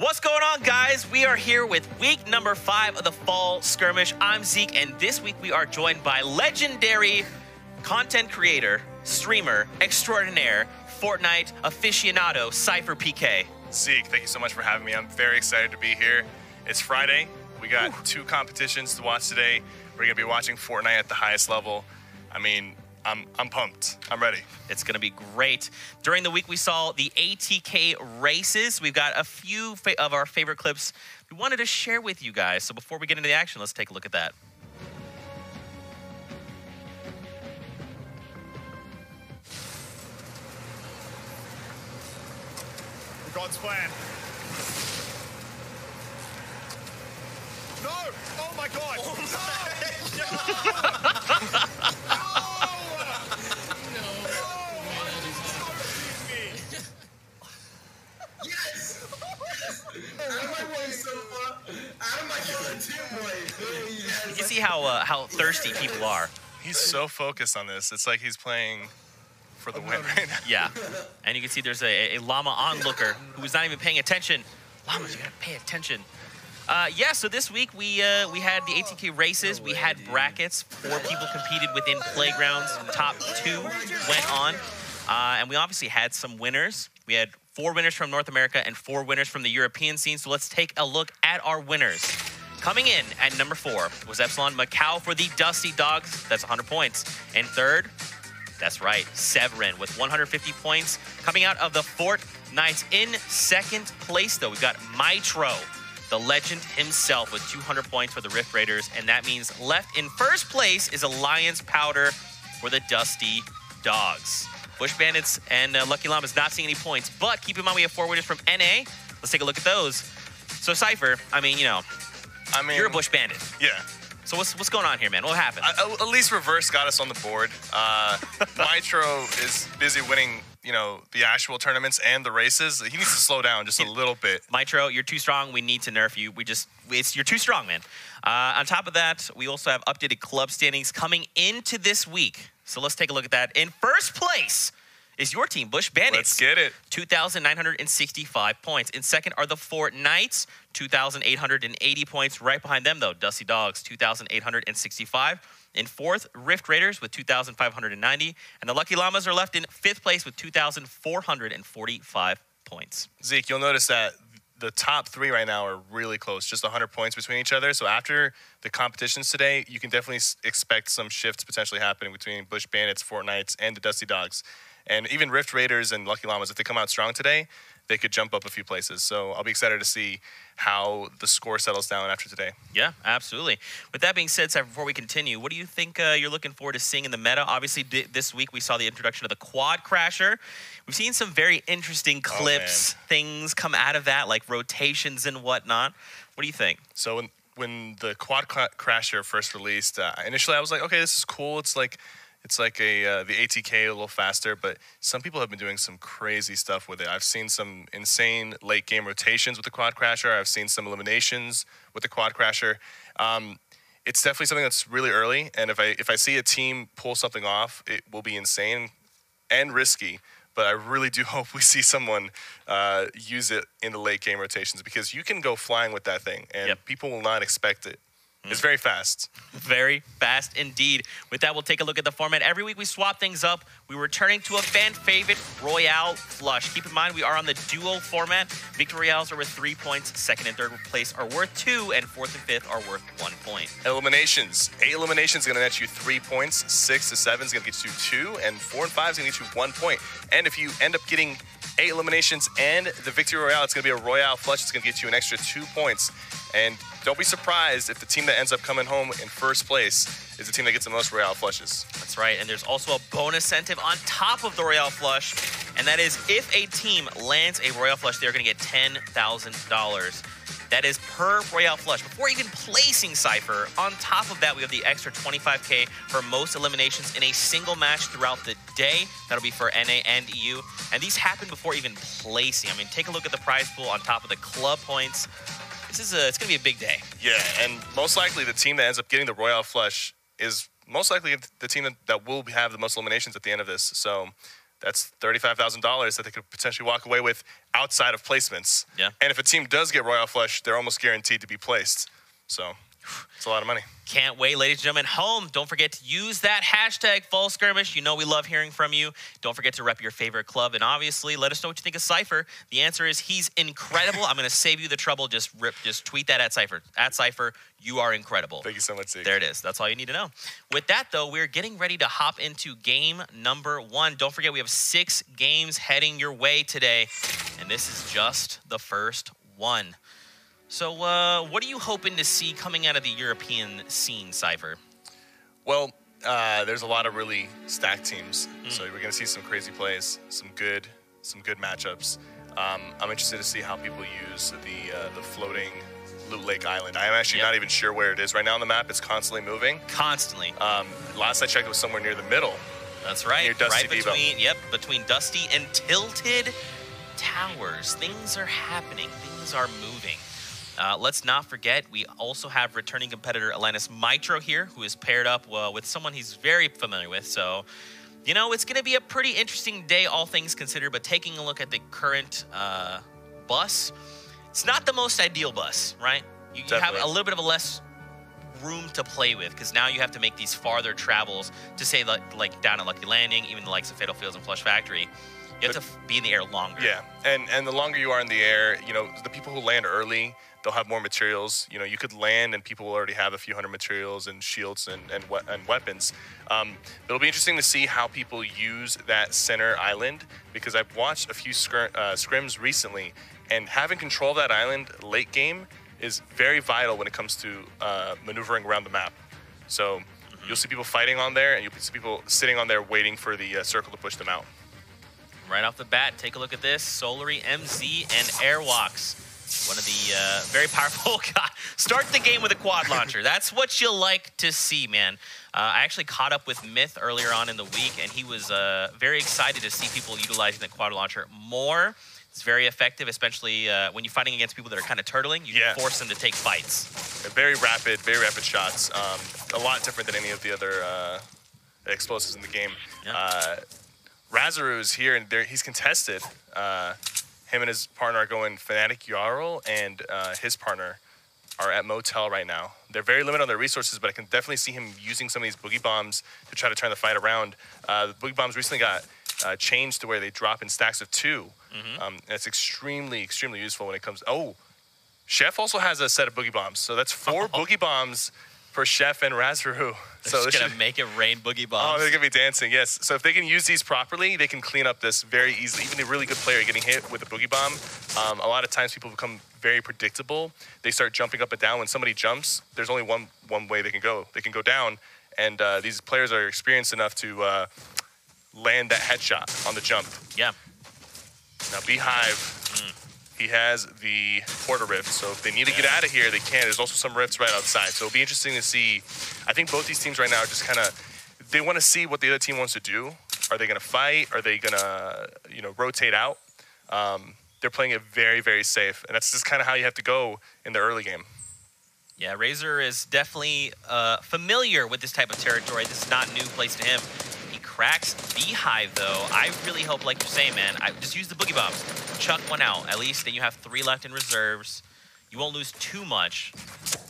What's going on, guys? We are here with week number 5 of the Fall Skirmish. I'm Zeke, and this week we are joined by legendary content creator, streamer, extraordinaire, Fortnite aficionado, Cypher PK. Zeke, thank you so much for having me. I'm very excited to be here. It's Friday. We got 2 competitions to watch today. We're going to be watching Fortnite at the highest level. I mean, I'm pumped. I'm ready. It's going to be great. During the week, we saw the ATK races. We've got a few of our favorite clips we wanted to share with you guys. So before we get into the action, let's take a look at that. God's plan. No! Oh my God! Oh You can see how thirsty people are. He's so focused on this. It's like he's playing for the win right now. Yeah, and you can see there's a llama onlooker who was not even paying attention. Llamas, you gotta pay attention. Yeah, so this week we had the ATK races. We had brackets. 4 people competed within playgrounds. Top 2 went on, and we obviously had some winners. We had 4 winners from North America and 4 winners from the European scene. So let's take a look at our winners. Coming in at number 4 was Epsilon Macau for the Dusty Dogs. That's 100 points. And third, that's right, Severin with 150 points. Coming out of the Fortnite in second place, though, we've got Mitro, the legend himself, with 200 points for the Rift Raiders. And that means left in first place is Alliance Powder for the Dusty Dogs. Bush Bandits and Lucky Llamas not seeing any points, but keep in mind we have 4 winners from NA. Let's take a look at those. So Cypher, I mean, you're a Bush Bandit. Yeah. So what's going on here, man? What happened? At least Reverse got us on the board. Mitro is busy winning, the actual tournaments and the races. He needs to slow down just a little bit. Mitro, you're too strong. We need to nerf you. You're too strong, man. On top of that, we also have updated club standings coming into this week. So let's take a look at that. In first place is your team, Bush Bandits. Let's get it. 2,965 points. In second are the Fortnites, 2,880 points. Right behind them, though, Dusty Dogs, 2,865. In fourth, Rift Raiders with 2,590. And the Lucky Llamas are left in fifth place with 2,445 points. Zeke, you'll notice that the top 3 right now are really close, just 100 points between each other. So after the competitions today, you can definitely expect some shifts potentially happening between Bush Bandits, Fortnites, and the Dusty Dogs. And even Rift Raiders and Lucky Llamas, if they come out strong today, they could jump up a few places. So I'll be excited to see how the score settles down after today. Yeah, absolutely. With that being said, Cypher, before we continue, what do you think you're looking forward to seeing in the meta? Obviously, this week we saw the introduction of the Quad Crasher. We've seen some very interesting clips, things come out of that, like rotations and whatnot. What do you think? So when the Quad Crasher first released, initially I was like, okay, this is cool. It's like the ATK a little faster, but some people have been doing some crazy stuff with it. I've seen some insane late game rotations with the Quad Crasher. I've seen some eliminations with the Quad Crasher. It's definitely something that's really early, and if I see a team pull something off, it will be insane and risky. But I really do hope we see someone use it in the late game rotations, because you can go flying with that thing, and people will not expect it. It's very fast. Very fast indeed. With that, we'll take a look at the format. Every week we swap things up. We're returning to a fan favorite, Royale Flush. Keep in mind, we are on the duo format. Victory Royales are worth 3 points. Second and third place are worth 2, and fourth and fifth are worth 1 point. Eliminations. 8 eliminations is going to net you 3 points. 6 to 7 is going to get you 2, and 4 and 5 is going to get you 1 point. And if you end up getting 8 eliminations and the Victory Royale, it's going to be a Royale Flush. It's going to get you an extra 2 points. And don't be surprised if the team that ends up coming home in first place is the team that gets the most Royale Flushes. That's right, and there's also a bonus incentive on top of the Royale Flush, and that is if a team lands a Royale Flush, they're going to get $10,000. That is per Royale Flush. Before even placing Cypher, on top of that, we have the extra $25K for most eliminations in a single match throughout the day. That'll be for NA and EU. And these happen before even placing. I mean, take a look at the prize pool on top of the club points. It's going to be a big day. Yeah, and most likely the team that ends up getting the Royale Flush is most likely the team that will have the most eliminations at the end of this. So that's $35,000 that they could potentially walk away with outside of placements. Yeah. And if a team does get Royale Flush, they're almost guaranteed to be placed. So it's a lot of money. Can't wait, ladies and gentlemen. Home, don't forget to use that hashtag Fall Skirmish. You know we love hearing from you. Don't forget to rep your favorite club. And obviously, let us know what you think of Cypher. The answer is he's incredible. I'm going to save you the trouble. Just tweet that at Cypher. At Cypher, you are incredible. Thank you so much, Zeke. There it is. That's all you need to know. With that, though, we're getting ready to hop into game number 1. Don't forget, we have 6 games heading your way today. And this is just the first one. So what are you hoping to see coming out of the European scene, Cypher? Well, there's a lot of really stacked teams. So we're going to see some crazy plays, some good matchups. I'm interested to see how people use the floating Loot Lake Island. I am actually not even sure where it is right now on the map. It's constantly moving. Constantly. Last I checked, it was somewhere near the middle. That's right. Near Dusty right between Dusty and Tilted Towers. Things are happening. Things are moving. Let's not forget, we also have returning competitor Alanis Mitro here, who is paired up with someone he's very familiar with. So, you know, it's going to be a pretty interesting day, all things considered. But taking a look at the current bus, it's not the most ideal bus, right? You have a little bit of a less room to play with, because now you have to make these farther travels to say, like down at Lucky Landing, even the likes of Fatal Fields and Flush Factory. You have to be in the air longer. Yeah, and the longer you are in the air, you know, the people who land early, they'll have more materials. You know, you could land and people will already have a few hundred materials and shields and weapons. It'll be interesting to see how people use that center island, because I've watched a few scrims recently, and having control of that island late game is very vital when it comes to maneuvering around the map. So you'll see people fighting on there, and you'll see people sitting on there waiting for the circle to push them out. Right off the bat, take a look at this. Solary, MZ, and Airwalks. One of the very powerful God. Start the game with a quad launcher. That's what you like to see, man. I actually caught up with Myth earlier on in the week, and he was very excited to see people utilizing the quad launcher more. It's very effective, especially when you're fighting against people that are kind of turtling. You can force them to take fights. Very rapid shots. A lot different than any of the other explosives in the game. Yeah. Razaru is here, and he's contested. Him and his partner are going Fnatic Jarl, and his partner are at Motel right now. They're very limited on their resources, but I can definitely see him using some of these boogie bombs to try to turn the fight around. The boogie bombs recently got changed to where they drop in stacks of 2. And it's extremely, extremely useful when it comes. Oh, Chef also has a set of boogie bombs, so that's 4 boogie bombs for Chef and Razaru. So they're going to make it rain boogie bombs. Oh, they're going to be dancing, yes. So if they can use these properly, they can clean up this very easily. Even a really good player getting hit with a boogie bomb, a lot of times people become very predictable. They start jumping up and down. When somebody jumps, there's only one way they can go. They can go down, and these players are experienced enough to land that headshot on the jump. Yeah. Now, Beehive... He has the portal rift, so if they need to get out of here, they can. There's also some rifts right outside, so it'll be interesting to see. I think both these teams right now are just kind of, they want to see what the other team wants to do. Are they going to fight? Are they going to, rotate out? They're playing it very, very safe, and that's just kind of how you have to go in the early game. Yeah, Razor is definitely familiar with this type of territory. This is not a new place to him. Cracks Beehive, though. I really hope, like you're saying, man, just use the boogie bombs. Chuck one out. At least then you have 3 left in reserves. You won't lose too much.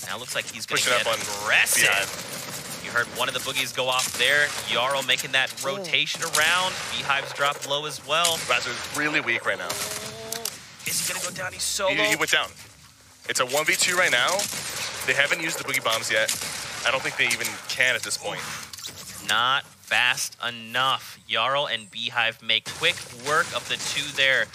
Now it looks like he's going to get aggressive. Beehive. You heard one of the boogies go off there. Yarrow making that rotation around. Beehive's dropped low as well. Razor's really weak right now. Is he going to go down? He's so low. He went down. It's a 1v2 right now. They haven't used the boogie bombs yet. I don't think they even can at this point. Not fast enough. Jarl and Beehive make quick work of the 2 there.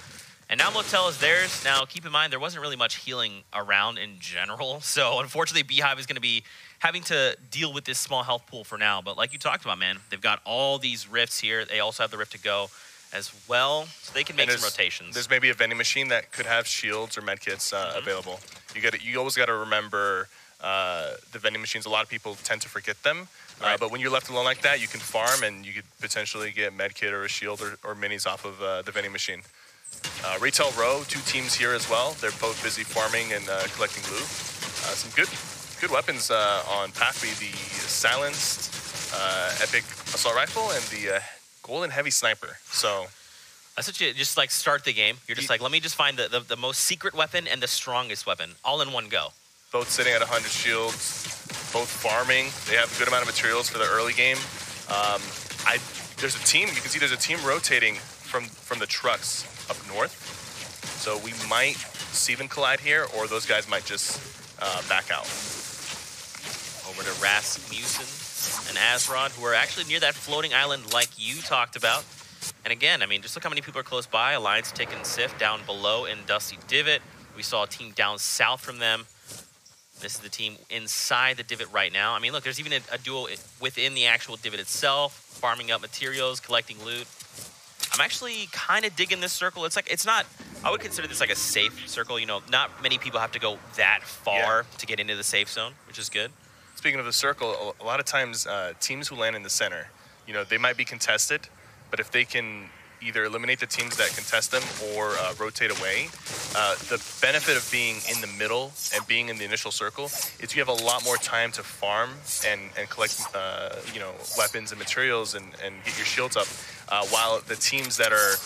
And now Motel is theirs. Now, keep in mind, there wasn't really much healing around in general. So, unfortunately, Beehive is going to be having to deal with this small health pool for now. But like you talked about, man, they've got all these rifts here. They also have the rift to go as well. So they can make some rotations. There's maybe a vending machine that could have shields or medkits available. You always got to remember the vending machines. A lot of people tend to forget them. Right. But when you're left alone like that, you can farm, and you could potentially get medkit or a shield or minis off of the vending machine. Retail Row, 2 teams here as well. They're both busy farming and collecting loot. Some good weapons on Pathway, the silenced epic assault rifle and the golden heavy sniper. So That's what you just like start the game. You're just like, let me just find the most secret weapon and the strongest weapon all in one go. Both sitting at 100 shields, both farming. They have a good amount of materials for the early game. There's a team, you can see there's a team rotating from the trucks up north. So we might see them collide here, or those guys might just back out. Over to Rasmussen and Azrod, who are actually near that floating island like you talked about. And again, I mean, just look how many people are close by. Alliance taking Sif down below in Dusty Divot. We saw a team down south from them. This is the team inside the divot right now. I mean, look, there's even a duo within the actual divot itself, farming up materials, collecting loot. I'm actually kind of digging this circle. It's not, I would consider this like a safe circle. You know, not many people have to go that far to get into the safe zone, which is good. Speaking of the circle, a lot of times teams who land in the center, you know, they might be contested, but if they can either eliminate the teams that contest them or rotate away, the benefit of being in the middle and being in the initial circle is you have a lot more time to farm and collect you know, weapons and materials and get your shields up, while the teams that are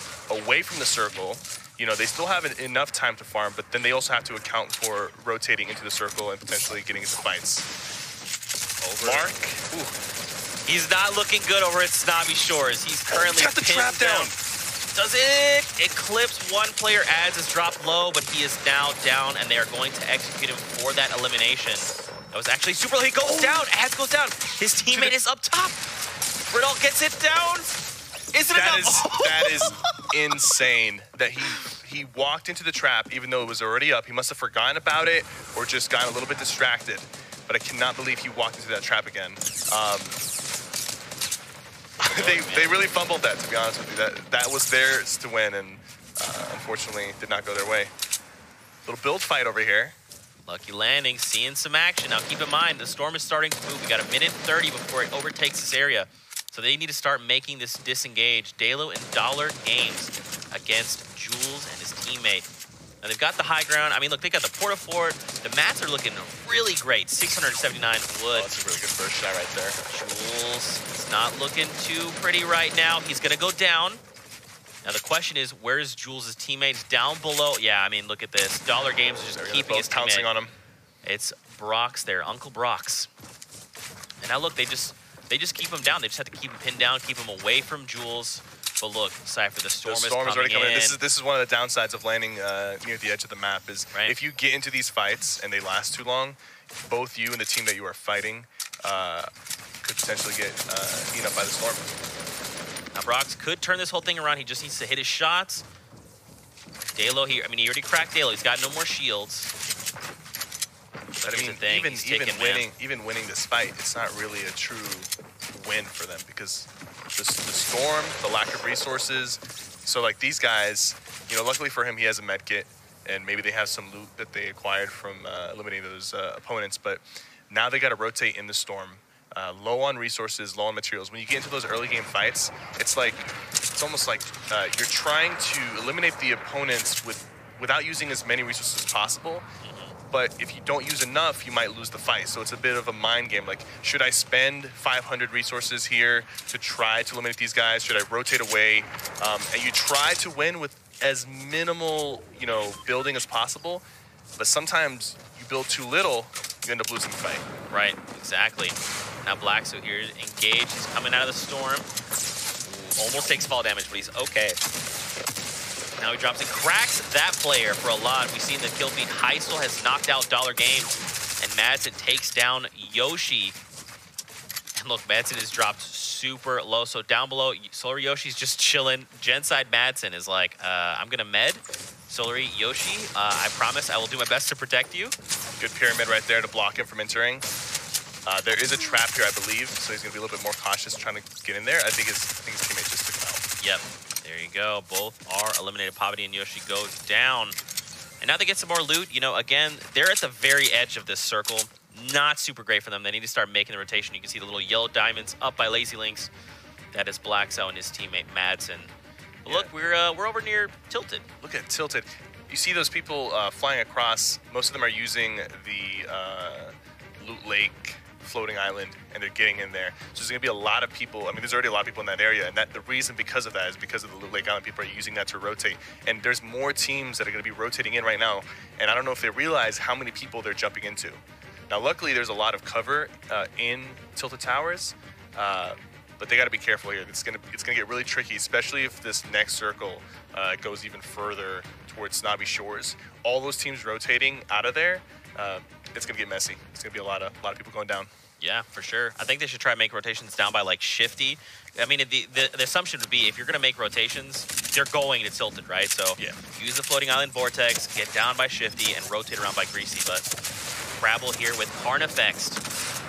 away from the circle, you know, they still have enough time to farm, but then they also have to account for rotating into the circle and potentially getting into fights. Over. Mark. Ooh. He's not looking good over at Snobby Shores. He's currently got the trap down. Does it? Eclipse, one player adds is dropped low, but he is now down, and they are going to execute him for that elimination. That was actually super. He goes down. Ads goes down. His teammate is up top. Riddle gets it down. Is it enough? That is insane. That he walked into the trap even though it was already up. He must have forgotten about it or just gotten a little bit distracted. But I cannot believe he walked into that trap again. They really fumbled that, to be honest with you. That was theirs to win, and unfortunately did not go their way. Little build fight over here. Lucky Landing, seeing some action. Now keep in mind, the storm is starting to move. We got a minute 30 before it overtakes this area. So they need to start making this disengage. Dalo and Dollar Games against Jules and his teammate. Now they've got the high ground. I mean, look, they got the porta fort. The mats are looking really great. 679 wood. Oh, that's a really good first shot right there. Jules is not looking too pretty right now. He's going to go down. Now the question is, where's Jules' teammates? Down below. Yeah, I mean, look at this. Dollar Games is just keeping his pouncing on him. It's Brox there, Uncle Brox. And now look, they just keep him down. They just have to keep him pinned down, keep him away from Jules. But look, Cypher, the storm is already coming in. This is one of the downsides of landing near the edge of the map is if you get into these fights and they last too long, both you and the team that you are fighting could potentially get eaten up by the storm. Now Brox could turn this whole thing around. He just needs to hit his shots. Dalo here. I mean, he already cracked Dalo. He's got no more shields. But I mean, even winning this fight, it's not really a true win for them because the storm, the lack of resources. So like these guys, you know, luckily for him, he has a med kit and maybe they have some loot that they acquired from eliminating those opponents. But now they got to rotate in the storm, low on resources, low on materials. When you get into those early game fights, it's almost like you're trying to eliminate the opponents without using as many resources as possible. But if you don't use enough, you might lose the fight. So it's a bit of a mind game. Like, should I spend 500 resources here to try to eliminate these guys? Should I rotate away? And you try to win with as minimal, you know, building as possible. But sometimes you build too little, you end up losing the fight. Right, exactly. Now Blackso here is engaged. He's coming out of the storm. Ooh, almost takes fall damage, but he's okay. Now he drops and cracks that player for a lot. We've seen the kill feed. Heisel has knocked out Dollar Games, and Madsen takes down Yoshi. And look, Madsen is dropped super low. So down below, Solar Yoshi's just chilling. Genside Madsen is like, I'm gonna med. Solar Yoshi, I promise I will do my best to protect you. Good pyramid right there to block him from entering. There is a trap here, I believe, so he's gonna be a little bit more cautious trying to get in there. I think his teammate just took him out. Yep. There you go. Both are eliminated. Poverty and Yoshi goes down. And now they get some more loot. You know, again, they're at the very edge of this circle. Not super great for them. They need to start making the rotation. You can see the little yellow diamonds up by Lazy Links. That is Blackso and his teammate Madsen. But look, we're over near Tilted. Look at Tilted. You see those people flying across. Most of them are using the Loot Lake floating island, and they're getting in there. So there's going to be a lot of people. I mean, there's already a lot of people in that area, and the reason because of that is because of the Loot Lake Island. People are using that to rotate, and there's more teams that are going to be rotating in right now, and I don't know if they realize how many people they're jumping into. Now, luckily, there's a lot of cover in Tilted Towers, but they got to be careful here. It's gonna get really tricky, especially if this next circle goes even further towards Snobby Shores. All those teams rotating out of there, it's gonna get messy. It's gonna be a lot of people going down. Yeah, for sure. I think they should try to make rotations down by like Shifty. I mean, the assumption would be if you're gonna make rotations, they're going to Tilted, right? So yeah, use the floating island vortex, get down by Shifty, and rotate around by Greasy. But Crabble here with Carnifex.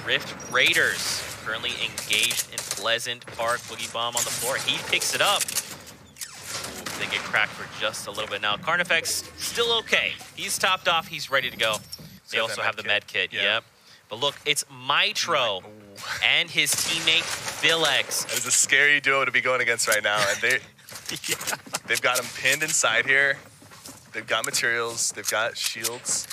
Rift Raiders currently engaged in Pleasant Park. Boogie Bomb on the floor. He picks it up. Ooh, they get cracked for just a little bit. Now, Carnifex still okay. He's topped off. He's ready to go. They also have the med kit. Yeah. Yep. But look, it's Mitro and his teammate Vilex. That is a scary duo to be going against right now. And they've got him pinned inside here. They've got materials. They've got shields.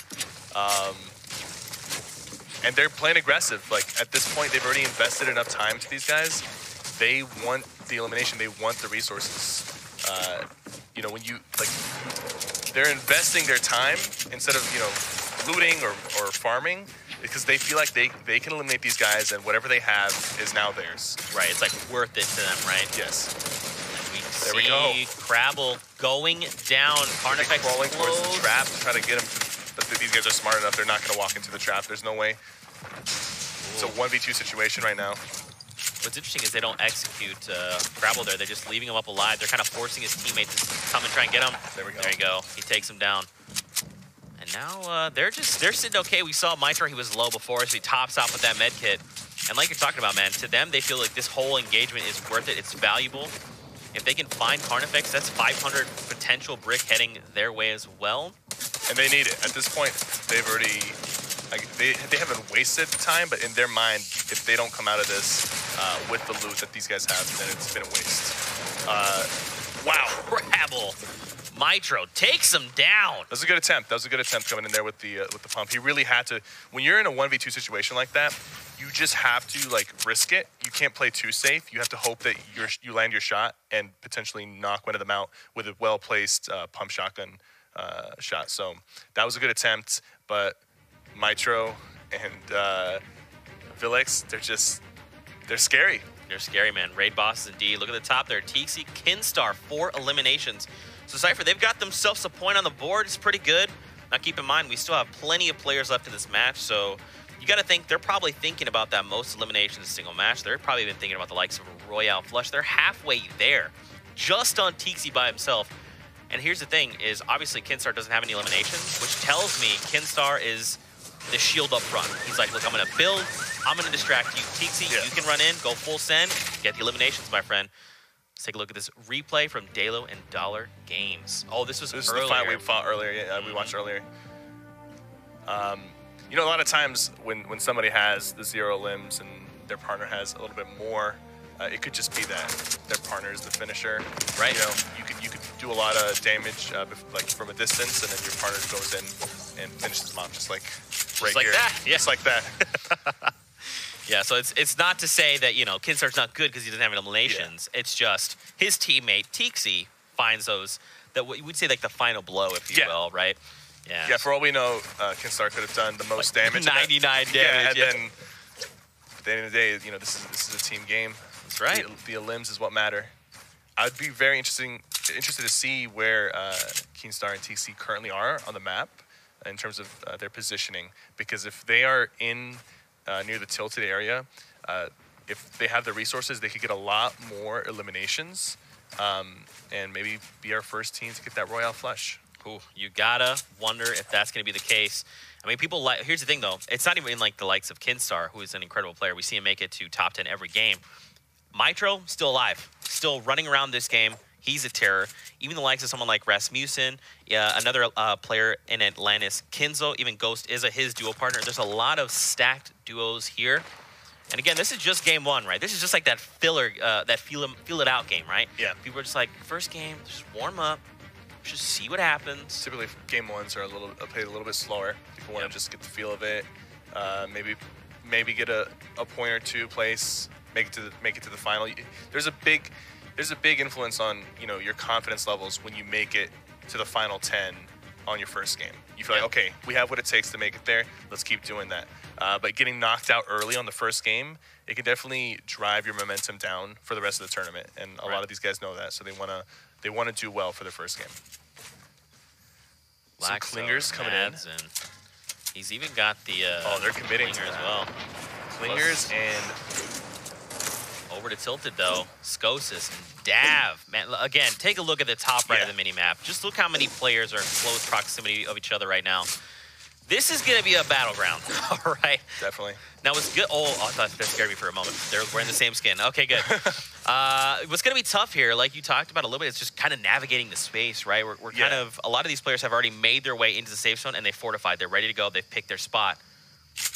And they're playing aggressive. Like, at this point, they've already invested enough time to these guys. They want the elimination. They want the resources. You know, when you, like, they're investing their time instead of, you know, looting or farming, because they feel like they can eliminate these guys, and whatever they have is now theirs. Right, it's like worth it to them, right? Yes. There we go. Crabble going down. Carnifex crawling towards the trap to try to get him to, but these guys are smart enough. They're not going to walk into the trap. There's no way. It's a 1v2 situation right now. What's interesting is they don't execute Crabble there. They're just leaving him up alive. They're kind of forcing his teammates to come and try and get him. There we go. There you go. He takes him down. And now they're sitting okay. We saw Mitro, he was low before, so he tops off with that med kit. And like you're talking about, man, to them, they feel like this whole engagement is worth it. It's valuable. If they can find Carnifex, that's 500 potential brick heading their way as well. And they need it. At this point, they've already, like, they haven't wasted time, but in their mind, if they don't come out of this with the loot that these guys have, then it's been a waste. Wow, Crabble. Mitro takes him down. That was a good attempt. That was a good attempt coming in there with the pump. He really had to. When you're in a 1v2 situation like that, you just have to, like, risk it. You can't play too safe. You have to hope that you land your shot and potentially knock one of them out with a well-placed pump shotgun shot. So that was a good attempt, but Mitro and Vilex, they're scary. They're scary, man. Raid bosses indeed. Look at the top there. Tixi, Kinstar, 4 eliminations. So Cypher, they've got themselves a point on the board. It's pretty good. Now keep in mind, we still have plenty of players left in this match, so you got to think they're probably thinking about that most eliminations in a single match. They're probably been thinking about the likes of a Royale flush. They're halfway there, just on Tixi by himself. And here's the thing, is obviously Kinstar doesn't have any eliminations, which tells me Kinstar is the shield up front. He's like, look, I'm going to build, I'm going to distract you. Tixi, you can run in, go full send, get the eliminations, my friend. Let's take a look at this replay from Dalo and Dollar Games. Oh, this was the fight we fought earlier. Yeah, we watched earlier. You know, a lot of times when somebody has the 0 limbs and their partner has a little bit more, it could just be that their partner is the finisher. Right. You know, you could do a lot of damage like from a distance, and then your partner goes in and finishes them off just like right like here. That. Yeah. Just like that. Yeah, so it's not to say that, you know, Kinstar's not good because he doesn't have eliminations. Yeah. It's just his teammate, Tixi, finds those, that what you would say like the final blow, if you will, right? Yeah. Yeah, for all we know, Kinstar could have done the most damage. 99 damage. Yeah, and then at the end of the day, you know, this is a team game. That's right. The limbs is what matter. I'd be very interested to see where Kinstar and Tixi currently are on the map in terms of their positioning, because if they are in near the tilted area, if they have the resources, they could get a lot more eliminations and maybe be our first team to get that Royale flush. Cool. You gotta wonder if that's going to be the case. I mean, people like. Here's the thing, though. It's not even like the likes of Kinstar, who is an incredible player. We see him make it to top 10 every game. Mitro, still alive, still running around this game. He's a terror. Even the likes of someone like Rasmussen, another player in Atlantis, Kinzo, even Ghost is his duo partner. There's a lot of stacked duos here. And again, this is just game 1, right? This is just like that filler, that feel it out game, right? Yeah. People are just like, first game, just warm up, just see what happens. Typically, game 1s are played a little bit slower. People want to just get the feel of it. Maybe maybe get a point or two place, make it to the final. There's a big influence on, you know, your confidence levels when you make it to the final 10 on your first game. You feel like, okay, we have what it takes to make it there. Let's keep doing that. But getting knocked out early on the first game, it can definitely drive your momentum down for the rest of the tournament. And a lot of these guys know that, so they wanna do well for their first game. Some clingers coming in. And he's even got the they're committing to clinger as that. well. Clingers and over to Tilted though. Skosis and Dav. Man, again, take a look at the top right of the mini map. Just look how many players are in close proximity of each other right now. This is gonna be a battleground. All right. definitely. Now what's good? Oh, I thought that scared me for a moment. They're wearing the same skin. Okay, good. What's gonna be tough here, like you talked about a little bit, it's just kind of navigating the space, right? We're kind of, a lot of these players have already made their way into the safe zone and they fortified. They're ready to go. They've picked their spot.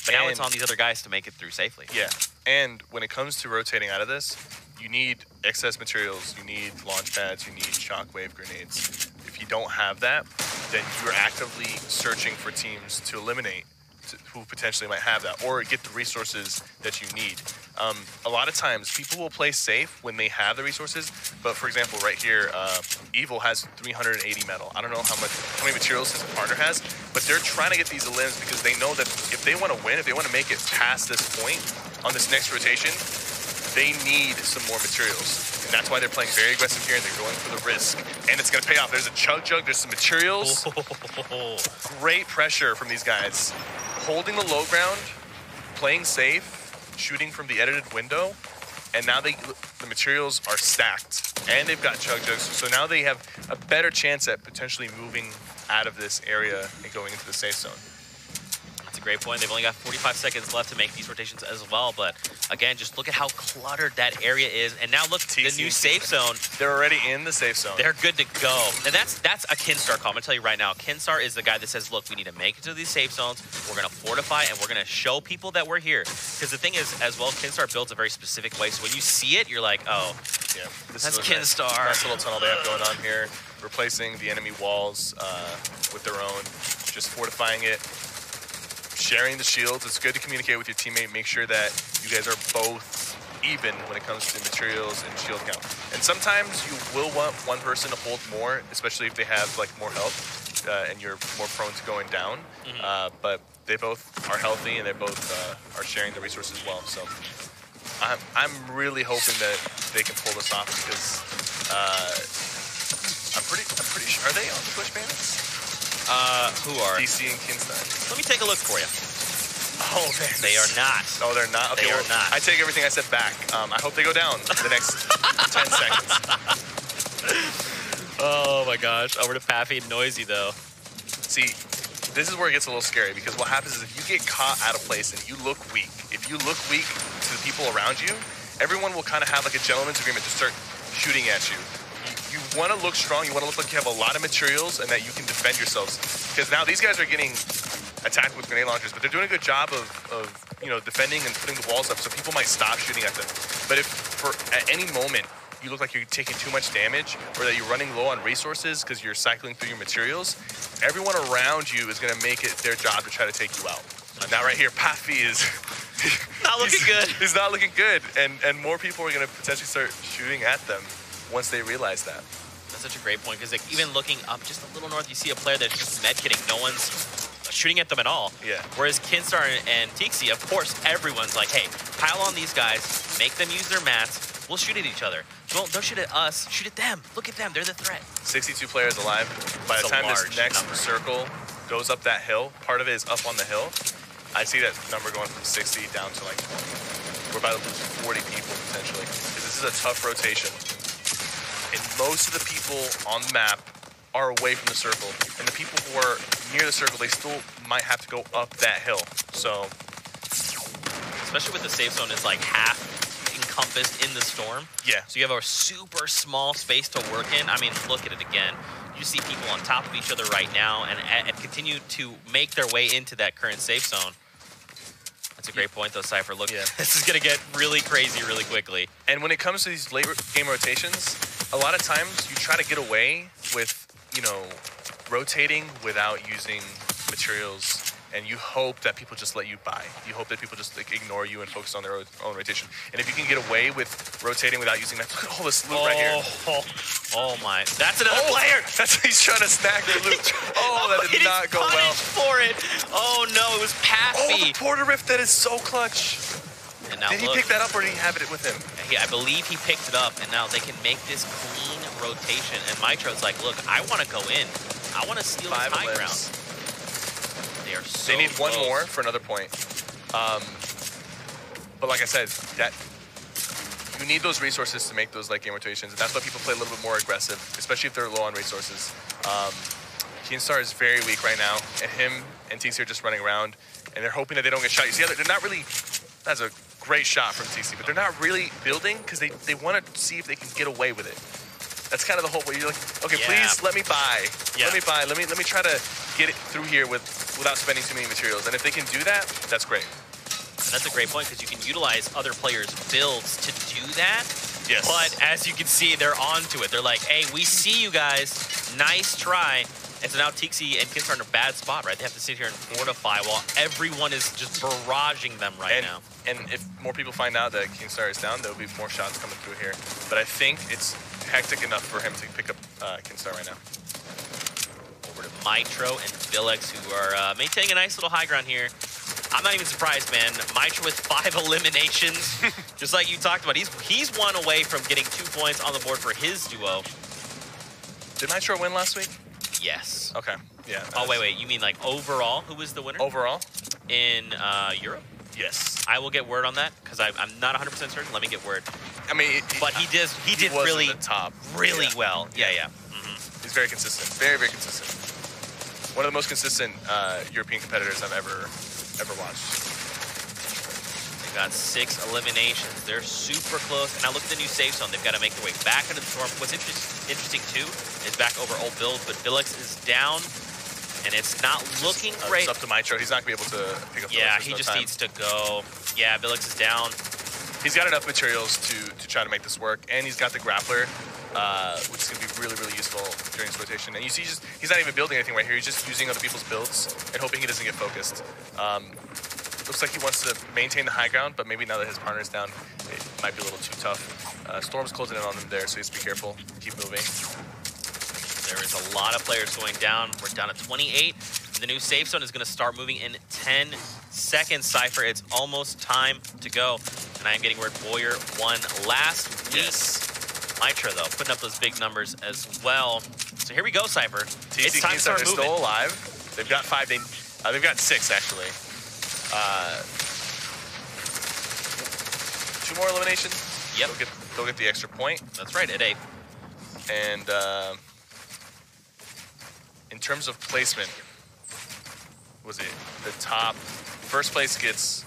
But now it's on these other guys to make it through safely. Yeah, and when it comes to rotating out of this, you need excess materials, you need launch pads, you need shockwave grenades. If you don't have that, then you're actively searching for teams to eliminate who potentially might have that, or get the resources that you need. A lot of times, people will play safe when they have the resources, but for example, right here, Evil has 380 metal. I don't know how many materials his partner has, but they're trying to get these elims because they know that if they want to win, if they want to make it past this point on this next rotation, they need some more materials. And that's why they're playing very aggressive here and they're going for the risk. And it's going to pay off. There's a chug jug, there's some materials. Great pressure from these guys. Holding the low ground, playing safe, shooting from the edited window, and now the materials are stacked and they've got chug jugs. So now they have a better chance at potentially moving out of this area and going into the safe zone. That's a great point. They've only got 45 seconds left to make these rotations as well. But again, just look at how cluttered that area is. And now look, the new safe zone. They're already in the safe zone. They're good to go. And that's a Kinstar call. I'm going to tell you right now, Kinstar is the guy that says, look, we need to make it to these safe zones. We're going to fortify and we're going to show people that we're here. Because the thing is, as well, Kinstar builds a very specific way. So when you see it, you're like, oh, yeah, that's Kinstar. Nice little tunnel they have going on here. Replacing the enemy walls with their own. Just fortifying it. Sharing the shields. It's good to communicate with your teammate. Make sure that you guys are both even when it comes to materials and shield count. And sometimes you will want one person to hold more, especially if they have like more health and you're more prone to going down. But they both are healthy and they both are sharing the resources well. So I'm really hoping that they can pull this off because I'm pretty sure. Are they on the Bush Bandits? Who are? DC and Kinstar. Let me take a look for you. Oh, man. They are not. No, they're not? Okay, they are not. I take everything I said back. I hope they go down the next 10 seconds. Oh, my gosh. Over to Paffy and Noisy, though. See, this is where it gets a little scary because what happens is if you get caught out of place and you look weak, if you look weak to the people around you, everyone will kind of have like a gentleman's agreement to start shooting at you. You want to look strong. You want to look like you have a lot of materials and that you can defend yourselves. Because now these guys are getting attacked with grenade launchers, but they're doing a good job of defending and putting the walls up, so people might stop shooting at them. But if at any moment you look like you're taking too much damage or that you're running low on resources because you're cycling through your materials, everyone around you is going to make it their job to try to take you out. Now right here, Paffy is not looking good. He's not looking good, and more people are going to potentially start shooting at them once they realize that. That's such a great point, because like, even looking up just a little north, you see a player that's just med-kitting. No one's shooting at them at all. Yeah. Whereas Kinstar and Tixi, of course, everyone's like, hey, pile on these guys, make them use their mats, we'll shoot at each other. Don't shoot at us, shoot at them. Look at them, they're the threat. 62 players alive. By the time this next circle goes up that hill, part of it is up on the hill, I see that number going from 60 down to like 20. We're about to lose 40 people potentially. This is a tough rotation. And most of the people on the map are away from the circle. And the people who are near the circle, they still might have to go up that hill. So, especially with the safe zone is like half encompassed in the storm. Yeah. So you have a super small space to work in. I mean, look at it again. You see people on top of each other right now and continue to make their way into that current safe zone. That's a great point, though, Cypher. Look, this is going to get really crazy really quickly. And when it comes to these late game rotations, a lot of times you try to get away with, rotating without using materials and you hope that people just let you buy. You hope that people just like ignore you and focus on their own rotation. And if you can get away with rotating without using that, look at all this loot right here. Oh my! That's another player. That's he's trying to snack their loot. Oh, that did not go well. For it. Oh no, it was past Oh, me. the Porter Rift, that is so clutch. And now did he pick that up or did he have it with him? Yeah, I believe he picked it up, and now they can make this clean rotation. And Mitro's like, look, I want to go in. I want to steal this high ground. They are so They need one close. more for another point. But like I said, that you need those resources to make those late game rotations. And that's why people play a little bit more aggressive, especially if they're low on resources. Keemstar is very weak right now, and him and TC are just running around, and they're hoping that they don't get shot. You see, they're not really. That's a great shot from TC, but they're not really building because they want to see if they can get away with it. That's kind of the whole way. You're like, okay, please let me buy. Yeah. Let me buy. Let me try to get it through here without spending too many materials. And if they can do that, that's great. And that's a great point because you can utilize other players' builds to do that. Yes. But as you can see, they're onto it. They're like, hey, we see you guys. Nice try. And so now Tixi and Kinstar are in a bad spot, right? They have to sit here and fortify while everyone is just barraging them now. And if more people find out that Keemstar is down, there'll be more shots coming through here. But I think it's hectic enough for him to pick up Keemstar right now. Over to Mitro and Villex, who are maintaining a nice little high ground here. I'm not even surprised, man. Mitro with 5 eliminations, just like you talked about. He's one away from getting 2 points on the board for his duo. Did Mitro win last week? Yes. Okay. Yeah. Oh, wait. You mean like overall? Who was the winner? Overall? In Europe? Yes. I will get word on that because I'm not 100% certain. Let me get word. I mean, but he did really the top. Really well. Yeah. He's very consistent. Very, very consistent. One of the most consistent European competitors I've ever watched. They got 6 eliminations. They're super close. And now look at the new safe zone. They've got to make their way back into the storm. What's interesting too is back over old build, but Villex is down. And it's not looking great. It's up to Mitro. He's not going to be able to pick up the Yeah, he just needs to go. Yeah, Villex is down. He's got enough materials to try to make this work, and he's got the grappler, which is going to be really, really useful during his rotation. And you see, he's not even building anything right here. He's just using other people's builds and hoping he doesn't get focused. Looks like he wants to maintain the high ground, but maybe now that his partner's down, it might be a little too tough. Storm's closing in on him there, so he has to be careful. Keep moving. There is a lot of players going down. We're down at 28. The new safe zone is going to start moving in 10 seconds, Cypher. It's almost time to go. And I am getting word Boyer won last week. Yes. Mitro, though, putting up those big numbers as well. So here we go, Cypher. It's time to start moving. Still alive. They've got 5. They've got 6, actually. 2 more eliminations. Yep. They'll get the extra point. That's right, at 8. And in terms of placement, was it the top? First place gets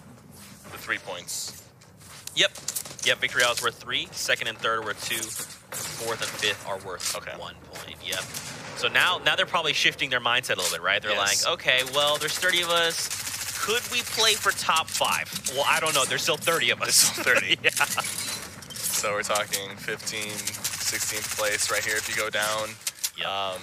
the 3 points. Yep. Victory Royale is worth 3. Second and third are worth 2. Fourth and fifth are worth 1 point. Yep. So now they're probably shifting their mindset a little bit, right? They're like, okay, well, there's 30 of us. Could we play for top 5? Well, I don't know. There's still 30 of us. There's still 30. Yeah. So we're talking 15th, 16th place right here if you go down. Yep.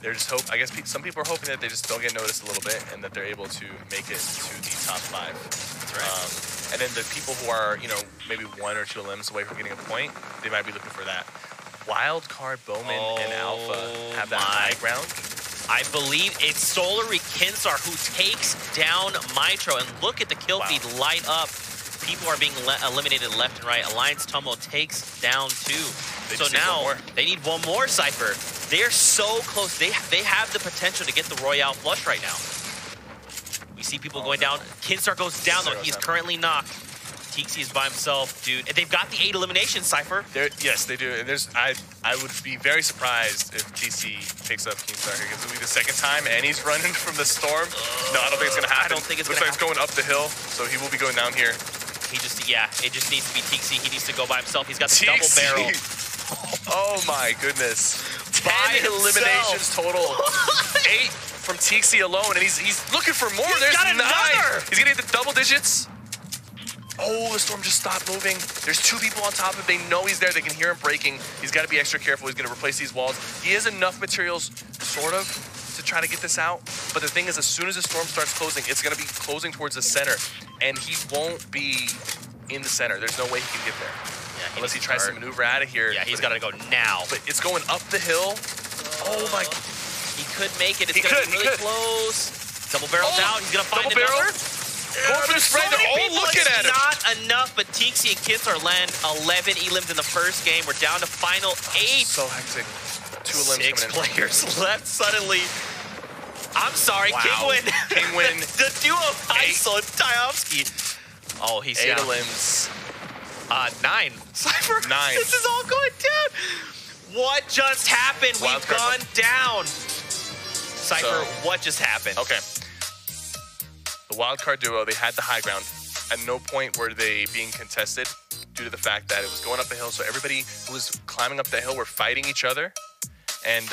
They're just I guess some people are hoping that they just don't get noticed a little bit and that they're able to make it to the top 5. That's right. And then the people who are, maybe 1 or 2 limbs away from getting a point, they might be looking for that. Wild card Bowman and Alpha have that high ground. I believe it's Solary Kinsar who takes down Mitro. And look at the kill feed light up. People are being eliminated left and right. Alliance Tumble takes down 2. So now they need 1 more, Cypher. They're so close. They have the potential to get the Royale flush right now. We see people going down. Kinsar goes down, though. He's currently knocked. Tixi is by himself, dude. And they've got the 8 eliminations, Cypher. Yes, they do. And I would be very surprised if TC picks up Keemstar here because it'll be the 2nd time and he's running from the storm. No, I don't think it's going to happen. I don't think it's going to happen. Looks like it's going up the hill, so he will be going down here. It just needs to be Tixi. He needs to go by himself. He's got the double barrel. Oh my goodness. 10 eliminations total. 8 from Tixi alone, and he's looking for more. There's 9. He's gonna get the double digits. Oh, the storm just stopped moving. There's 2 people on top of him. They know he's there. They can hear him breaking. He's got to be extra careful. He's going to replace these walls. He has enough materials, sort of, to try to get this out. But the thing is, as soon as the storm starts closing, it's going to be closing towards the center. And he won't be in the center. There's no way he can get there. Yeah, unless he tries to maneuver out of here. Yeah, he's got to go now. But it's going up the hill. Oh my. He could make it. It's going to be really close. Double barrel down. He's going to find another. Going for the spray. They're all looking at him. Not enough, but Tixi and Kinsar land 11 elims in the first game. We're down to final 8. So hectic. 2 elims 6 players left suddenly. I'm sorry, wow. Kingwin. The duo of Heisel and Tyovsky. Oh, he's 8 down. elims. 9. Cypher. 9. This is all going down. What just happened? We've gone down. Cypher, what just happened? Okay. The wildcard duo, they had the high ground. At no point were they being contested due to the fact that it was going up a hill. So everybody who was climbing up the hill were fighting each other. And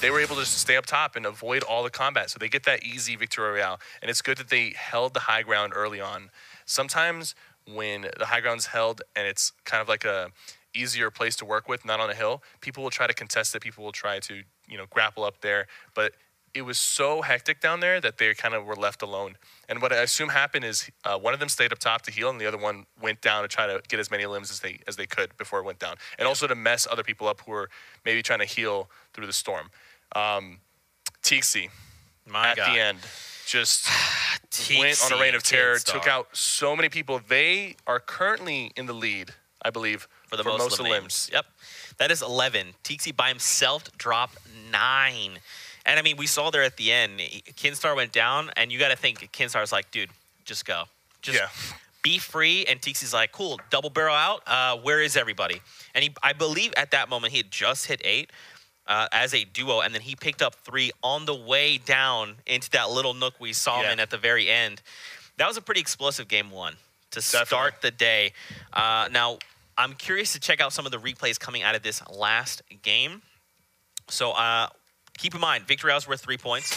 they were able to just stay up top and avoid all the combat. So they get that easy victory royale. And it's good that they held the high ground early on. Sometimes when the high ground's held and it's kind of like a easier place to work with, not on a hill, people will try to contest it. People will try to, grapple up there. But it was so hectic down there that they kind of were left alone. And what I assume happened is one of them stayed up top to heal, and the other one went down to try to get as many limbs as they could before it went down, and also to mess other people up who were maybe trying to heal through the storm. Tixi, at the end, just went on a reign of terror, took out so many people. They are currently in the lead, I believe, for most limbs. Yep, that is 11. Tixi by himself dropped 9. And I mean, we saw there at the end, Kinstar went down, and you got to think Kinstar's like, dude, just go. Just be free. And Tixi's like, cool, double barrel out. Where is everybody? And I believe at that moment he had just hit 8 as a duo, and then he picked up 3 on the way down into that little nook we saw him in at the very end. That was a pretty explosive game 1 to start the day. Now, I'm curious to check out some of the replays coming out of this last game. So, keep in mind, victory rounds worth 3 points.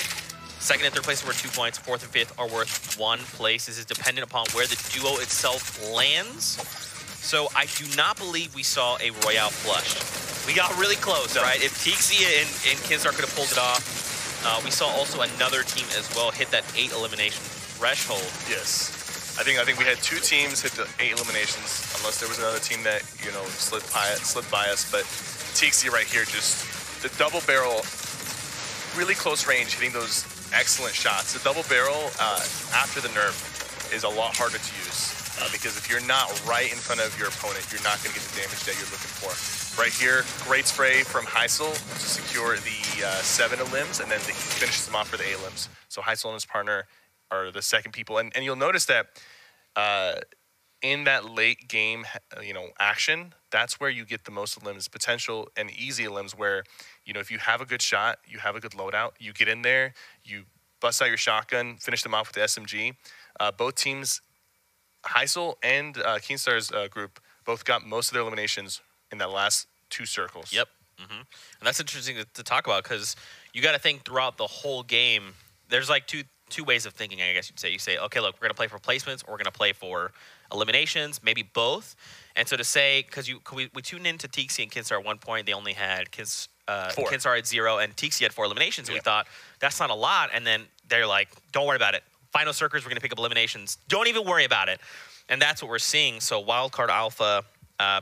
Second and third place are worth 2 points. Fourth and fifth are worth 1 place. This is dependent upon where the duo itself lands. So I do not believe we saw a Royale flush. We got really close, right? If Tixi and Kinsar could have pulled it off, we saw also another team as well hit that 8 elimination threshold. Yes. I think we had 2 teams hit the 8 eliminations, unless there was another team that, slipped by us. But Tixi right here, just the double barrel, really close range, hitting those excellent shots. The double barrel after the nerf is a lot harder to use because if you're not right in front of your opponent, you're not going to get the damage that you're looking for. Right here, great spray from Heisel to secure the 7 limbs, and then he finishes them off for the 8 limbs. So Heisel and his partner are the second people, and you'll notice that in that late game, action, that's where you get the most limbs, potential and easy limbs where, if you have a good shot, you have a good loadout, you get in there, you bust out your shotgun, finish them off with the SMG. Both teams, Heisel and Keenstar's group, both got most of their eliminations in that last 2 circles. Yep. And that's interesting to talk about because you got to think throughout the whole game, there's like two ways of thinking, I guess you'd say. You say, okay, look, we're going to play for placements or we're going to play for eliminations, maybe both. And so to say, because we tuned into Tixi and Kinstar at one point, they only had Kinstar at 0 and Tixi had 4 eliminations. And we thought, that's not a lot. And then they're like, don't worry about it. Final circles, we're going to pick up eliminations. Don't even worry about it. And that's what we're seeing. So Wildcard Alpha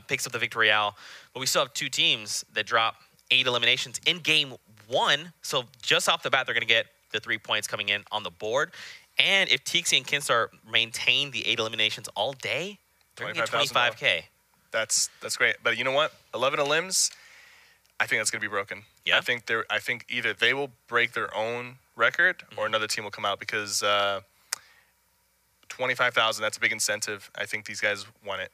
picks up the victory royale. But we still have 2 teams that drop 8 eliminations in game 1. So just off the bat, they're going to get the 3 points coming in on the board. And if Tixi and Kinstar maintain the 8 eliminations all day, they're going to get $25K. That's great. But you know what? 11 elims, I think that's going to be broken. Yeah. I think either they will break their own record or another team will come out because 25,000, that's a big incentive. I think these guys want it.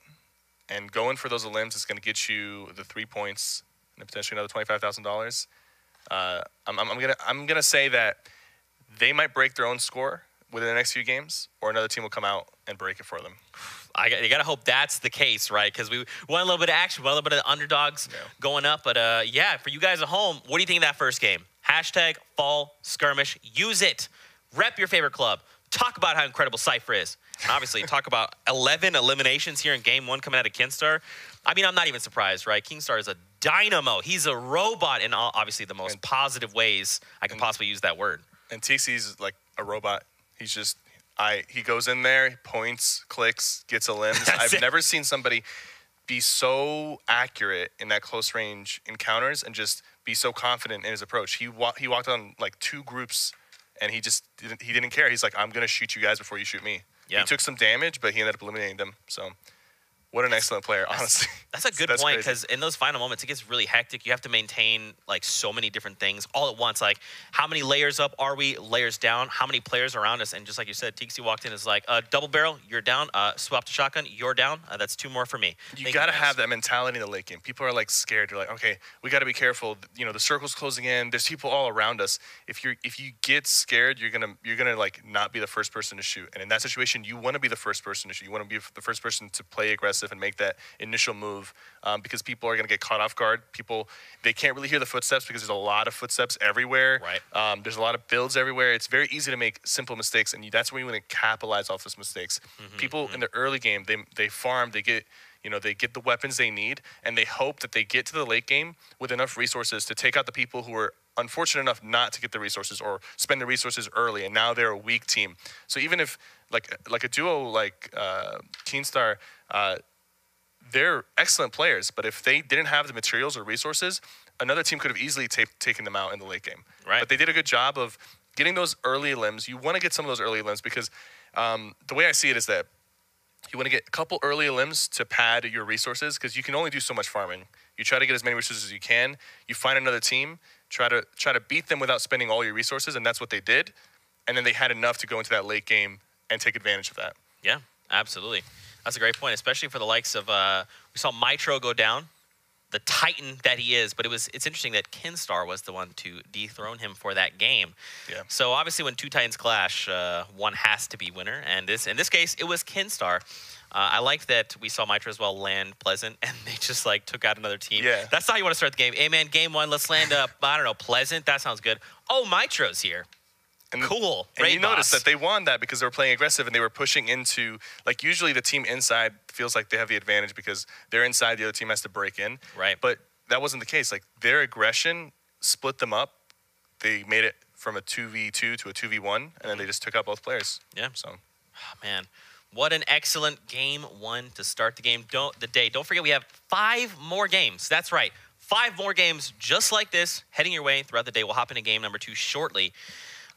And going for those elims is going to get you the 3 points and potentially another $25,000. I'm gonna say that they might break their own score within the next few games, or another team will come out and break it for them. You got to hope that's the case, right? Because we want a little bit of action, want a little bit of underdogs going up. But for you guys at home, what do you think of that first game? #fall skirmish. Use it. Rep your favorite club. talk about how incredible Cypher is. And obviously, talk about 11 eliminations here in Game 1 coming out of Kinstar. I mean, I'm not even surprised, right? Kinstar is a dynamo. He's a robot in obviously the most positive ways I can possibly use that word. And TC's like a robot. He's just, he goes in there, he points, clicks, gets a limb. I've never seen somebody be so accurate in that close range encounters and just be so confident in his approach. He walked on like 2 groups and he didn't care. He's like, I'm going to shoot you guys before you shoot me. Yeah. He took some damage, but he ended up eliminating them. So what an excellent player, honestly. That's a good point, because in those final moments, it gets really hectic. You have to maintain, like, so many different things all at once. Like, how many layers up are we? Layers down? How many players around us? And just like you said, Tixi walked in and is like, double barrel, you're down. Swap to shotgun, you're down. That's 2 more for me. You got to have that mentality in the late game. People are, like, scared. They're like, okay, we got to be careful. You know, the circle's closing in. There's people all around us. If you get scared, you're gonna like, not be the first person to shoot. And in that situation, you want to be the first person to shoot. You want to be the first person to play aggressive and make that initial move, because people are going to get caught off guard. They can't really hear the footsteps because there's a lot of footsteps everywhere. Right. There's a lot of builds everywhere. It's very easy to make simple mistakes, and that's where you want to capitalize off those mistakes. People in the early game, they farm, they get the weapons they need, and they hope that they get to the late game with enough resources to take out the people who are unfortunate enough not to get the resources or spend the resources early, and now they're a weak team. So even if like a duo like Keenstar, they're excellent players, but if they didn't have the materials or resources, another team could have easily taken them out in the late game. Right. But they did a good job of getting those early limbs. You want to get some of those early limbs because the way I see it is that you want to get a couple early limbs to pad your resources, because you can only do so much farming. You try to get as many resources as you can. You find another team, try to beat them without spending all your resources, and that's what they did. And then they had enough to go into that late game and take advantage of that. Yeah, absolutely. That's a great point, especially for the likes of, we saw Mitro go down, the titan that he is, but it's interesting that Kinstar was the one to dethrone him for that game. Yeah. So obviously when 2 titans clash, one has to be winner, and in this case, it was Kinstar. I like that we saw Mitro as well land Pleasant, and they just like took out another team. Yeah. That's how you want to start the game. Hey man, game 1, let's land up, I don't know, Pleasant, that sounds good. Oh, Mitro's here. And cool. And you notice that they won that because they were playing aggressive and they were pushing into, like, usually the team inside feels like they have the advantage because they're inside, the other team has to break in. Right. But that wasn't the case. Like, their aggression split them up. They made it from a 2v2 to a 2v1, and then they just took out both players. Yeah. So, oh, man, what an excellent game 1 to start the game. Don't forget, we have 5 more games. That's right. 5 more games just like this heading your way throughout the day. We'll hop into game number 2 shortly.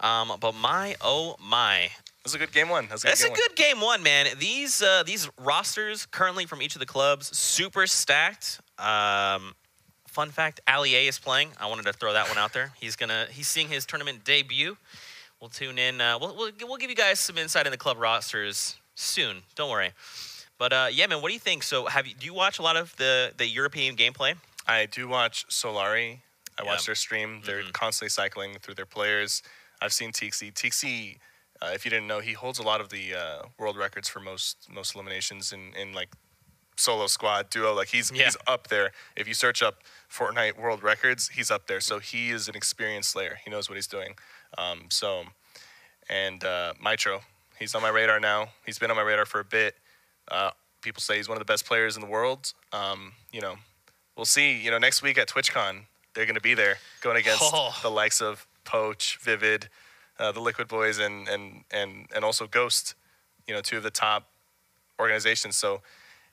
But my, oh my. It was a good game 1. That's a good game 1, man. These rosters currently from each of the clubs, super stacked. Fun fact, Ali A is playing. I wanted to throw that one out there. He's seeing his tournament debut. We'll tune in. We'll give you guys some insight in the club rosters soon. Don't worry. But yeah, man, what do you think? So do you watch a lot of the European gameplay? I do watch Solari. I watch their stream. They're constantly cycling through their players. I've seen Tixi. Tixi, if you didn't know, he holds a lot of the world records for most eliminations in like solo, squad, duo. Like he's up there. If you search up Fortnite world records, he's up there. So he is an experienced slayer. He knows what he's doing. Mitro, he's on my radar now. He's been on my radar for a bit. People say he's one of the best players in the world. We'll see. Next week at TwitchCon, they're going to be there going against the likes of Poach, Vivid, the Liquid Boys, and also Ghost, 2 of the top organizations. So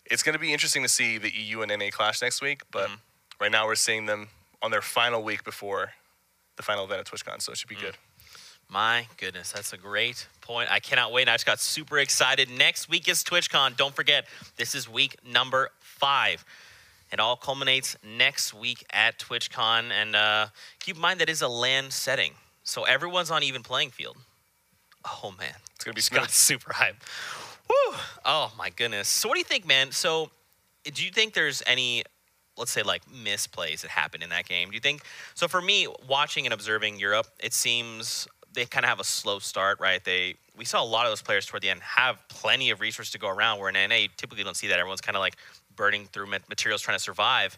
it's going to be interesting to see the EU and NA clash next week. But right now we're seeing them on their final week before the final event at TwitchCon, so it should be good. My goodness, that's a great point. I cannot wait. I just got super excited. Next week is TwitchCon. Don't forget, this is week number 5. It all culminates next week at TwitchCon, and keep in mind that is a LAN setting, so everyone's on even playing field. Oh man, it's gonna be smooth. Super hype. Woo! Oh my goodness. So what do you think, man? So do you think there's any, let's say, like misplays that happened in that game? Do you think? So for me, watching and observing Europe, it seems they kind of have a slow start, right? We saw a lot of those players toward the end have plenty of resources to go around, where in NA you typically don't see that. Everyone's kind of like burning through materials trying to survive.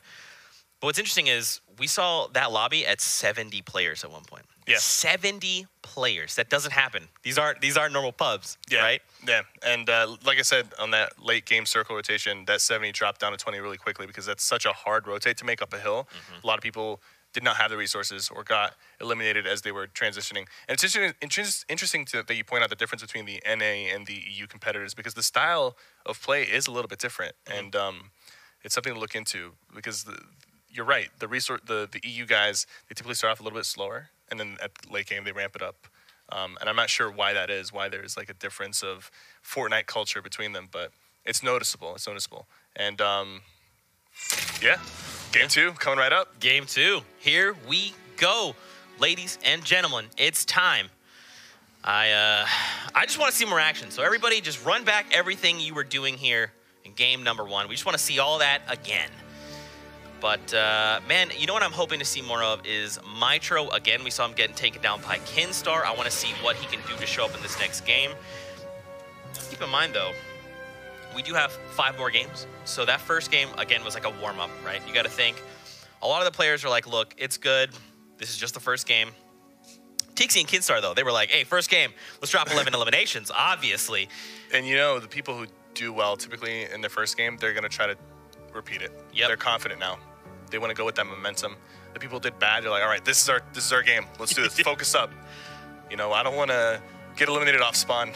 But what's interesting is we saw that lobby at 70 players at one point. Yeah. 70 players. That doesn't happen. These aren't normal pubs, Yeah. right? Yeah. And like I said, on that late game circle rotation, that 70 dropped down to 20 really quickly because that's such a hard rotate to make up a hill. A lot of people did not have the resources or got eliminated as they were transitioning. And it's interesting that you point out the difference between the NA and the EU competitors because the style of play is a little bit different. And it's something to look into because you're right. The EU guys, they typically start off a little bit slower, and then at the late game they ramp it up. And I'm not sure why that is. Why there's like a difference of Fortnite culture between them, but it's noticeable. It's noticeable. And yeah, game 2 coming right up. Game 2. Here we go, ladies and gentlemen. It's time. I just want to see more action. So everybody, just run back everything you were doing here in game number 1. We just want to see all that again. But, man, you know what I'm hoping to see more of is Mitro. Again, we saw him getting taken down by Kinstar. I want to see what he can do to show up in this next game. Keep in mind, though, we do have 5 more games. So that first game, again, was like a warm-up, right? You got to think. A lot of the players are like, look, it's good. This is just the first game. Tixie and Kinstar, though, they were like, hey, first game, let's drop 11 eliminations, obviously. And, you know, the people who do well typically in their first game, they're going to try to repeat it. Yep. They're confident now. They want to go with that momentum. The people who did bad, they're like, all right, this is our game. Let's do this. Focus up. You know, I don't want to get eliminated off spawn.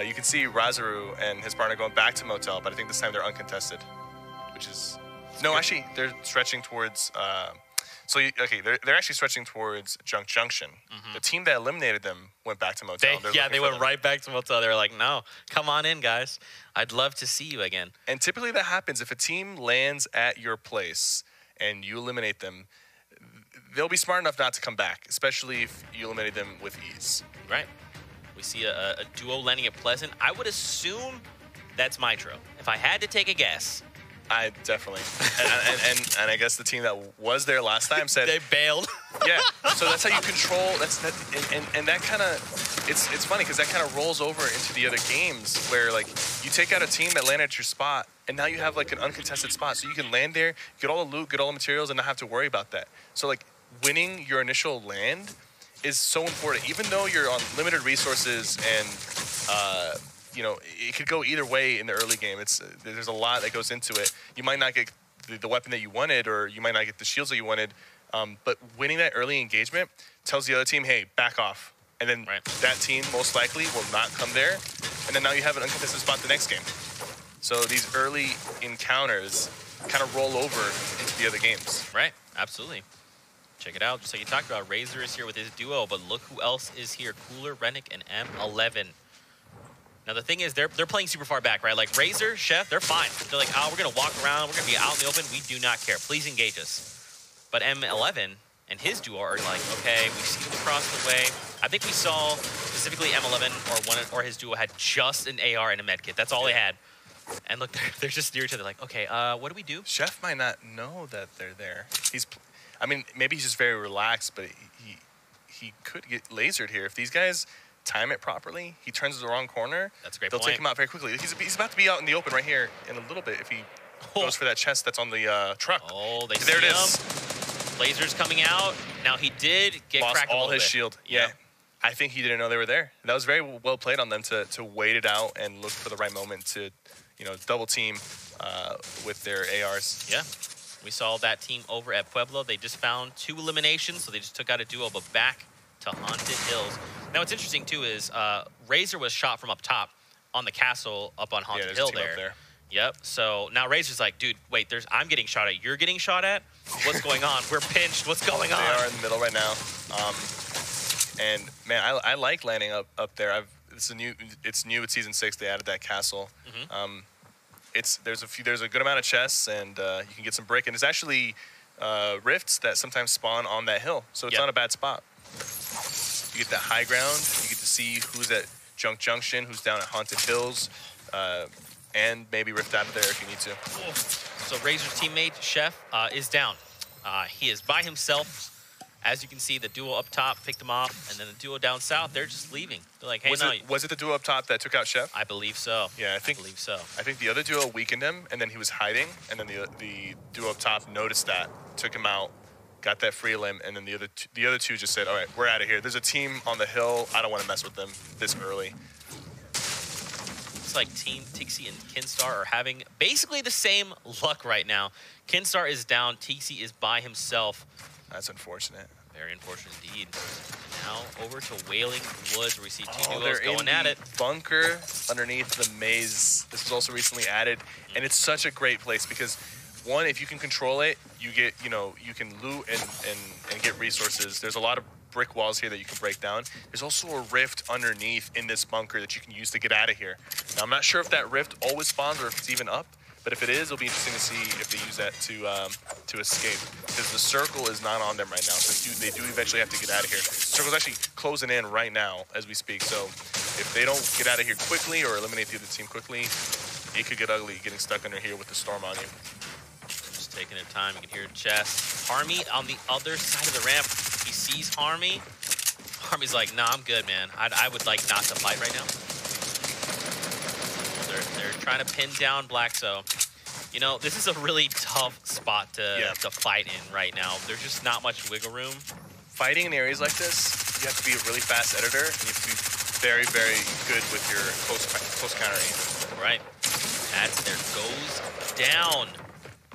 You can see Razaru and his partner going back to Motel, but I think this time they're uncontested, which is no, actually they're stretching towards. They're actually stretching towards Junction. The team that eliminated them went back to Motel. They went right back to Motel. They were like, no, come on in, guys. I'd love to see you again. And typically that happens if a team lands at your place and you eliminate them. They'll be smart enough not to come back, especially if you eliminate them with ease. Right. We see a duo landing at Pleasant. I would assume that's Mitro. If I had to take a guess. I definitely. and I guess the team that was there last time said they bailed. Yeah. So that's how you control. And that kind of it's funny because that kind of rolls over into the other games where like you take out a team that landed at your spot and now you have like an uncontested spot, so you can land there, get all the loot, get all the materials, and not have to worry about that. So like winning your initial land is so important, even though you're on limited resources and you know, it could go either way in the early game. There's a lot that goes into it. You might not get the weapon that you wanted, or you might not get the shields that you wanted. But winning that early engagement tells the other team, hey, back off. And then that team most likely will not come there. And then now you have an uncontested spot the next game. So these early encounters kind of roll over into the other games. Right, absolutely. Check it out. Just like you talked about, Razor is here with his duo, but look who else is here. Cooler, Rennick, and M11. Now, the thing is, they're playing super far back, right? Like, Razor, Chef, they're fine. They're like, oh, we're going to walk around. We're going to be out in the open. We do not care. Please engage us. But M11 and his duo are like, okay, we've seen them across the way. I think we saw specifically M11 or his duo had just an AR and a medkit. That's all they had. And look, they're just near each other like, okay, what do we do? Chef might not know that they're there. I mean, maybe he's just very relaxed, but he could get lasered here. If these guys time it properly, he turns the wrong corner. That's a great They'll point. take him out very quickly. He's about to be out in the open right here in a little bit if he goes for that chest that's on the truck. Oh, there it is. Lasers coming out. Now he did get lost cracked all a little his bit. shield. Yeah. I think he didn't know they were there. That was very well played on them to wait it out and look for the right moment to, you know, double team with their ARs. Yeah. We saw that team over at Pueblo. They just found 2 eliminations, so they just took out a duo, but back to Haunted Hills. Now, what's interesting, too, is Razor was shot from up top on the castle up on Haunted Hill there. Yep. So now Razor's like, dude, wait, I'm getting shot at. You're getting shot at? What's going on? We're pinched. What's going on? They are in the middle right now. And, man, I like landing up there. It's new. It's Season 6. They added that castle. There's a good amount of chests, and you can get some brick. And there's actually rifts that sometimes spawn on that hill. So it's not a bad spot. You get that high ground. You get to see who's at Junction, who's down at Haunted Hills, and maybe rift out of there if you need to. So Razor's teammate, Chef, is down. He is by himself. As you can see, the duo up top picked them off, and then the duo down south, they're just leaving. They're like, hey, was it the duo up top that took out Chef? I believe so. Yeah, I believe so. I think the other duo weakened him, and then he was hiding, and then the duo up top noticed that, took him out, got that free limb, and then the other two just said, all right, we're out of here. There's a team on the hill. I don't want to mess with them this early. Looks like Team Tixie and Kinstar are having basically the same luck right now. Kinstar is down. Tixie is by himself. That's unfortunate. Very unfortunate indeed. Now over to Wailing Woods, where we see two duos they're going at it. Bunker underneath the maze. This was also recently added, and it's such a great place because, one, if you can control it, you get, you can loot and get resources. There's a lot of brick walls here that you can break down. There's also a rift underneath in this bunker that you can use to get out of here. Now, I'm not sure if that rift always spawns or if it's even up, but if it is, it'll be interesting to see if they use that to escape, because the circle is not on them right now, so they do eventually have to get out of here. The circle's actually closing in right now as we speak, so if they don't get out of here quickly or eliminate the other team quickly, it could get ugly getting stuck under here with the storm on you. Just taking their time. You can hear Chess. Harmy on the other side of the ramp. He sees Harmy. Harmy's like, nah, I'm good, man. I would like not to fight right now. They're trying to pin down Blackso. This is a really tough spot to fight in right now. There's just not much wiggle room. Fighting in areas like this, you have to be a really fast editor, and you have to be very, very good with your close countering. Right. Adds there goes down.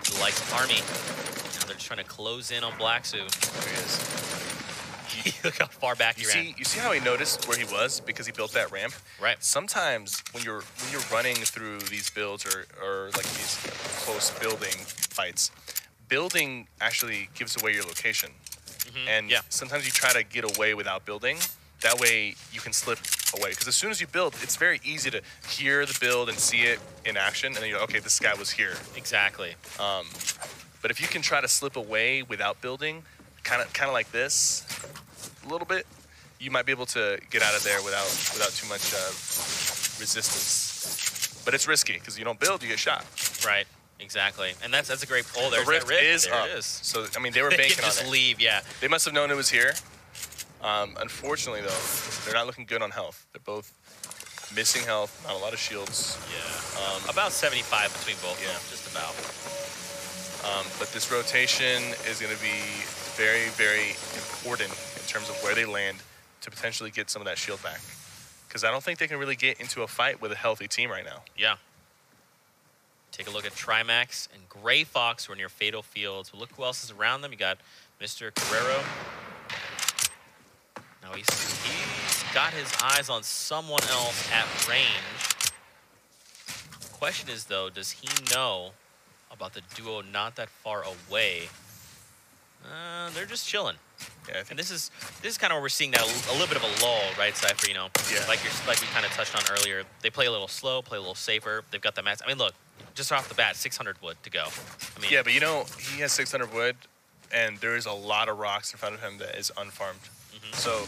The likes of Army. Now they're just trying to close in on Blacksu. There he is. Look how far back he ran. You see how he noticed where he was because he built that ramp? Right. Sometimes when you're running through these builds or like these close building fights, building actually gives away your location. And sometimes you try to get away without building. That way you can slip away. Because as soon as you build, it's very easy to hear the build and see it in action. And then you're like, okay, this guy was here. Exactly. But if you can try to slip away without building, kind of like this, a little bit, you might be able to get out of there without too much resistance. But it's risky because you don't build, you get shot. Right. Exactly. And that's a great pull. There's the rift that rift. Is there up. It is. So I mean, they were banking on it. Just leave, yeah. They must have known it was here. Unfortunately, though, they're not looking good on health. They're both missing health, not a lot of shields. Yeah. About 75 between both of them, just about. But this rotation is going to be very, very important in terms of where they land to potentially get some of that shield back. Because I don't think they can really get into a fight with a healthy team right now. Yeah. Take a look at Trimax and Gray Fox, who are near Fatal Fields. But look who else is around them. You got Mr. Carrero. Now he's got his eyes on someone else at range. The question is, though, does he know about the duo not that far away? They're just chilling. Yeah, and this is kind of where we're seeing that a little bit of a lull, right, Cypher? Like we kind of touched on earlier. They play a little slow, play a little safer. They've got the mats. I mean, look, just off the bat, 600 wood to go. I mean, yeah, but he has 600 wood, and there is a lot of rocks in front of him that is unfarmed. So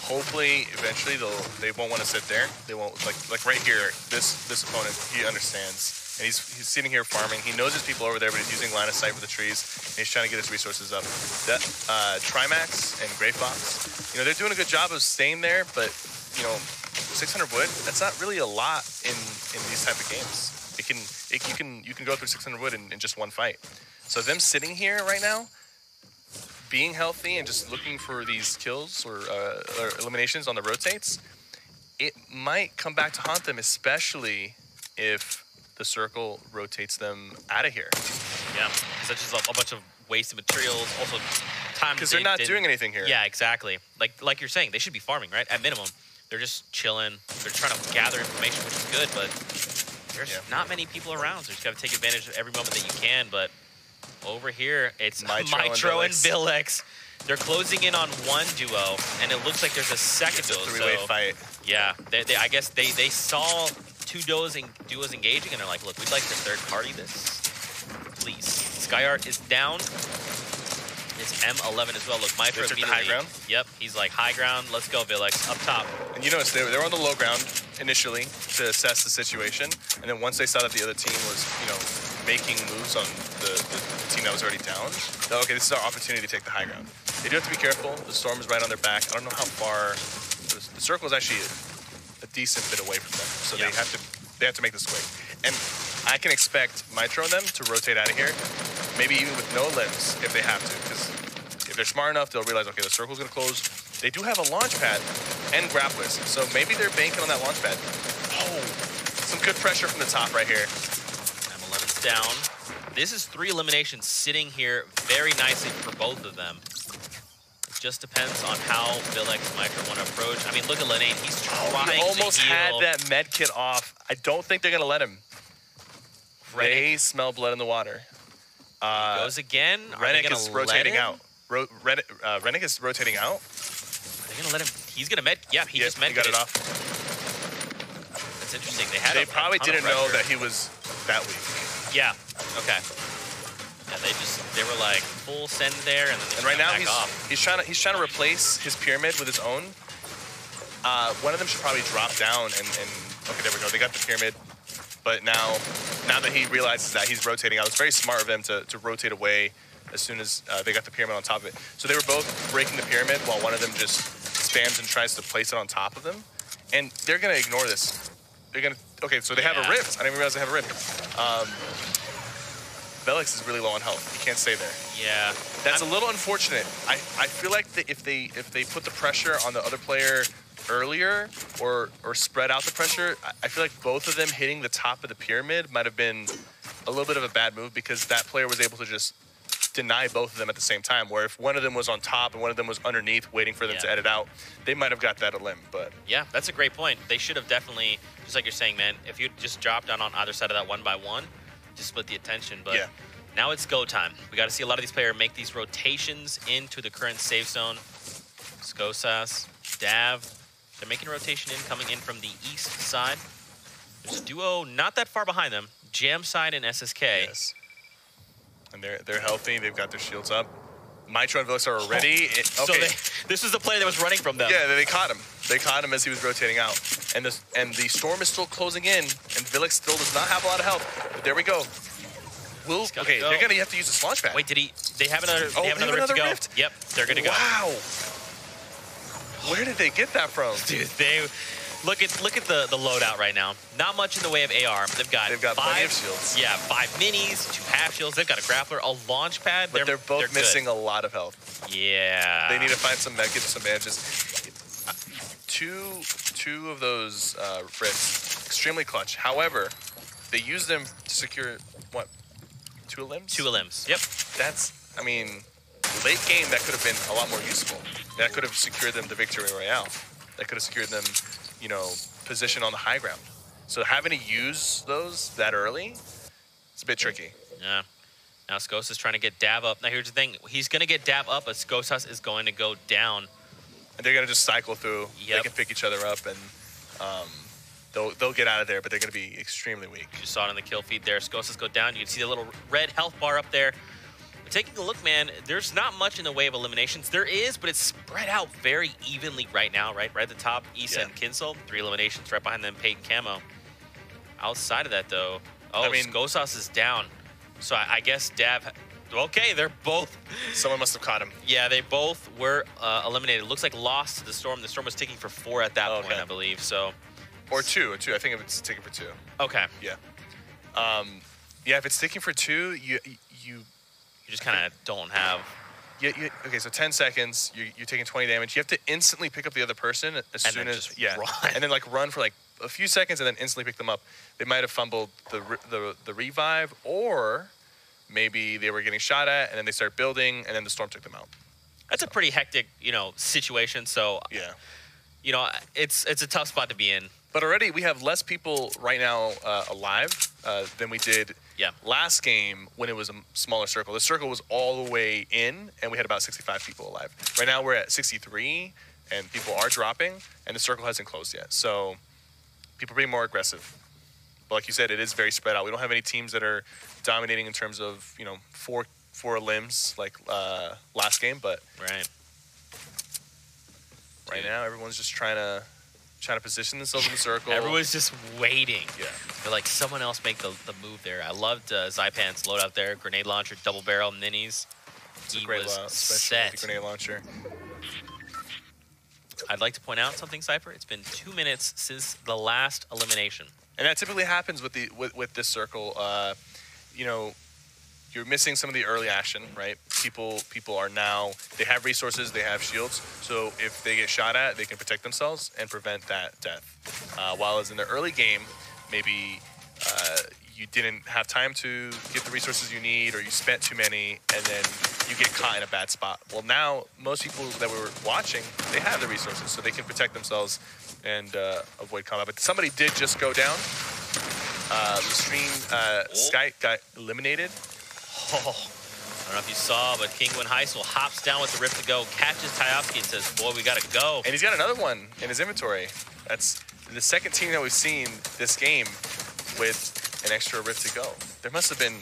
hopefully, eventually, they won't want to sit there. They won't like right here. This opponent, he understands. And he's sitting here farming. He knows there's people over there, but he's using line of sight for the trees. And he's trying to get his resources up. That Trimax and Gray Fox, they're doing a good job of staying there, but 600 wood, that's not really a lot in these type of games. You can go through 600 wood in just one fight. So them sitting here right now, being healthy and just looking for these kills or eliminations on the rotates, it might come back to haunt them, especially if the circle rotates them out of here. Yeah, because that's just a bunch of wasted materials. Also, time because they're not doing anything here. Yeah, exactly. Like you're saying, they should be farming, right? At minimum, they're just chilling. They're trying to gather information, which is good, but there's not many people around, so you just got to take advantage of every moment that you can. But over here, it's Mitro and Villex. They're closing in on one duo, and it looks like there's a second duo. It's a three-way fight. Yeah, I guess they saw two duos engaging, and they're like, look, we'd like to third party this, please. Skyart is down. It's M11 as well. Look, Mitro immediately. The high ground? Yep, he's like, high ground, let's go, Villex, up top. And you notice they were on the low ground initially to assess the situation, and then once they saw that the other team was, making moves on the team that was already down. Oh, okay, this is our opportunity to take the high ground. They do have to be careful. The storm is right on their back. I don't know how far. The circle is actually a decent bit away from them, so they have to make this quick. And I can expect Mitro and them to rotate out of here, maybe even with no limbs if they have to, because if they're smart enough, they'll realize, okay, the circle's going to close. They do have a launch pad and grapplers, so maybe they're banking on that launch pad. Oh, some good pressure from the top right here. M11's down. This is 3 eliminations sitting here very nicely for both of them. It just depends on how Vilex Mitro want to approach. I mean, look at Lenane. He's trying he almost to heal. had that med kit off. I don't think they're going to let him. They smell blood in the water. He goes again. Rennick is rotating out. Rennick is rotating out. Are they going to let him? He's going to med. Yeah, he just med. He got it off. That's interesting. They probably didn't know that he was that weak. Yeah. Okay. Yeah, they were like full send there, and then they right now back off. he's trying to replace his pyramid with his own. One of them should probably drop down and okay, there we go. They got the pyramid, but now that he realizes that he's rotating out, it's very smart of them to rotate away as soon as they got the pyramid on top of it. So they were both breaking the pyramid while one of them just spams and tries to place it on top of them, and they're gonna ignore this. Okay, so they have a rift. I didn't even realize they have a rift. Vilex is really low on health. He can't stay there. Yeah, that's a little unfortunate. I feel like if they put the pressure on the other player earlier or spread out the pressure, I feel like both of them hitting the top of the pyramid might have been a little bit of a bad move, because that player was able to just deny both of them at the same time, where if one of them was on top and one of them was underneath waiting for them to edit out, they might have got that a limb. But yeah, that's a great point. They should have definitely, just like you're saying, man, if you just dropped down on either side of that 1-by-1, just split the attention. But now it's go time. We got to see a lot of these players make these rotations into the current safe zone. Skosas, Dav, they're making a rotation in, coming in from the east side. There's a duo not that far behind them, Jam Side and SSK. Yes. And they're healthy. They've got their shields up. Mitro and Vilex are already. So this was the player that was running from them. Yeah, they caught him. They caught him as he was rotating out. And the storm is still closing in, and Vilex still does not have a lot of health. But there we go. They're gonna have to use the launch pad. Wait, they have another? They have another rift to go. Yep, they're gonna go. Wow. Where did they get that from? Dude, look at the loadout right now. Not much in the way of AR. They've got plenty of shields. Yeah, 5 minis, 2 half shields. They've got a grappler, a launch pad. But they're both missing a lot of health. Yeah. They need to find some medkits, some bandages. Two of those rifts, extremely clutch. However, they use them to secure what? 2 limbs? 2 limbs. Yep. I mean, late game that could have been a lot more useful. That could have secured them the victory royale. That could have secured them, position on the high ground. So having to use those that early, it's a bit tricky. Yeah. Now Skosas is trying to get Dav up. Now here's the thing. He's going to get Dav up, but Skosas is going to go down. And they're going to just cycle through. Yep. They can pick each other up, and they'll get out of there, but they're going to be extremely weak. You saw it in the kill feed there. Skosas go down. You can see the little red health bar up there. But taking a look, man, there's not much in the way of eliminations. There is, but it's spread out very evenly right now, right? Right at the top, Issa and Kinsel. 3 eliminations right behind them, Peyton Camo. Outside of that, though, Skosas is down. So I guess Dav... Okay, they're both... Someone must have caught him. Yeah, they both were eliminated. It looks like lost to the storm. The storm was ticking for 4 at that point, I believe. So, or 2. I think it's ticking for 2. Okay. Yeah. Yeah, if it's ticking for 2, you just kind of don't have... Okay, so 10 seconds, you're taking 20 damage. You have to instantly pick up the other person as soon as... Run. And then run for a few seconds and then instantly pick them up. They might have fumbled the revive, or maybe they were getting shot at and then they start building and then the storm took them out. That's a pretty hectic, situation. So yeah, it's a tough spot to be in. But already we have less people right now alive than we did last game when it was a smaller circle. The circle was all the way in and we had about 65 people alive. Right now we're at 63 and people are dropping and the circle hasn't closed yet. So people are being more aggressive. But like you said, it is very spread out. We don't have any teams that are dominating in terms of, four limbs like last game. But right now, everyone's just trying to trying to position themselves in the circle. Everyone's just waiting. Yeah. They're like, someone else make the move there. I loved Zypan's load out there. Grenade launcher, double barrel, minis. It's a great loadout, especially with the grenade launcher. I'd like to point out something, Cypher. It's been 2 minutes since the last elimination. And that typically happens with this circle. You know, you're missing some of the early action, right? People are now, they have resources, they have shields. So if they get shot at, they can protect themselves and prevent that death. While as in the early game, maybe you didn't have time to get the resources you need, or you spent too many, and then you get caught in a bad spot. Well, now most people that we were watching, they have the resources, so they can protect themselves and avoid combat. But somebody did just go down. The stream Sky got eliminated. Oh, I don't know if you saw, but Kingwin Heisel hops down with the Rift to go, catches Tyovsky and says, boy, we got to go. And he's got another one in his inventory. That's the second team that we've seen this game with an extra Rift to go. There must have been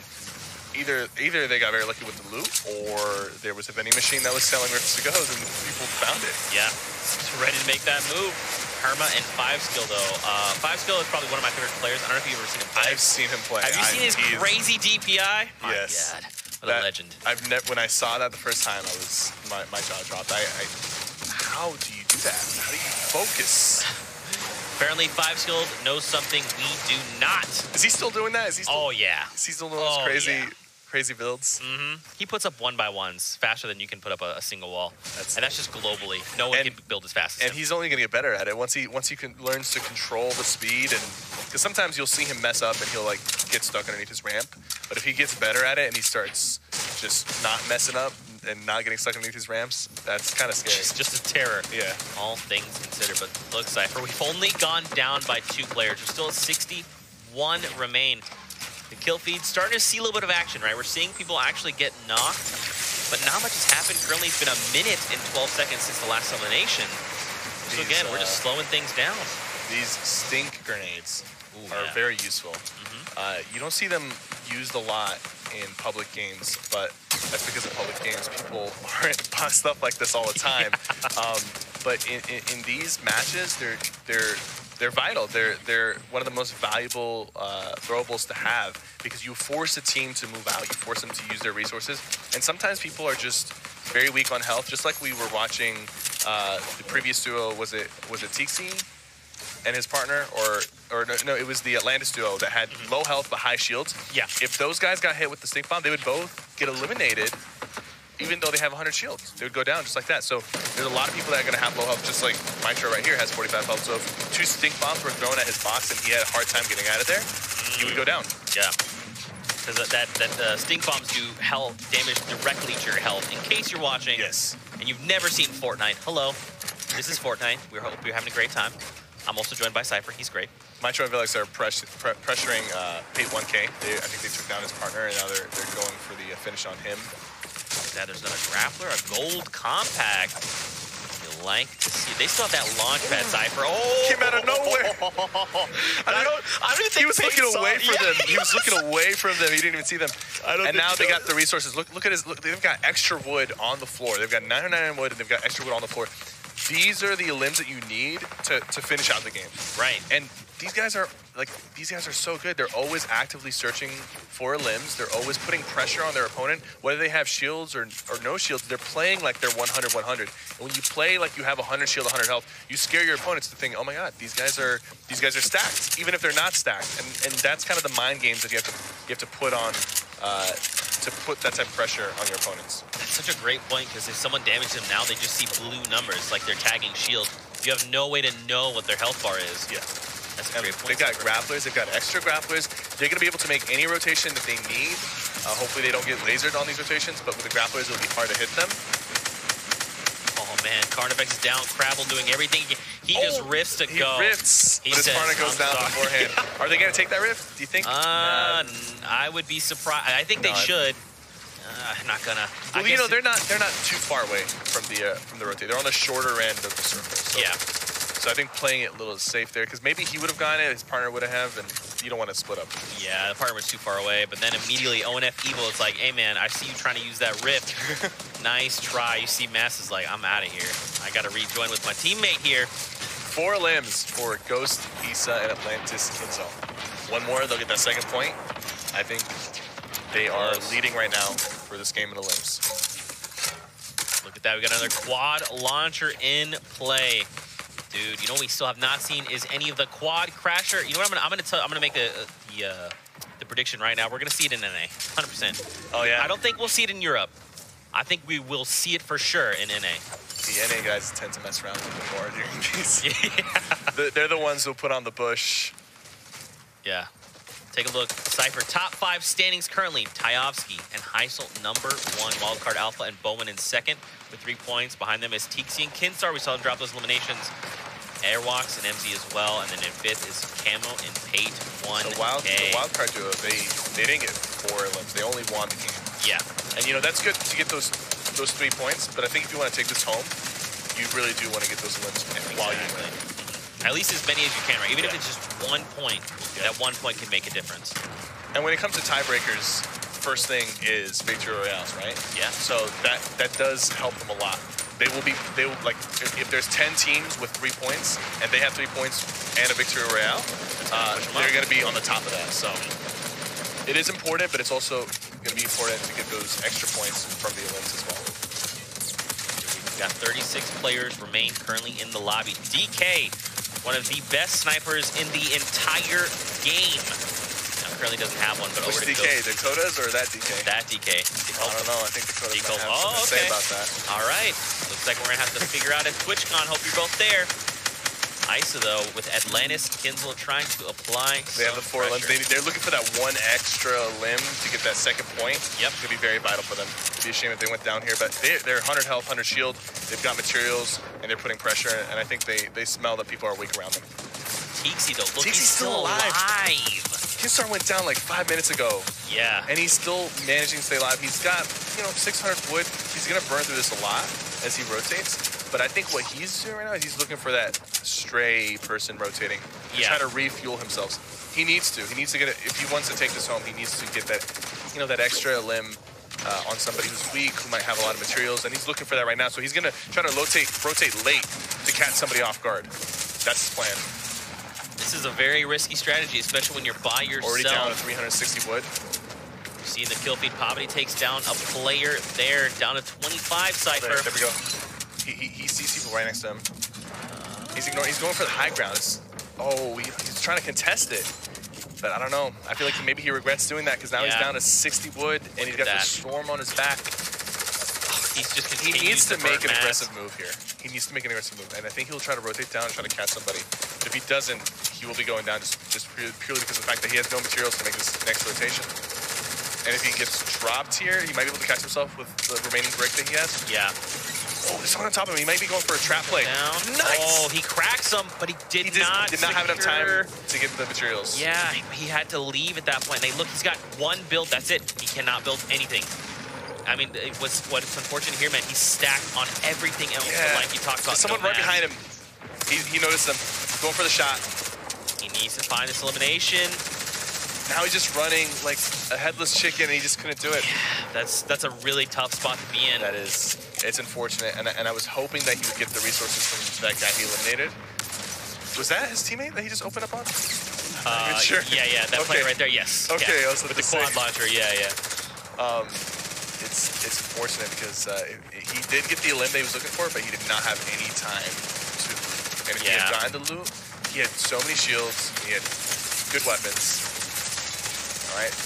either they got very lucky with the loot, or there was a vending machine that was selling Rifts to goes and people found it. Yeah, ready to make that move. Perma and 5Skill, though. 5Skill is probably one of my favorite players. I don't know if you've ever seen him play. I've seen him play. Have you seen his crazy DPI? My yes. God, what a legend. When I saw that the first time, my jaw dropped. How do you do that? How do you focus? Apparently, 5Skill knows something we do not. Is he still doing that? Oh, yeah. Is he still doing those crazy builds? Mm-hmm. He puts up 1x1s faster than you can put up a single wall. And that's just globally. No one can build as fast as him. And he's only going to get better at it once he learns to control the speed. And because sometimes you'll see him mess up and he'll like get stuck underneath his ramp. But if he gets better at it and he starts just not messing up and not getting stuck underneath his ramps, that's kind of scary. It's just a terror. Yeah. All things considered. But look, Cypher, we've only gone down by 2 players. We're still at 61 remain. The kill feed starting to see a little bit of action, right? We're seeing people actually get knocked, but not much has happened. Currently, it's been 1 minute and 12 seconds since the last elimination. So again, we're just slowing things down. These stink grenades are very useful. You don't see them used a lot in public games, but that's because in public games, people aren't stuff like this all the time. But in these matches, they're vital. They're one of the most valuable throwables to have, because you force a team to move out. You force them to use their resources. And sometimes people are just very weak on health, just like we were watching the previous duo. Was it Tixi and his partner? Or no, it was the Atlantis duo that had low health but high shields. Yeah. If those guys got hit with the stink bomb, they would both get eliminated. Even though they have 100 shields, they would go down just like that. So there's a lot of people that are going to have low health, just like Mitro right here has 45 health. So if 2 stink bombs were thrown at his box and he had a hard time getting out of there, he would go down. Yeah. Because that stink bombs do health damage directly to your health. In case you're watching and you've never seen Fortnite, hello, this is Fortnite. We hope you're having a great time. I'm also joined by Cypher. He's great. Mitro and Vilix are pressuring Pate 1K. I think they took down his partner, and now they're going for the finish on him. Now there's another grappler, a gold compact. You like to see it. They still have that launch pad, Cypher. Oh! Came out of nowhere. I don't think he was looking away from them. He was looking away from them. He didn't even see them. And now they got the resources. Look at his. Look, they've got extra wood on the floor. They've got 909 wood, and they've got extra wood on the floor. These are the limbs that you need to finish out the game. Right. And these guys are so good. They're always actively searching for limbs. They're always putting pressure on their opponent. Whether they have shields or no shields, they're playing like they're 100-100. And when you play like you have 100 shield, 100 health, you scare your opponents to think, oh my God, these guys are stacked, even if they're not stacked. And that's kind of the mind games that you have to put on to put that type of pressure on your opponents. That's such a great point, because if someone damages them now, they just see blue numbers like they're tagging shield. You have no way to know what their health bar is. Yeah. That's a great point. They've got grapplers. They've got extra grapplers. They're going to be able to make any rotation that they need. Hopefully they don't get lasered on these rotations, but with the grapplers, it'll be hard to hit them. Oh, man. Carnifex is down. Crabble doing everything. He just rifts to go. He rifts, but his partner goes down beforehand. Are they going to take that rift, do you think? I would be surprised. I think they should. I'm not gonna. Well, you know, they're not too far away from the rotate. They're on the shorter end of the circle. So. Yeah. So I think playing it a little safe there, because maybe he would have gotten it, his partner would have, and you don't want to split up. Yeah, the partner was too far away, but then immediately ONF Evil, it's like, hey man, I see you trying to use that rift. Nice try. You see Mass is like, I'm out of here. I got to rejoin with my teammate here. 4 limbs for Ghost, Issa, and Atlantis Kinzo. One more, they'll get that second point. I think they are leading right now for this game in the limbs. Look at that, we got another quad launcher in play. Dude, you know what we still have not seen is any of the quad crasher. You know what I'm gonna make the prediction right now. We're gonna see it in NA, 100%. Oh yeah. I don't think we'll see it in Europe. I think we will see it for sure in NA. The NA guys tend to mess around a little bit more during these. Yeah. They're the ones who put on the bush. Yeah. Take a look. Cypher, top 5 standings currently. Tyovsky and Heisel, number 1. Wildcard Alpha and Bowman in second with 3 points. Behind them is Tixi and Kinsar. We saw them drop those eliminations. Airwalks and MZ as well. And then in 5th is Camo and Pate 1K. The wildcard duo, they didn't get 4 limbs. They only won the game. Yeah. And, you know, that's good to get those 3 points. But I think if you want to take this home, you really do want to get those limbs while you win. At least as many as you can, right? Even if it's just 1 point, that 1 point can make a difference. And when it comes to tiebreakers, first thing is victory royales, right? Yeah. So that does help them a lot. They will like if there's 10 teams with 3 points and they have 3 points and a victory royale, they're going to be on the top of that. So it is important, but it's also going to be important to get those extra points from the elims as well. We've got 36 players remain currently in the lobby. DK, one of the best snipers in the entire game. Now, currently doesn't have one, but Which over to DK? Dakotas or that DK? That DK. I don't know. I think Dakotas might have something to say about that. All right. Looks like we're going to have to figure out at TwitchCon. Hope you're both there. Isa, though, with Atlantis, Kinsel trying to apply They have the 4 limbs. They're looking for that 1 extra limb to get that second point. Yep. It's going to be very vital for them. It'd be a shame if they went down here, but they're 100 health, 100 shield. They've got materials, and they're putting pressure, and I think they smell that people are weak around them. Tixi, though, look, Tixi's he's still alive. Kinsar went down like 5 minutes ago. Yeah. And he's still managing to stay alive. He's got, 600 wood. He's going to burn through this a lot as he rotates. But I think what he's doing right now is he's looking for that stray person rotating. He's trying to refuel himself. He needs to. He needs to get it. If he wants to take this home, he needs to get that, that extra limb on somebody who's weak, who might have a lot of materials. And he's looking for that right now. So he's going to try to rotate late to catch somebody off guard. That's his plan. This is a very risky strategy, especially when you're by yourself. Already down to 360 wood. Seeing the kill feed, Poverty takes down a player there, down to 25 Cypher. There we go. He sees people right next to him. He's going for the high ground. He's trying to contest it. But I don't know. I feel like maybe he regrets doing that because now he's down to 60 wood and he's got the storm on his back. He needs to make an aggressive move here. He needs to make an aggressive move. And I think he'll try to rotate down and try to catch somebody. But if he doesn't, he will be going down just purely because of the fact that he has no materials to make this next rotation. And if he gets dropped here, he might be able to catch himself with the remaining brick that he has. Yeah. Oh, there's someone on top of him. He might be going for a trap play. Down. Nice. Oh, he cracks him, but he did not have enough time to get the materials. Yeah, he had to leave at that point. And look, he's got 1 build. That's it. He cannot build anything. I mean, what's unfortunate here, man, he's stacked on everything else. Yeah. Like you talked about. Someone right behind him. He noticed him. Going for the shot. He needs to find this elimination. Now he's just running like a headless chicken, and he just couldn't do it. Yeah, that's a really tough spot to be in. That is. It's unfortunate, and I was hoping that he would get the resources from that guy he eliminated. Was that his teammate that he just opened up on? Sure. Yeah, that player right there, yes. Okay, yeah. I was with the quad launcher, yeah. It's unfortunate because he did get the elim that he was looking for, but he did not have any time to. And if he had gotten the loot, he had so many shields, he had good weapons. All right.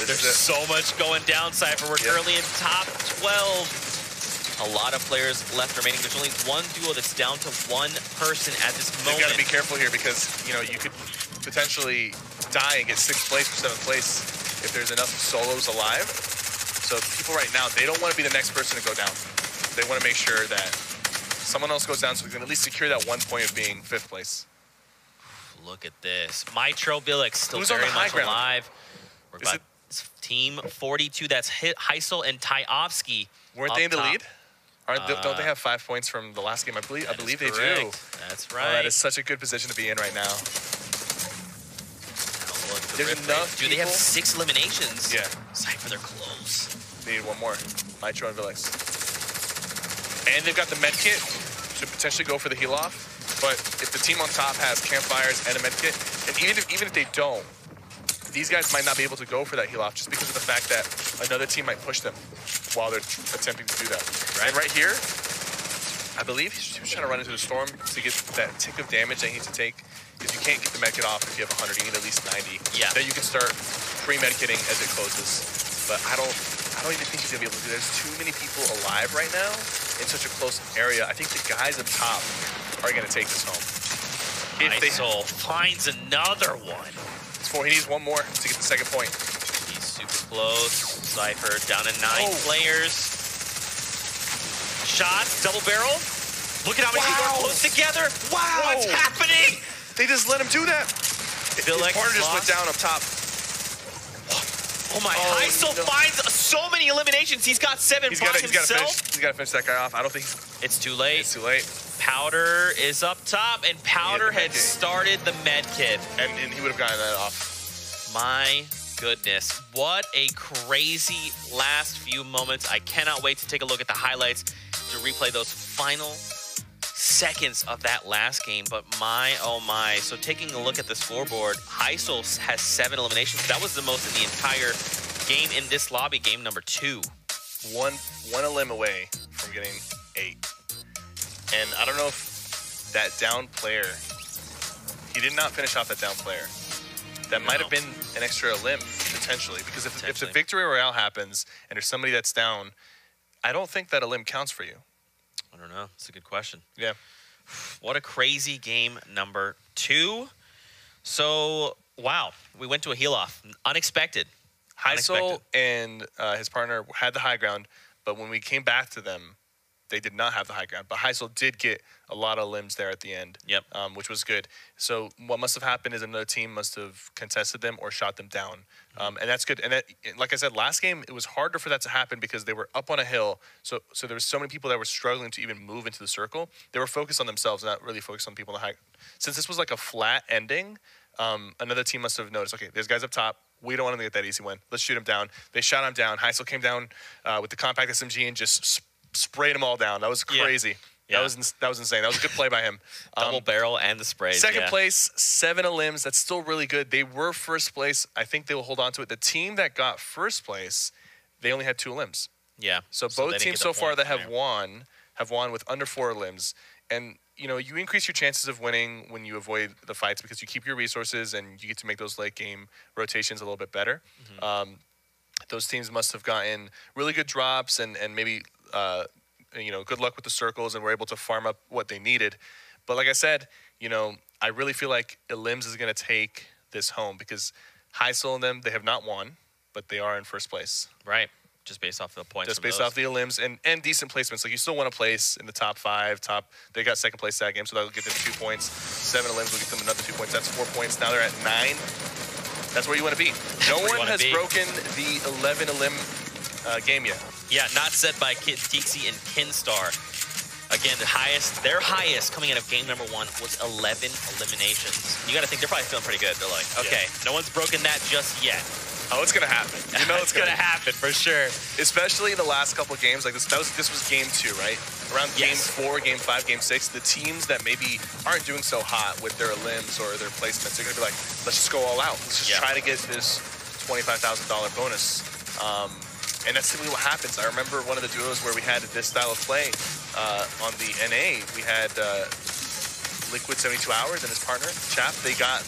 There's so much going down, Cypher. We're currently in top 12. A lot of players left remaining. There's only 1 duo that's down to 1 person at this moment. You've got to be careful here because, you could potentially die and get 6th place or 7th place if there's enough solos alive. So people right now, they don't want to be the next person to go down. They want to make sure that someone else goes down so we can at least secure that 1 point of being 5th place. Look at this. Mitro Billick still Who's very on the high much ground? alive. We're about team 42. That's Heisel and Tyovsky. Weren't they in the lead? Don't they have 5 points from the last game? I believe they do. That's right. Oh, that is such a good position to be in right now. There's enough. Dude, they have 6 eliminations. Yeah. Cypher, they're close. They need 1 more. Mitro and Villix. And they've got the med kit to potentially go for the heal off. But if the team on top has campfires and a medkit, and even if they don't, these guys might not be able to go for that heal off just because of the fact that another team might push them while they're attempting to do that. Right. And right here, I believe he was trying to run into the storm to get that tick of damage that he needs to take. Because you can't get the medkit off if you have 100, you need at least 90. Yeah. Then you can start pre-medkitting as it closes. But I don't even think he's gonna be able to do that. There's too many people alive right now in such a close area. I think the guys up top are gonna take this home. Isol finds another one. He needs one more to get the second point. He's super close. Cypher down to 9 players. Shots, double barrel. Look at how many people are close together. Wow. What's happening? They just let him do that. His partner just went down up top. Oh my, Isol finds so many eliminations. He's got 7 by himself. He's got to finish that guy off. I don't think it's too late. It's too late. Powder is up top, and Powder had started the med kit. And he would have gotten that off. My goodness. What a crazy last few moments. I cannot wait to take a look at the highlights to replay those final seconds of that last game. But my, oh my. So taking a look at the scoreboard, Isol has 7 eliminations. That was the most in the entire game in this lobby, game number 2. One elim away from getting 8. And I don't know if that down player, he did not finish off that down player. That might have been an extra elim, potentially. Because if the victory royale happens and there's somebody that's down, I don't think that elim counts for you. I don't know. It's a good question. Yeah. What a crazy game number 2. So, wow. We went to a heal-off. Unexpected. Isol and his partner had the high ground, but when we came back to them, they did not have the high ground. But Isol did get a lot of limbs there at the end, which was good. So what must have happened is another team must have contested them or shot them down. And that's good. And that, like I said, last game, it was harder for that to happen because they were up on a hill. So there were so many people that were struggling to even move into the circle. They were focused on themselves, not really focused on people in the high. Since this was like a flat ending, another team must have noticed, okay, there's guys up top. We don't want them to get that easy win. Let's shoot him down. They shot him down. Isol came down with the compact SMG and just sprayed them all down. That was crazy. Yeah. That was insane. That was a good play by him. Double barrel and the spray. Second place, 7 elims. That's still really good. They were first place. I think they will hold on to it. The team that got first place, they only had 2 elims. Yeah. So both teams so far that have won with under 4 elims. And you know, you increase your chances of winning when you avoid the fights because you keep your resources and you get to make those late game rotations a little bit better. Those teams must have gotten really good drops and maybe you know, good luck with the circles and were able to farm up what they needed. But like I said, you know, I really feel like Elims is going to take this home because Isol and them, they have not won, but they are in first place. Right. Just based off the points. Just based off the elims and decent placements. Like you still want to place in the top 5. They got second place that game, so that'll get them 2 points. 7 elims will get them another 2 points. That's 4 points. Now they're at 9. That's where you want to be. No one has broken the 11 elim game yet. Yeah, not set by Tixi and Kinstar. Again, their highest coming out of game number 1 was 11 eliminations. You got to think they're probably feeling pretty good. They're like, okay, no one's broken that just yet. Oh, it's gonna happen. You know, it's gonna happen for sure. Especially in the last couple of games, like this was game 2, right? Around game 4, game 5, game 6, the teams that maybe aren't doing so hot with their limbs or their placements, they're gonna be like, let's just go all out. Let's just try to get this $25,000 bonus. And that's simply what happens. I remember one of the duos where we had this style of play on the NA. We had Liquid 72 Hours and his partner Chap. They got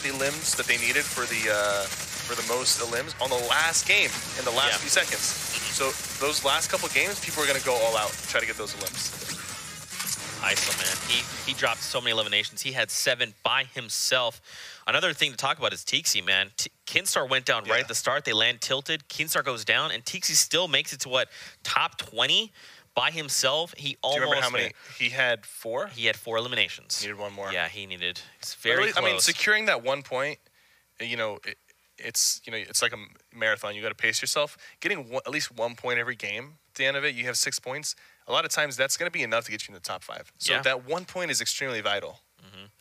the limbs that they needed for the most elims on the last game in the last few seconds. So those last couple games, people are going to go all out to try to get those elims. Isol, man. He dropped so many eliminations. He had 7 by himself. Another thing to talk about is Tixi, man. Kinstar went down right at the start. They land tilted. Kinstar goes down, and Tixi still makes it to what, top 20 by himself. He almost. Do you remember how many? He had 4. He had 4 eliminations. Needed 1 more. Yeah, he needed. It's very close. I mean, securing that 1 point, you know. It's like a marathon. You got to pace yourself. Getting at least 1 point every game. At the end of it, you have 6 points. A lot of times, that's going to be enough to get you in the top 5. So that 1 point is extremely vital.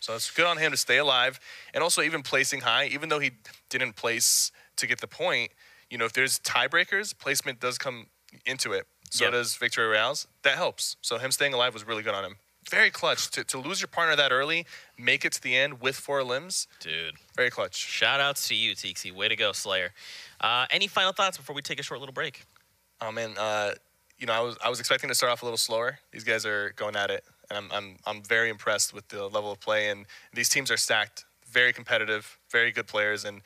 So it's good on him to stay alive, and also even placing high. Even though he didn't place to get the point, you know, if there's tiebreakers, placement does come into it. So does victory royales. That helps. So him staying alive was really good on him. very clutch to lose your partner that early, make it to the end with 4 limbs. Dude. Very clutch. Shout outs to you, Tixie. Way to go, Slayer. Any final thoughts before we take a short little break? Oh man, you know, I was expecting to start off a little slower. These guys are going at it, and I'm very impressed with the level of play. And these teams are stacked, very competitive, very good players, and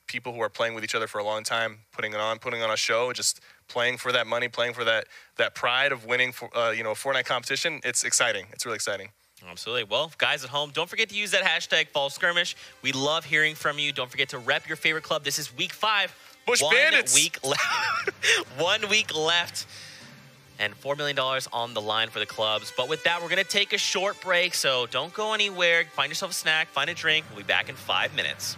people who are playing with each other for a long time, putting on a show, just playing for that money, playing for that pride of winning for you know, a Fortnite competition. It's exciting. It's really exciting. Absolutely. Well, guys at home, don't forget to use that hashtag Fall Skirmish. We love hearing from you. Don't forget to rep your favorite club. This is week 5. Bush Bandits. 1 week left. And $4 million on the line for the clubs. But with that, we're going to take a short break. So don't go anywhere. Find yourself a snack, find a drink. We'll be back in 5 minutes.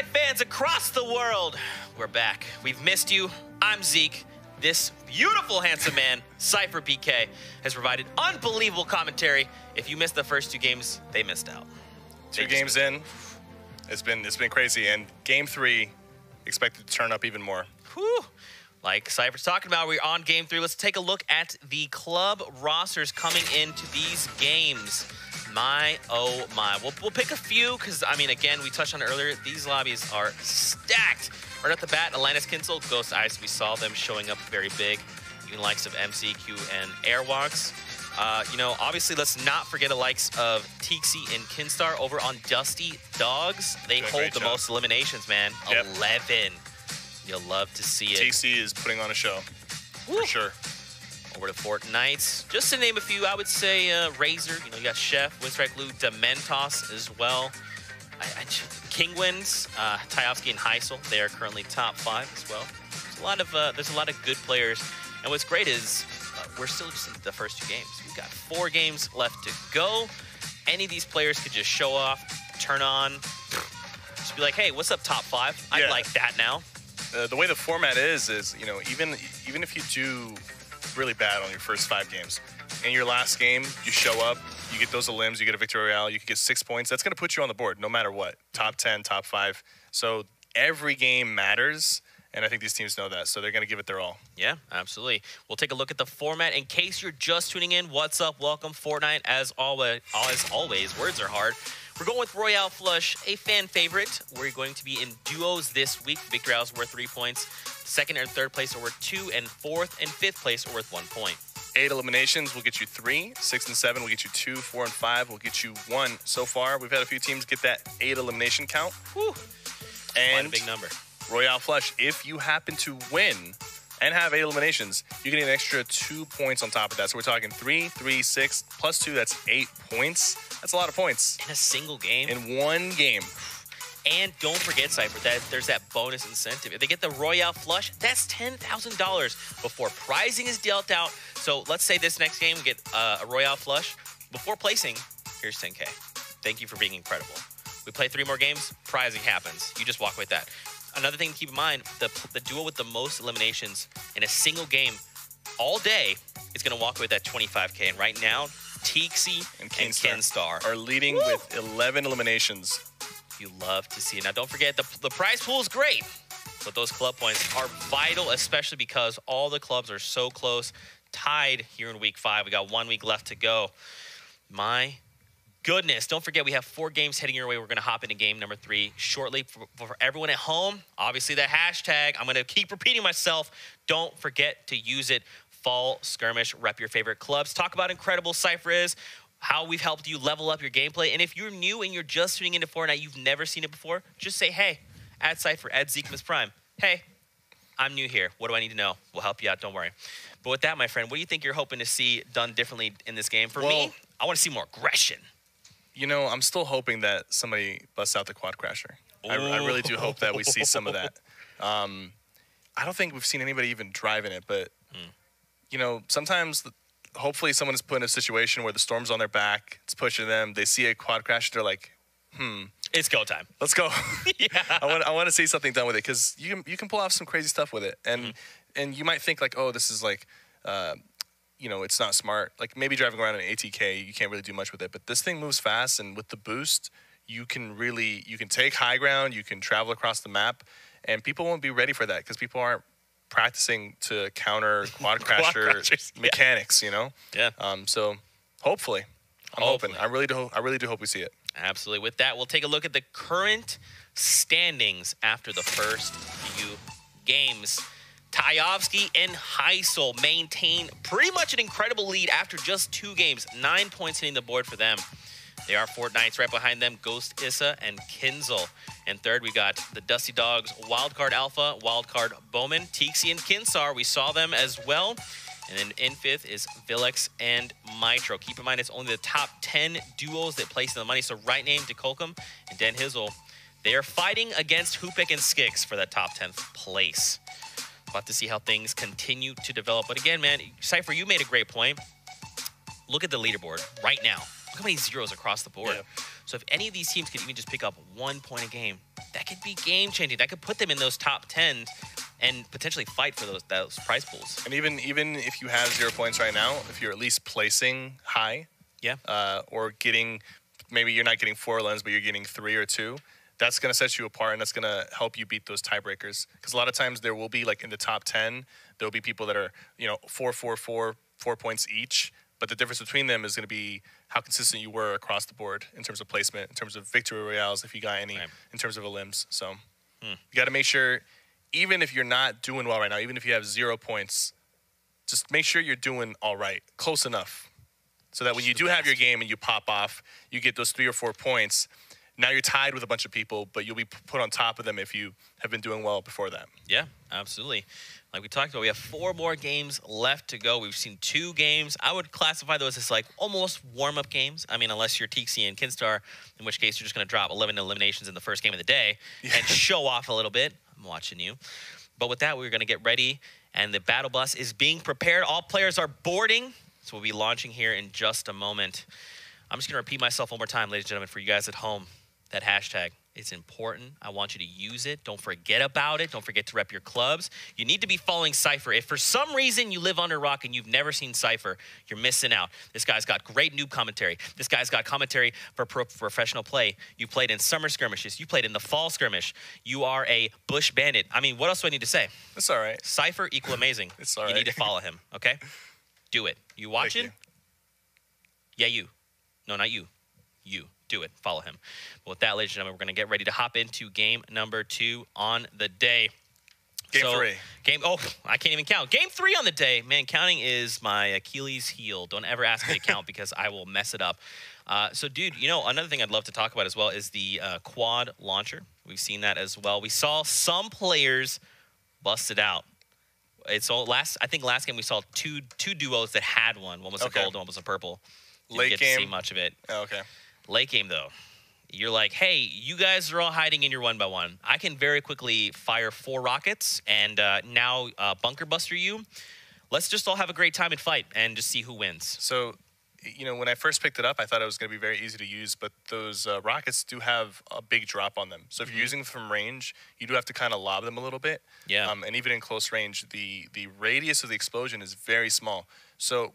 fans across the world, we're back. We've missed you. I'm Zeke. This beautiful, handsome man, Cypher PK, has provided unbelievable commentary. If you missed the first 2 games, they missed out. Two games in, it's been crazy, and game 3 expected to turn up even more. Whew. Like Cypher's talking about, we're on game 3. Let's take a look at the club rosters coming into these games. My, oh my. We'll pick a few because, I mean, again, we touched on it earlier. These lobbies are stacked. Right at the bat, Atlantis Kinsel, Ghost Ice, we saw them showing up very big. Even likes of MCQ and Airwalks. You know, obviously, let's not forget the likes of Tixi and Kinstar over on Dusty Dogs. They hold the most eliminations, man. Yep. 11. You'll love to see it. Tixi is putting on a show, for sure. Over to Fortnite. Just to name a few, I would say Razor. You know, you got Chef, Winstrike Blue, Dementos as well. Kingwins, Tyovsky and Heisel. They are currently top 5 as well. There's a lot of good players. And what's great is we're still just in the first 2 games. We've got 4 games left to go. Any of these players could just show off, turn on, just be like, hey, what's up, top 5? I like that now. The way the format is, you know, even if you do really bad on your first 5 games, in your last game, you show up, you get those elims, you get a victory royale, you can get 6 points. That's going to put you on the board no matter what. Top 10, top 5. So every game matters, and I think these teams know that, so they're going to give it their all. Yeah, absolutely. We'll take a look at the format. In case you're just tuning in, what's up? Welcome, Fortnite. As always, words are hard. We're going with Royale Flush, a fan favorite. We're going to be in duos this week. Victory royales worth 3 points. Second and third place are worth 2, and fourth and fifth place are worth 1 point. 8 eliminations will get you 3. 6 and 7 will get you 2. 4 and 5 will get you 1. So far, we've had a few teams get that 8 elimination count. Whew. And quite a big number. Royale Flush, if you happen to win and have 8 eliminations, you get an extra 2 points on top of that. So we're talking 3, 3, 6, plus 2, that's 8 points. That's a lot of points. In a single game? In one game. And don't forget, Cypher, that there's that bonus incentive. If they get the Royale Flush, that's $10,000 before prizing is dealt out. So let's say this next game we get a Royale Flush. Before placing, here's 10K. Thank you for being incredible. We play 3 more games, prizing happens. You just walk away with that. Another thing to keep in mind, the duo with the most eliminations in a single game all day is going to walk away with that 25K. And right now, Tixi and Kinstar are leading with 11 eliminations. You love to see it. Now, don't forget, the prize pool is great, but those club points are vital, especially because all the clubs are so close, tied here in week 5. We got 1 week left to go. My goodness. Don't forget, we have 4 games heading your way. We're going to hop into game number 3 shortly. For everyone at home, obviously the hashtag, I'm going to keep repeating myself. Don't forget to use it. Fall Skirmish, rep your favorite clubs. Talk about incredible Cypher is, how we've helped you level up your gameplay. And if you're new and you're just tuning into Fortnite, you've never seen it before, just say, hey, at Cypher, at Zekemas Prime. Hey, I'm new here. What do I need to know? We'll help you out. Don't worry. But with that, my friend, what do you think you're hoping to see done differently in this game? For me, I want to see more aggression. You know, I'm still hoping that somebody busts out the quad crasher. I really do hope that we see some of that. I don't think we've seen anybody even driving it, but, you know, sometimes hopefully someone is put in a situation where the storm's on their back, it's pushing them, they see a quad crash, they're like, it's go time. Let's go. Yeah. I want to see something done with it, because you can pull off some crazy stuff with it. And you might think like, oh, this is like, you know, it's not smart. Like maybe driving around an ATK, you can't really do much with it. But this thing moves fast, and with the boost, you can take high ground, you can travel across the map, and people won't be ready for that because people aren't practicing to counter quad crasher mechanics, you know? Yeah. So hopefully, I'm hoping. I really do hope we see it. Absolutely. With that, we'll take a look at the current standings after the first few games. Tyovsky and Heisel maintain pretty much an incredible lead after just 2 games. 9 points hitting the board for them. They are Fortnites. Right behind them, Ghost Issa and Kinsel. And third, we got the Dusty Dogs, Wildcard Alpha, Wildcard Bowman, Tixi and Kinsar. We saw them as well. And then in 5th is Villex and Mitro. Keep in mind, it's only the top 10 duos that place in the money. So right name, DeColcom and Den Hizzle, they are fighting against Hoopik and Skix for that top 10th place. We'll have to see how things continue to develop. But again, man, Cypher, you made a great point. Look at the leaderboard right now. Look how many zeros across the board. Yeah. So if any of these teams could even just pick up 1 point a game, that could be game-changing. That could put them in those top 10 and potentially fight for those prize pools. And even if you have 0 points right now, if you're at least placing high, or getting, maybe you're not getting 4 elims, but you're getting 3 or 2, that's going to set you apart, and that's going to help you beat those tiebreakers. Because a lot of times there will be, like in the top 10, there will be people that are, 4 points each. But the difference between them is going to be how consistent you were across the board in terms of placement, in terms of victory royales, if you got any, in terms of elims. So you got to make sure, even if you're not doing well right now, even if you have 0 points, just make sure you're doing all right, close enough, so that when you do have your game and you pop off, you get those 3 or 4 points. Now you're tied with a bunch of people, but you'll be put on top of them if you have been doing well before that. Yeah, absolutely. Like we talked about, we have 4 more games left to go. We've seen 2 games. I would classify those as like almost warm-up games. I mean, unless you're Tixie and Kinstar, in which case you're just going to drop 11 eliminations in the first game of the day and show off a little bit. I'm watching you. But with that, we're going to get ready, and the battle bus is being prepared. All players are boarding, so we'll be launching here in just a moment. I'm just going to repeat myself one more time, ladies and gentlemen, for you guys at home. That hashtag, it's important. I want you to use it. Don't forget about it. Don't forget to rep your clubs. You need to be following Cypher. If for some reason you live under a rock and you've never seen Cypher, you're missing out. This guy's got great noob commentary. This guy's got commentary for professional play. You played in summer skirmishes. You played in the fall skirmish. You are a bush bandit. I mean, what else do I need to say? That's all right. Cypher equal amazing. It's all right. You need to follow him, okay? Do it. You watching? Thank you. Yeah, you. No, not you. You. Do it. Follow him. But with that, ladies and gentlemen, we're going to get ready to hop into game number 2 on the day. Game 3. I can't even count. Game 3 on the day. Man, counting is my Achilles heel. Don't ever ask me to count because I will mess it up. So, dude, another thing I'd love to talk about as well is the quad launcher. We've seen that as well. We saw some players bust it out. I think last game we saw two duos that had one. One was a gold, one was a purple. Late Didn't get to see much of it. Oh, okay. Late game, though, you're like, hey, you guys are all hiding in your 1x1. I can very quickly fire 4 rockets and now bunker buster you. Let's just all have a great time and fight and just see who wins. So, when I first picked it up, I thought it was going to be very easy to use, but those rockets do have a big drop on them. So if you're using them from range, you do have to kind of lob them a little bit. Yeah. And even in close range, the radius of the explosion is very small. So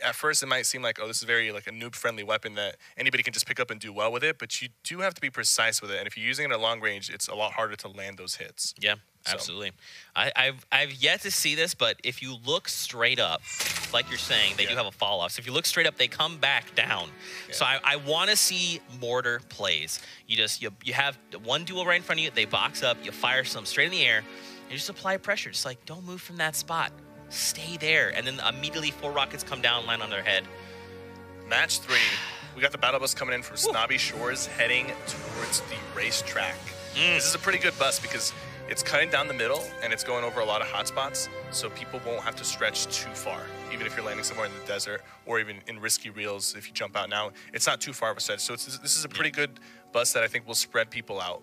at first, it might seem like, oh, this is very like a noob-friendly weapon that anybody can just pick up and do well with it, but you do have to be precise with it. And if you're using it at long range, it's a lot harder to land those hits. Yeah, absolutely. I've yet to see this, but if you look straight up, like you're saying, they do have a fall-off. So if you look straight up, they come back down. Yeah. So I want to see mortar plays. You have one duel right in front of you, they box up, you fire some straight in the air, you just apply pressure. Just like, don't move from that spot. Stay there, and then immediately 4 rockets come down, land on their head. Match 3. We got the battle bus coming in from Snobby Shores, heading towards the racetrack. This is a pretty good bus because it's cutting down the middle, and it's going over a lot of hotspots, so people won't have to stretch too far. Even if you're landing somewhere in the desert, or even in risky reels, if you jump out now, it's not too far of a stretch. So this is a pretty good bus that I think will spread people out.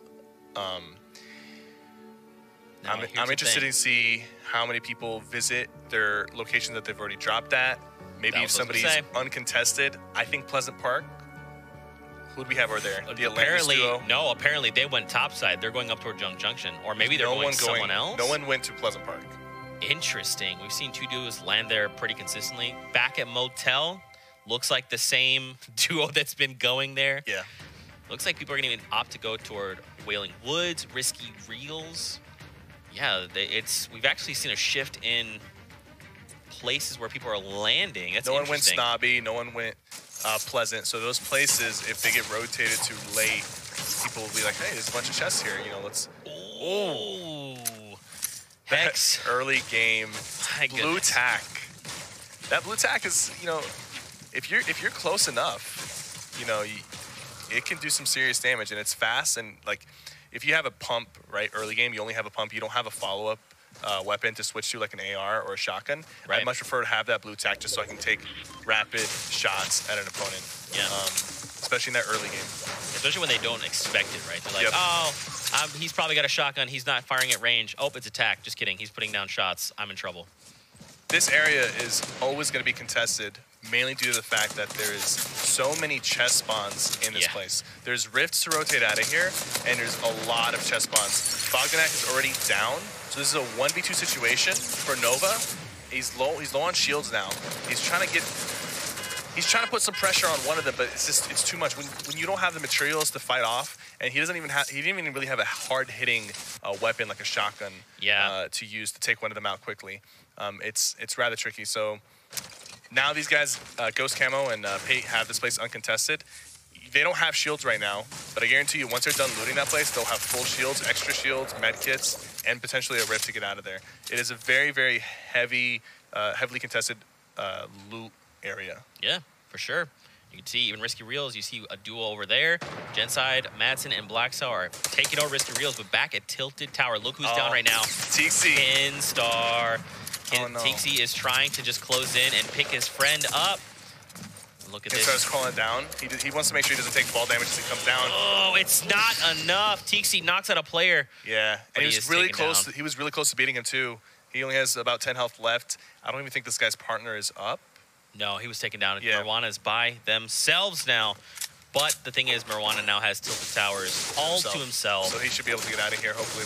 I'm interested to see how many people visit their location that they've already dropped at. Maybe if somebody's uncontested. I think Pleasant Park. Who do we have over there? The Atlantis duo? No, apparently they went topside. They're going up toward Junk Junction. Or maybe they're going someone else. No one went to Pleasant Park. Interesting. We've seen 2 duos land there pretty consistently. Back at Motel, looks like the same duo that's been going there. Yeah. Looks like people are going to opt to go toward Wailing Woods, Risky Reels. Yeah, we've actually seen a shift in places where people are landing. That's no one went Snobby, no one went Pleasant. So those places, if they get rotated too late, people will be like, hey, there's a bunch of chests here. Let's. Oh, Hex. Early game. Blue tack. That blue tack is, if you're close enough, it can do some serious damage, and it's fast and like. If you have a pump, right, early game, you only have a pump. You don't have a follow-up weapon to switch to, like an AR or a shotgun. Right. I'd much prefer to have that blue tack just so I can take rapid shots at an opponent. Yeah. Especially in that early game. Especially when they don't expect it, right? They're like, he's probably got a shotgun. He's not firing at range. Oh, it's attack. Just kidding. He's putting down shots. I'm in trouble. This area is always going to be contested mainly due to the fact that there is so many chest spawns in this place. There's rifts to rotate out of here, and there's a lot of chest spawns. Bogdanak is already down, so this is a 1v2 situation for Nova. He's low on shields now. He's trying to put some pressure on one of them, but it's too much. When you don't have the materials to fight off, and he didn't even really have a hard-hitting weapon like a shotgun to use to take one of them out quickly. It's rather tricky. So now these guys, Ghost Camo and Pate, have this place uncontested. They don't have shields right now, but I guarantee you once they're done looting that place, they'll have full shields, extra shields, med kits, and potentially a rift to get out of there. It is a very, very heavily contested loot area. Yeah, for sure. You can see even Risky Reels, you see a duo over there. Genside, Madsen, and Blackstar are taking over Risky Reels, but back at Tilted Tower. Look who's down right now. Tixi. Kinstar. Tixi is trying to just close in and pick his friend up. Look at this. He starts crawling down. He wants to make sure he doesn't take fall damage as he comes down. Oh, it's not enough. Tixi knocks out a player. Yeah, and he was really close. He was really close to beating him too. He only has about 10 health left. I don't even think this guy's partner is up. No, he was taken down. Yeah. Marijuana is by themselves now. But the thing is, Marijuana now has Tilted Towers all to himself. So he should be able to get out of here, hopefully.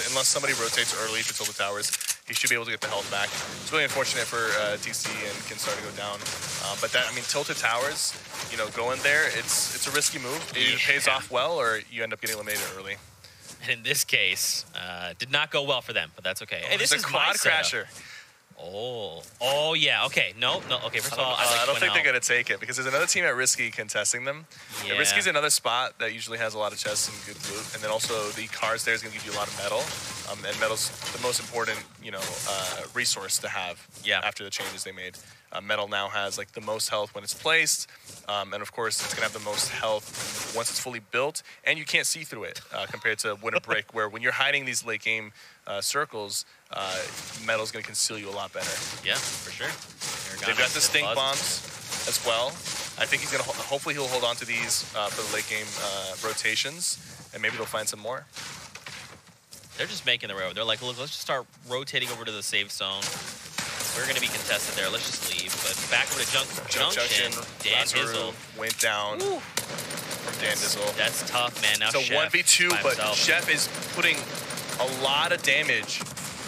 Unless somebody rotates early for Tilted Towers, he should be able to get the health back. It's really unfortunate for TC and Kinstar to go down. But Tilted Towers, going there, it's a risky move. It either pays off well or you end up getting eliminated early. And in this case, did not go well for them, but that's okay. Hey, this is a quad crasher. Oh yeah. Okay. No. Okay. First of all, I don't think they're gonna take it because there's another team at Risky contesting them. Yeah. Risky's another spot that usually has a lot of chests and good loot, and then also the cars there is gonna give you a lot of metal, and metal's the most important resource to have. After the changes they made. Metal now has like the most health when it's placed, and of course it's gonna have the most health once it's fully built, and you can't see through it compared to Winter Brick, where when you're hiding these late game circles, metal's gonna conceal you a lot better. Yeah, for sure. They've got the stink bombs as well. I think he's gonna hopefully he'll hold on to these for the late game rotations, and maybe they'll find some more. They're just making the road. They're like, look, let's just start rotating over to the safe zone. We're going to be contested there. Let's just leave. But back over to Junction. Dan Dizzle went down from Dan Dizzle. That's tough, man. Now it's a 1v2, but Chef is putting a lot of damage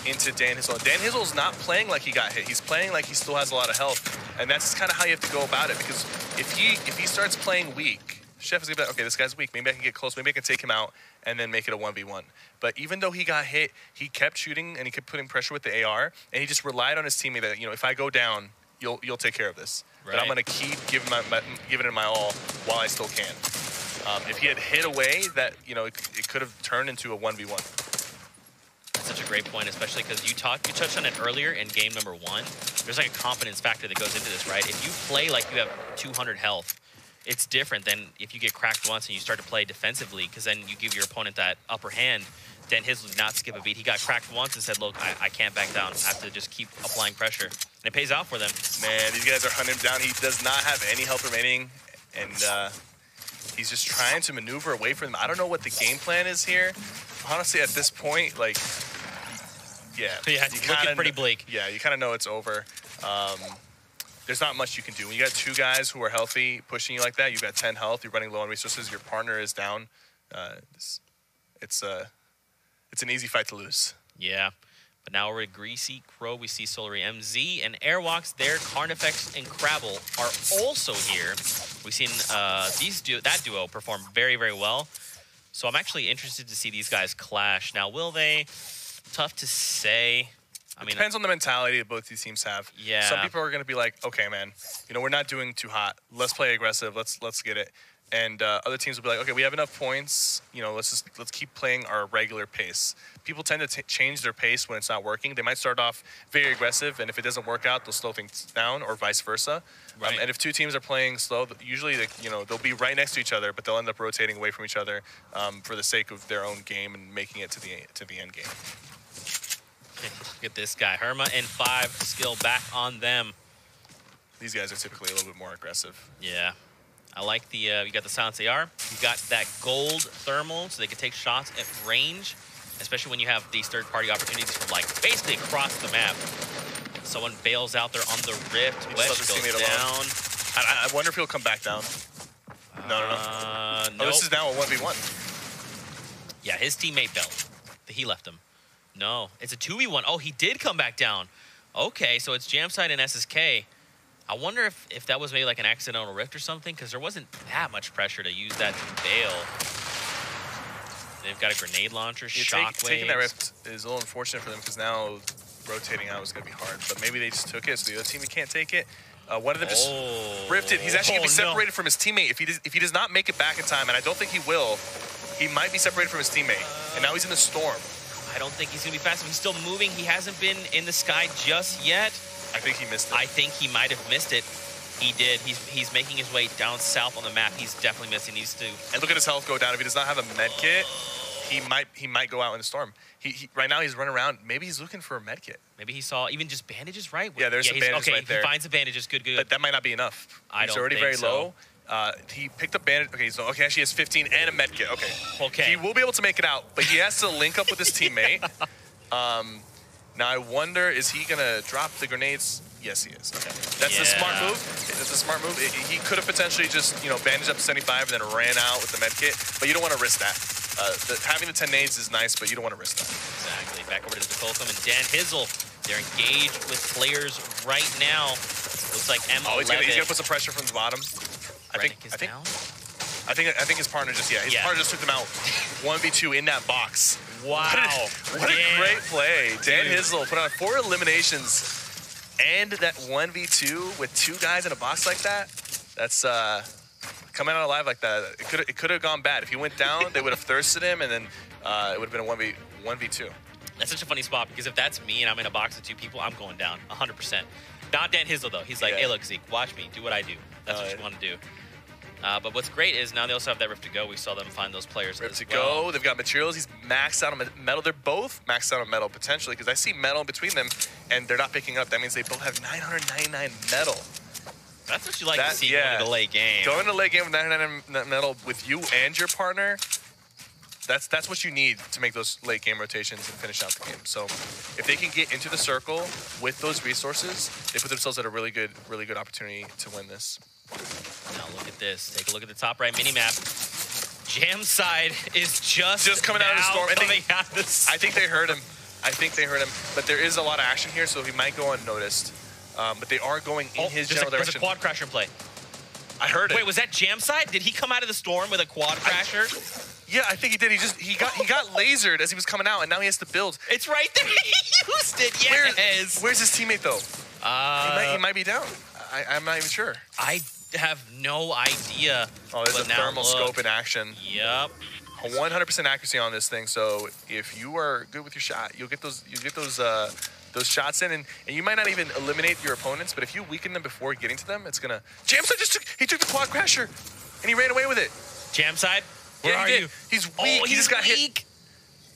into Dan Hizzle. Dan Hizzle's not playing like he got hit. He's playing like he still has a lot of health. And that's kind of how you have to go about it, because if he starts playing weak, Chef is going to be like, okay, this guy's weak. Maybe I can get close. Maybe I can take him out and then make it a 1v1. But even though he got hit, he kept shooting and he kept putting pressure with the AR, and he just relied on his teammate that, if I go down, you'll take care of this. Right. But I'm going to keep giving it my all while I still can. If he had hit away, that it could have turned into a 1v1. That's such a great point, especially because you touched on it earlier in game number 1. There's like a confidence factor that goes into this, right? If you play like you have 200 health, it's different than if you get cracked once and you start to play defensively, because then you give your opponent that upper hand. Dan Hizzle did not skip a beat. He got cracked once and said, look, I can't back down. I have to just keep applying pressure. And it pays out for them. Man, these guys are hunting him down. He does not have any health remaining, and he's just trying to maneuver away from them. I don't know what the game plan is here. Honestly, at this point, it's looking pretty bleak. Yeah, you kind of know it's over. There's not much you can do. When you got two guys who are healthy pushing you like that, you've got 10 health, you're running low on resources, your partner is down. It's an easy fight to lose. Yeah. But now we're at Greasy Crow. We see Solary MZ and Airwalks there. Carnifex and Crabble are also here. We've seen that duo perform very, very well. So I'm actually interested to see these guys clash. Now, will they? Tough to say. It depends on the mentality that both these teams have. Yeah. Some people are going to be like, okay, man, we're not doing too hot. Let's play aggressive. Let's get it. And other teams will be like, okay, we have enough points. Let's keep playing our regular pace. People tend to change their pace when it's not working. They might start off very aggressive, and if it doesn't work out, they'll slow things down, or vice versa. Right. And if two teams are playing slow, usually they'll be right next to each other, but they'll end up rotating away from each other for the sake of their own game and making it to the end game. Look at this guy. Herma and 5 skill back on them. These guys are typically a little bit more aggressive. Yeah. I like the, you got the Silence AR. You got that gold thermal, so they can take shots at range, especially when you have these third-party opportunities from, basically across the map. Someone bails out there on the rift. He Wedge just lets his goes teammate down. alone. I wonder if he'll come back down. No. Nope. Oh, this is now a 1v1. Yeah, his teammate bailed. He left him. No, it's a 2v1. Oh, he did come back down. Okay, so it's Jamside and SSK. I wonder if that was maybe like an accidental rift or something, because there wasn't that much pressure to use that to bail. They've got a grenade launcher, shockwave. Taking that rift is a little unfortunate for them, because now rotating out is going to be hard. But maybe they just took it, so the other team can't take it. One of them just rifted. He's actually going to be separated from his teammate. If he does not make it back in time, and I don't think he will, he might be separated from his teammate. And now he's in the storm. I don't think he's going to be fast. He's still moving. He hasn't been in the sky just yet. I think he missed it. I think he might have missed it. He did. He's making his way down south on the map. He's definitely missing. He needs to. And look at his health go down. If he does not have a med kit, he might go out in the storm. Right now he's running around. Maybe he's looking for a med kit. Maybe he saw even just bandages, right? Yeah, there's some bandages right there. Okay, he finds the bandages. Good. But that might not be enough. He's already very low. He picked up bandage. Okay, so actually he has 15 and a med kit. Okay. He will be able to make it out, but he has to link up with his teammate. Now I wonder, is he gonna drop the grenades? Yes, he is. Okay, that's the smart move. That's a smart move. He could have potentially just bandaged up to 75 and then ran out with the med kit, but you don't want to risk that. Having the 10 nades is nice, but you don't want to risk that. Exactly. Back over to the Colcom and Dan Hizzle. They're engaged with players right now. Looks like M11. Oh, he's gonna put some pressure from the bottom. I think his partner just his partner just took them out 1v2 in that box. Wow. What a great play. Dan Hizzle put on 4 eliminations and that 1v2 with 2 guys in a box like that. That's coming out alive like that. It could have gone bad. If he went down, they would have thirsted him, and then it would have been a 1v2. That's such a funny spot, because if that's me and I'm in a box with 2 people, I'm going down 100%. Not Dan Hizzle though. He's like, hey, look, Zeke, watch me, do what I do. That's what you want to do. But what's great is now they also have that Rift to Go. We saw them find those players Rift to Go. They've got materials. He's maxed out on metal. They're both maxed out on metal, potentially, because I see metal in between them, and they're not picking up. That means they both have 999 metal. That's what you like to see going to the late game. Going to the late game with 999 metal with you and your partner, that's what you need to make those late game rotations and finish out the game. So if they can get into the circle with those resources, they put themselves at a really good opportunity to win this. Now look at this. Take a look at the top right mini-map. Jamside is just coming out of the storm. I think they heard him. But there is a lot of action here, so he might go unnoticed. But they are going in his general direction. There's a quad crasher in play. I heard it. Wait, was that Jamside? Did he come out of the storm with a quad crasher? Yeah, I think he did. He got lasered as he was coming out, and now he has to build. It's right there. He used it. Yes. Where's his teammate though? He might be down. I'm not even sure. I have no idea. Oh, there's a thermal scope in action. Yep. 100% accuracy on this thing. So if you are good with your shot, you'll get those shots in, and you might not even eliminate your opponents. But if you weaken them before getting to them, it's gonna. Jamside took the quad crasher, and he ran away with it. Jamside, where are you? He's weak. He just got hit.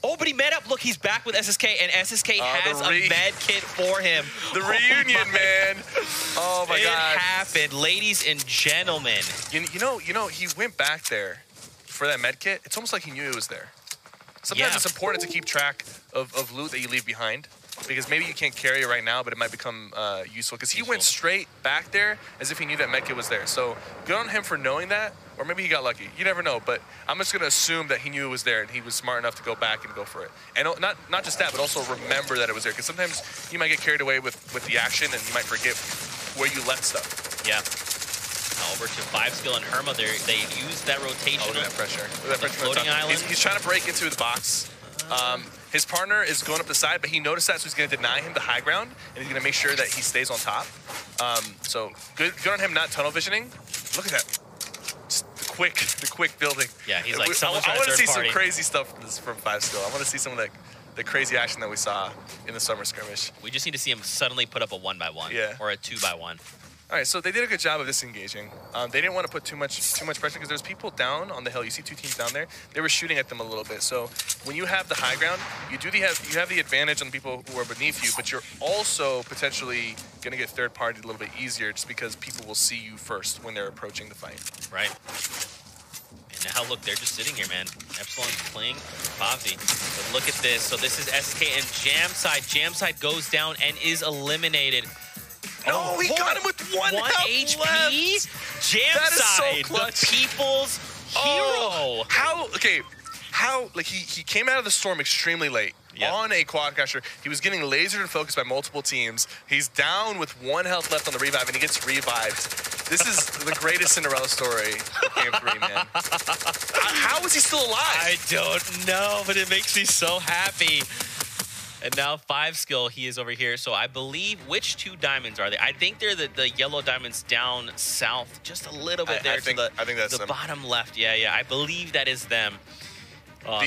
Oh, but he met up. Look, he's back with SSK, and SSK has a med kit for him. The reunion, man. Oh my God. It happened, ladies and gentlemen. You know, he went back there for that med kit. It's almost like he knew it was there. Sometimes it's important to keep track of loot that you leave behind, because maybe you can't carry it right now, but it might become useful. Because he went straight back there as if he knew that med kit was there. So good on him for knowing that, or maybe he got lucky. You never know, but I'm just going to assume that he knew it was there and he was smart enough to go back and go for it. And not just that, but also remember that it was there. Because sometimes you might get carried away with the action and you might forget where you left stuff. Yeah. Now over to 5-skill and Herma. They use that rotation. Oh, look at that pressure. Look at that pressure. Floating island. He's trying to break into the box. His partner is going up the side, but he noticed that, so he's going to deny him the high ground, and he's going to make sure that he stays on top. So good on him not tunnel visioning. Look at that. Just the quick building. Yeah, he's like, I want to see some crazy stuff from 5-skill. I want to see some of the crazy action that we saw in the summer skirmish. We just need to see him suddenly put up a 1x1 or a 2x1. All right, so they did a good job of disengaging. They didn't want to put too much pressure, because there's people down on the hill. You see 2 teams down there. They were shooting at them a little bit. So when you have the high ground, you have the advantage on the people who are beneath you, but you're also potentially going to get third party a little bit easier, just because people will see you first when they're approaching the fight. Right. And now look, they're just sitting here, man. Epsilon's playing Bobsy. But look at this. So this is SK and Jamside. Jamside goes down and is eliminated. Oh, he got him with one HP. Left. Jamside, That is so clutch. the people's hero. How like he came out of the storm extremely late. Yep. On a quad crasher. He was getting lasered and focused by multiple teams. He's down with 1 health left on the revive, and he gets revived. This is the greatest Cinderella story of Game 3, man. How is he still alive? I don't know, but it makes me so happy. And now 5 skill, he is over here. So I believe, which 2 diamonds are they? I think they're the yellow diamonds down south, just a little bit there I think that's the them. bottom left. Yeah, I believe that is them. Oh,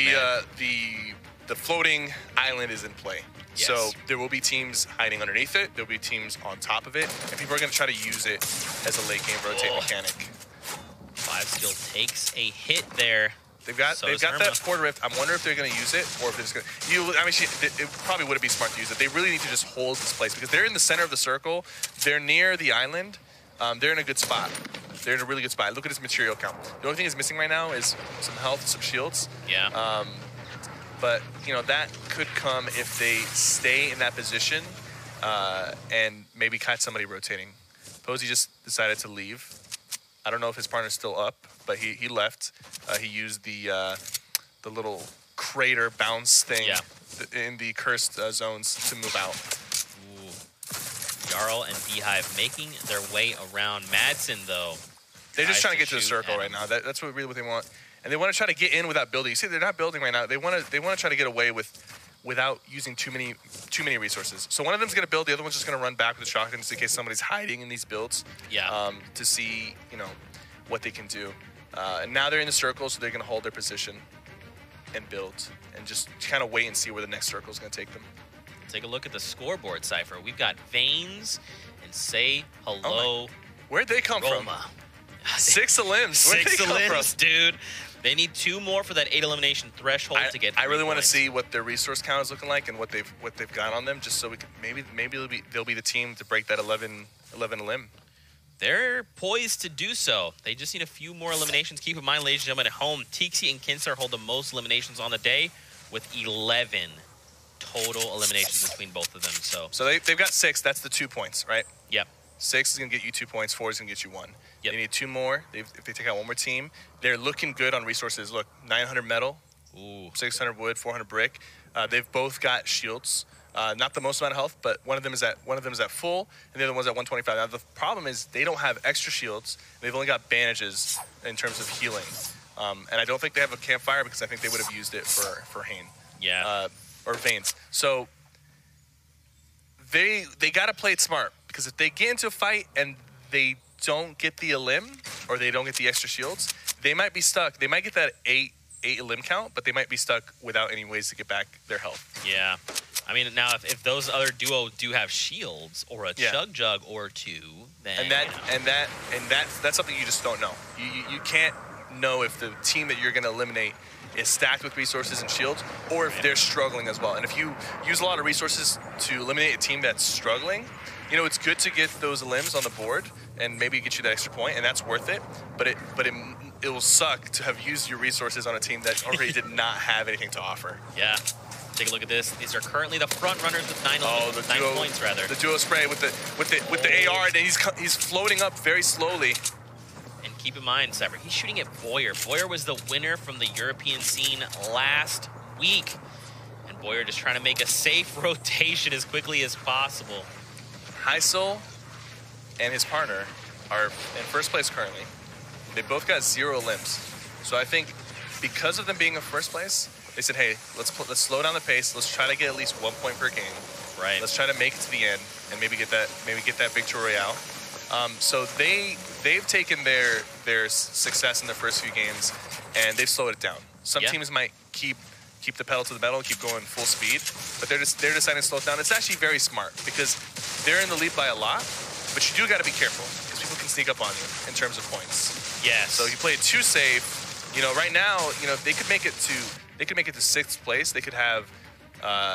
the floating island is in play. Yes. So there will be teams hiding underneath it. There'll be teams on top of it. And people are going to try to use it as a late game rotate mechanic. 5 skill takes a hit there. They've got that Port Rift. I wonder if they're going to use it or if they're just going to... it probably wouldn't be smart to use it. They really need to just hold this place because they're in the center of the circle. They're near the island. They're in a good spot. They're in a really good spot. Look at his material count. The only thing he's missing right now is some health, some shields. Yeah. But, you know, that could come if they stay in that position and maybe catch somebody rotating. Posey just decided to leave. I don't know if his partner's still up, but he left. He used the little crater bounce thing in the cursed zones to move out. Ooh. Jarl and Beehive making their way around. Madsen, though. They're just trying to get to the circle right now. That's what they want. And they want to try to get in without building. You see, they're not building right now. They want to try to get away without using too many resources. So one of them's going to build, the other one's just going to run back with the shotgun just in case somebody's hiding in these builds. Yeah. To see, you know, what they can do. And now they're in the circle, so they're going to hold their position and build and just kind of wait and see where the next circle is going to take them. Take a look at the scoreboard, Cypher. We've got Veins and Say Hello. Oh where'd they come Roma. from? 6 elims. 6 elims, dude. They need 2 more for that 8 elimination threshold to get. I really want to see what their resource count is looking like and what they've got on them, just so we can maybe they'll be the team to break that 11 elim. They're poised to do so. They just need a few more eliminations. Keep in mind, ladies and gentlemen, at home, Tixi and Kinsar hold the most eliminations on the day with 11 total eliminations between both of them. So they've got 6. That's the 2 points, right? Yep. 6 is going to get you 2 points. 4 is going to get you 1. Yep. They need 2 more. If they take out 1 more team, they're looking good on resources. Look, 900 metal, 600 wood, 400 brick. They've both got shields. Not the most amount of health, but one of them is at full, and the other one's at 125. Now the problem is they don't have extra shields. They've only got bandages in terms of healing, and I don't think they have a campfire because I think they would have used it for Hane. Yeah. Or Veins. So they got to play it smart because if they get into a fight and they don't get the elim or they don't get the extra shields, they might be stuck. They might get that 8 elim count, but they might be stuck without any ways to get back their health. Yeah. I mean, now if those other duo do have shields or a chug jug or 2, then that's something you just don't know. You can't know if the team that you're going to eliminate is stacked with resources and shields or if they're struggling as well. And if you use a lot of resources to eliminate a team that's struggling, you know, it's good to get those elims on the board and maybe get you that extra point, and that's worth it. But it will suck to have used your resources on a team that already did not have anything to offer. Yeah. Take a look at this. These are currently the front runners with 9 points, rather. The duo spray with the AR, and he's floating up very slowly. And keep in mind, Cypher, he's shooting at Boyer. Boyer was the winner from the European scene last week. And Boyer just trying to make a safe rotation as quickly as possible. Heisel and his partner are in first place currently. They both got 0 limbs. So I think because of them being in first place, they said, hey, let's slow down the pace. Let's try to get at least 1 point per game. Right. Let's try to make it to the end and maybe get that victory royale. So they've taken their success in the first few games and they've slowed it down. Some teams might keep the pedal to the metal, keep going full speed, but they're deciding to slow it down. It's actually very smart because they're in the lead by a lot, but you do got to be careful because people can sneak up on you in terms of points. Yes. So you play it too safe. You know, right now, you know, they could make it to 6th place. They could have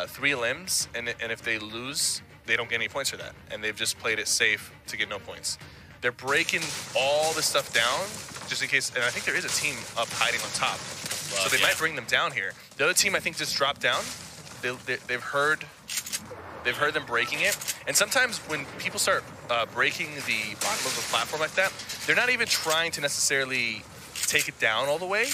3 limbs, and if they lose, they don't get any points for that. And they've just played it safe to get no points. They're breaking all this stuff down just in case. And I think there is a team up hiding on top, so they might bring them down here. The other team I think just dropped down. They've heard them breaking it, and sometimes when people start breaking the bottom of the platform like that, they're not even trying to necessarily take it down all the way,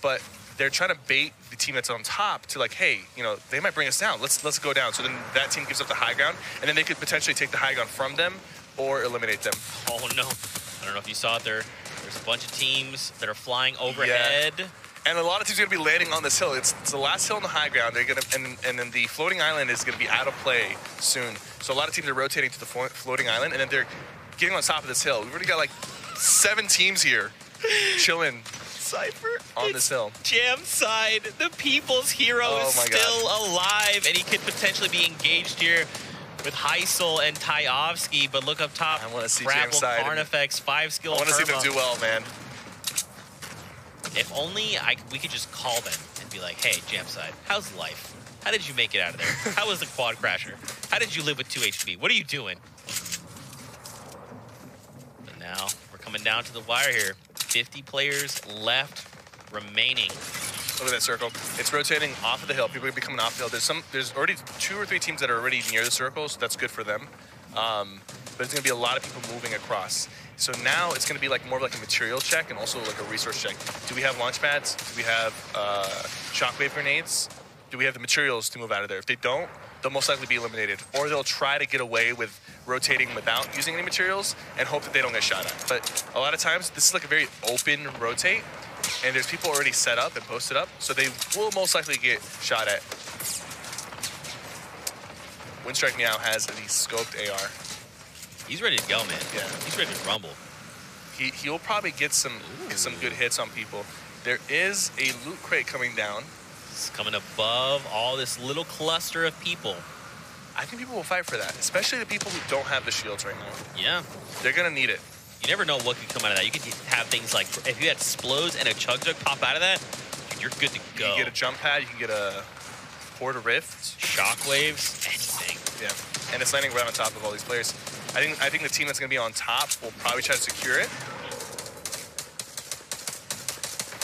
but they're trying to bait the team that's on top to like, hey, you know, they might bring us down. Let's go down. So then that team gives up the high ground, and then they could potentially take the high ground from them or eliminate them. Oh no! I don't know if you saw it there. There's a bunch of teams that are flying overhead. Yeah. And a lot of teams are going to be landing on this hill. It's the last hill on the high ground. They're going to, and then the floating island is going to be out of play soon. So a lot of teams are rotating to the floating island, and then they're getting on top of this hill. We've already got like 7 teams here chilling. Cypher on this hill. Jam side, the people's hero is still alive, and he could potentially be engaged here with Heisel and Tyovsky. But look up top. I want to see Grapple, Jam side. Carnifex, 5 skill. I want to see them do well, man. If only we could just call them and be like, hey, Jamside, how's life? How did you make it out of there? How was the quad crasher? How did you live with 2 HP? What are you doing? But now we're coming down to the wire here. 50 players left remaining. Look at that circle. It's rotating off of the hill. People are going to be coming off the hill. There's already 2 or 3 teams that are already near the circle, so that's good for them. But there's going to be a lot of people moving across. So now it's going to be like more of like a material check and also like a resource check. Do we have launch pads? Do we have shockwave grenades? Do we have the materials to move out of there? If they don't, they'll most likely be eliminated. Or they'll try to get away with rotating without using any materials and hope that they don't get shot at. But a lot of times, this is like a very open rotate, and there's people already set up and posted up, so they will most likely get shot at. Windstrike now has the scoped AR. He's ready to go, man. Yeah. He's ready to rumble. He'll probably get some good hits on people. There is a loot crate coming down. It's coming above all this little cluster of people. I think people will fight for that, especially the people who don't have the shields right now. Yeah. They're going to need it. You never know what could come out of that. You could have things like, if you had Splodes and a Chug Jug pop out of that, you're good to go. You can get a jump pad, you can get a Porta Rift. Shockwaves, anything. Yeah, and it's landing right on top of all these players. I think the team that's going to be on top will probably try to secure it.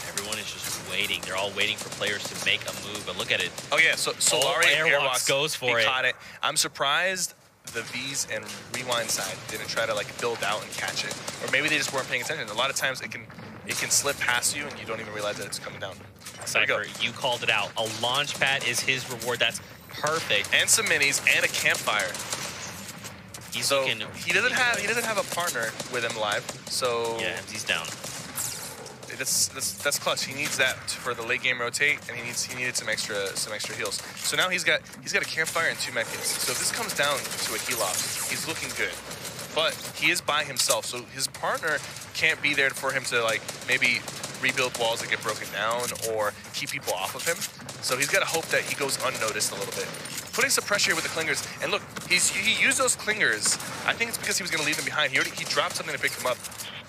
Everyone is just waiting. They're all waiting for players to make a move, but look at it. Oh yeah, so Solari Airwalks goes for it. He caught it. I'm surprised the V's and Rewind side didn't try to like build out and catch it, or maybe they just weren't paying attention. A lot of times it can slip past you and you don't even realize that it's coming down. Cypher, you called it out. A launch pad is his reward. That's perfect. And some minis and a campfire. So he doesn't have a partner with him live. So yeah, he's down. That's clutch. He needs that for the late game rotate, and he needed some extra heals. So now he's got a campfire and 2 mech hits. So if this comes down to a heal off, he's looking good. But he is by himself, so his partner can't be there for him to like maybe rebuild walls that get broken down or keep people off of him. So he's got to hope that he goes unnoticed a little bit. Putting some pressure here with the clingers, and look, he used those clingers. I think it's because he was going to leave them behind. He dropped something to pick them up,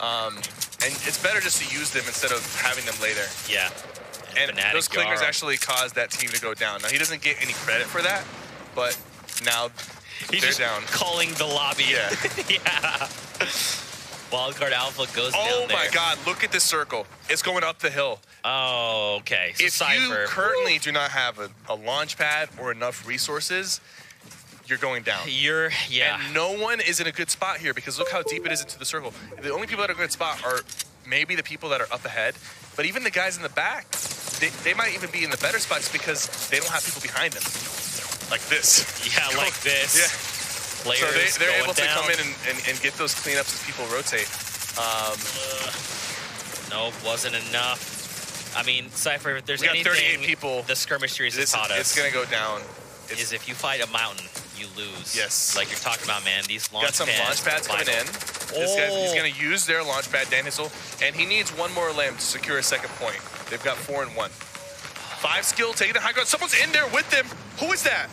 and it's better just to use them instead of having them lay there. Yeah. And those clingers actually caused that team to go down. Now he doesn't get any credit for that, but now he's they're just down. Calling the lobby. Yeah. Yeah. Wildcard Alpha goes down there. Oh my God! Look at this circle. It's going up the hill. Oh, okay. So if Cypher, you currently do not have a launch pad or enough resources, you're going down. And no one is in a good spot here because look how deep it is into the circle. The only people that are in a good spot are maybe the people that are up ahead, but even the guys in the back, they might even be in the better spots because they don't have people behind them. Like this. Yeah, like this. Yeah. Players so they're able to down. come in and get those cleanups as people rotate. Nope, wasn't enough. I mean, Cypher, if there's anything 38 people. The Skirmish series has taught us, it's going to go down. Is if you fight a mountain, you lose. Yes. Like you're talking about, man. These launch pads. Got some launch pads coming in. He's going to use their launch pad, Daniel, and he needs one more limb to secure a second point. They've got 4 and 1. 5 skill, taking the high ground. Someone's in there with them. Who is that?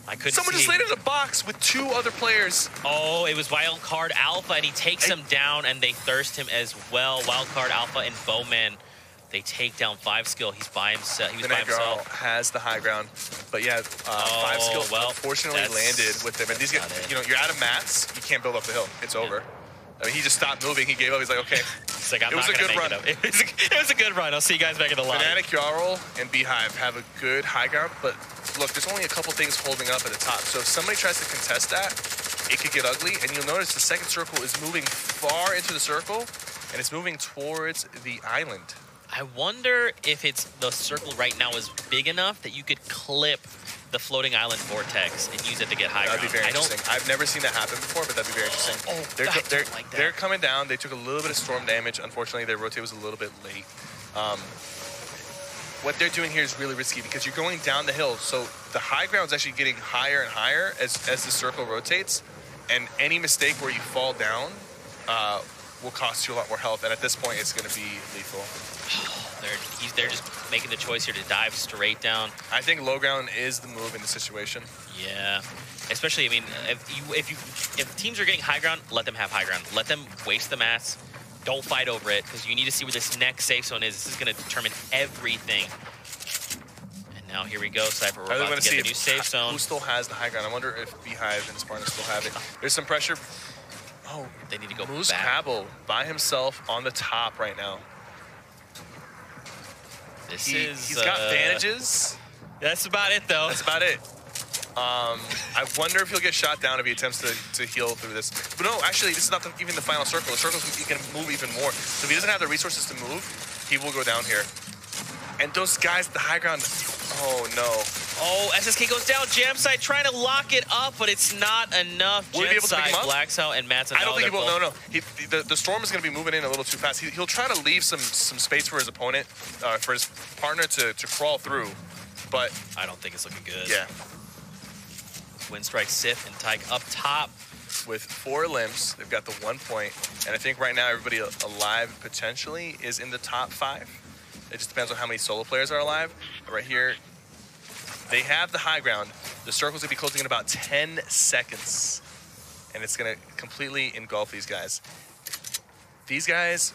I couldn't Someone see. just landed in a box with 2 other players. Oh, it was Wildcard Alpha, and he takes him down, and they thirst him as well. Wildcard Alpha and Bowman, they take down 5 skill. He's by himself. He was by himself. Has the high ground, but yeah, 5 skill unfortunately landed with them. And these guys, you're out of mats. You can't build up the hill. It's over. I mean, he just stopped moving. He gave up. He's like, okay. It's like, I'm It was not a gonna good make run. it up. It was a good run. I'll see you guys back in the line. Fnatic, Jarl, and Beehive have a good high ground, but look, there's only a couple things holding up at the top. So if somebody tries to contest that, it could get ugly. And you'll notice the second circle is moving far into the circle, and it's moving towards the island. I wonder if it's the circle right now is big enough that you could clip the floating island vortex and use it to get high ground. That'd be very interesting. I've never seen that happen before, but that'd be very interesting. They're coming down. They took a little bit of storm damage. Unfortunately, their rotate was a little bit late. What they're doing here is really risky because you're going down the hill. So the high ground is actually getting higher and higher as the circle rotates. And any mistake where you fall down will cost you a lot more health. And at this point, it's going to be lethal. They're just making the choice here to dive straight down. I think low ground is the move in this situation. Yeah, especially, I mean, if teams are getting high ground, let them have high ground. Let them waste the mats. Don't fight over it, because you need to see where this next safe zone is. This is going to determine everything. And now here we go, Cypher. We're about to get the new safe zone. Who still has the high ground? I wonder if Beehive and Spartan still have it. There's some pressure. Oh, they need to go Moose back. Cabell by himself on the top right now. He's got bandages. That's about it, though. That's about it. I wonder if he'll get shot down if he attempts to heal through this. But no, actually, this is not even the final circle. The circle's going to move even more. So if he doesn't have the resources to move, he will go down here. And those guys at the high ground, oh no. Oh, SSK goes down. Jamside trying to lock it up, but it's not enough. Will he be able to pick him up? Blacks out and Matt's. I don't think he will. No. The storm is going to be moving in a little too fast. He'll try to leave some space for his opponent, for his partner to crawl through. But I don't think it's looking good. Yeah. Windstrike, Sif, and Tyke up top. With 4 limbs, they've got the 1 point. And I think right now everybody alive potentially is in the top 5. It just depends on how many solo players are alive. Right here, they have the high ground. The circle's gonna be closing in about 10 seconds. And it's gonna completely engulf these guys. These guys,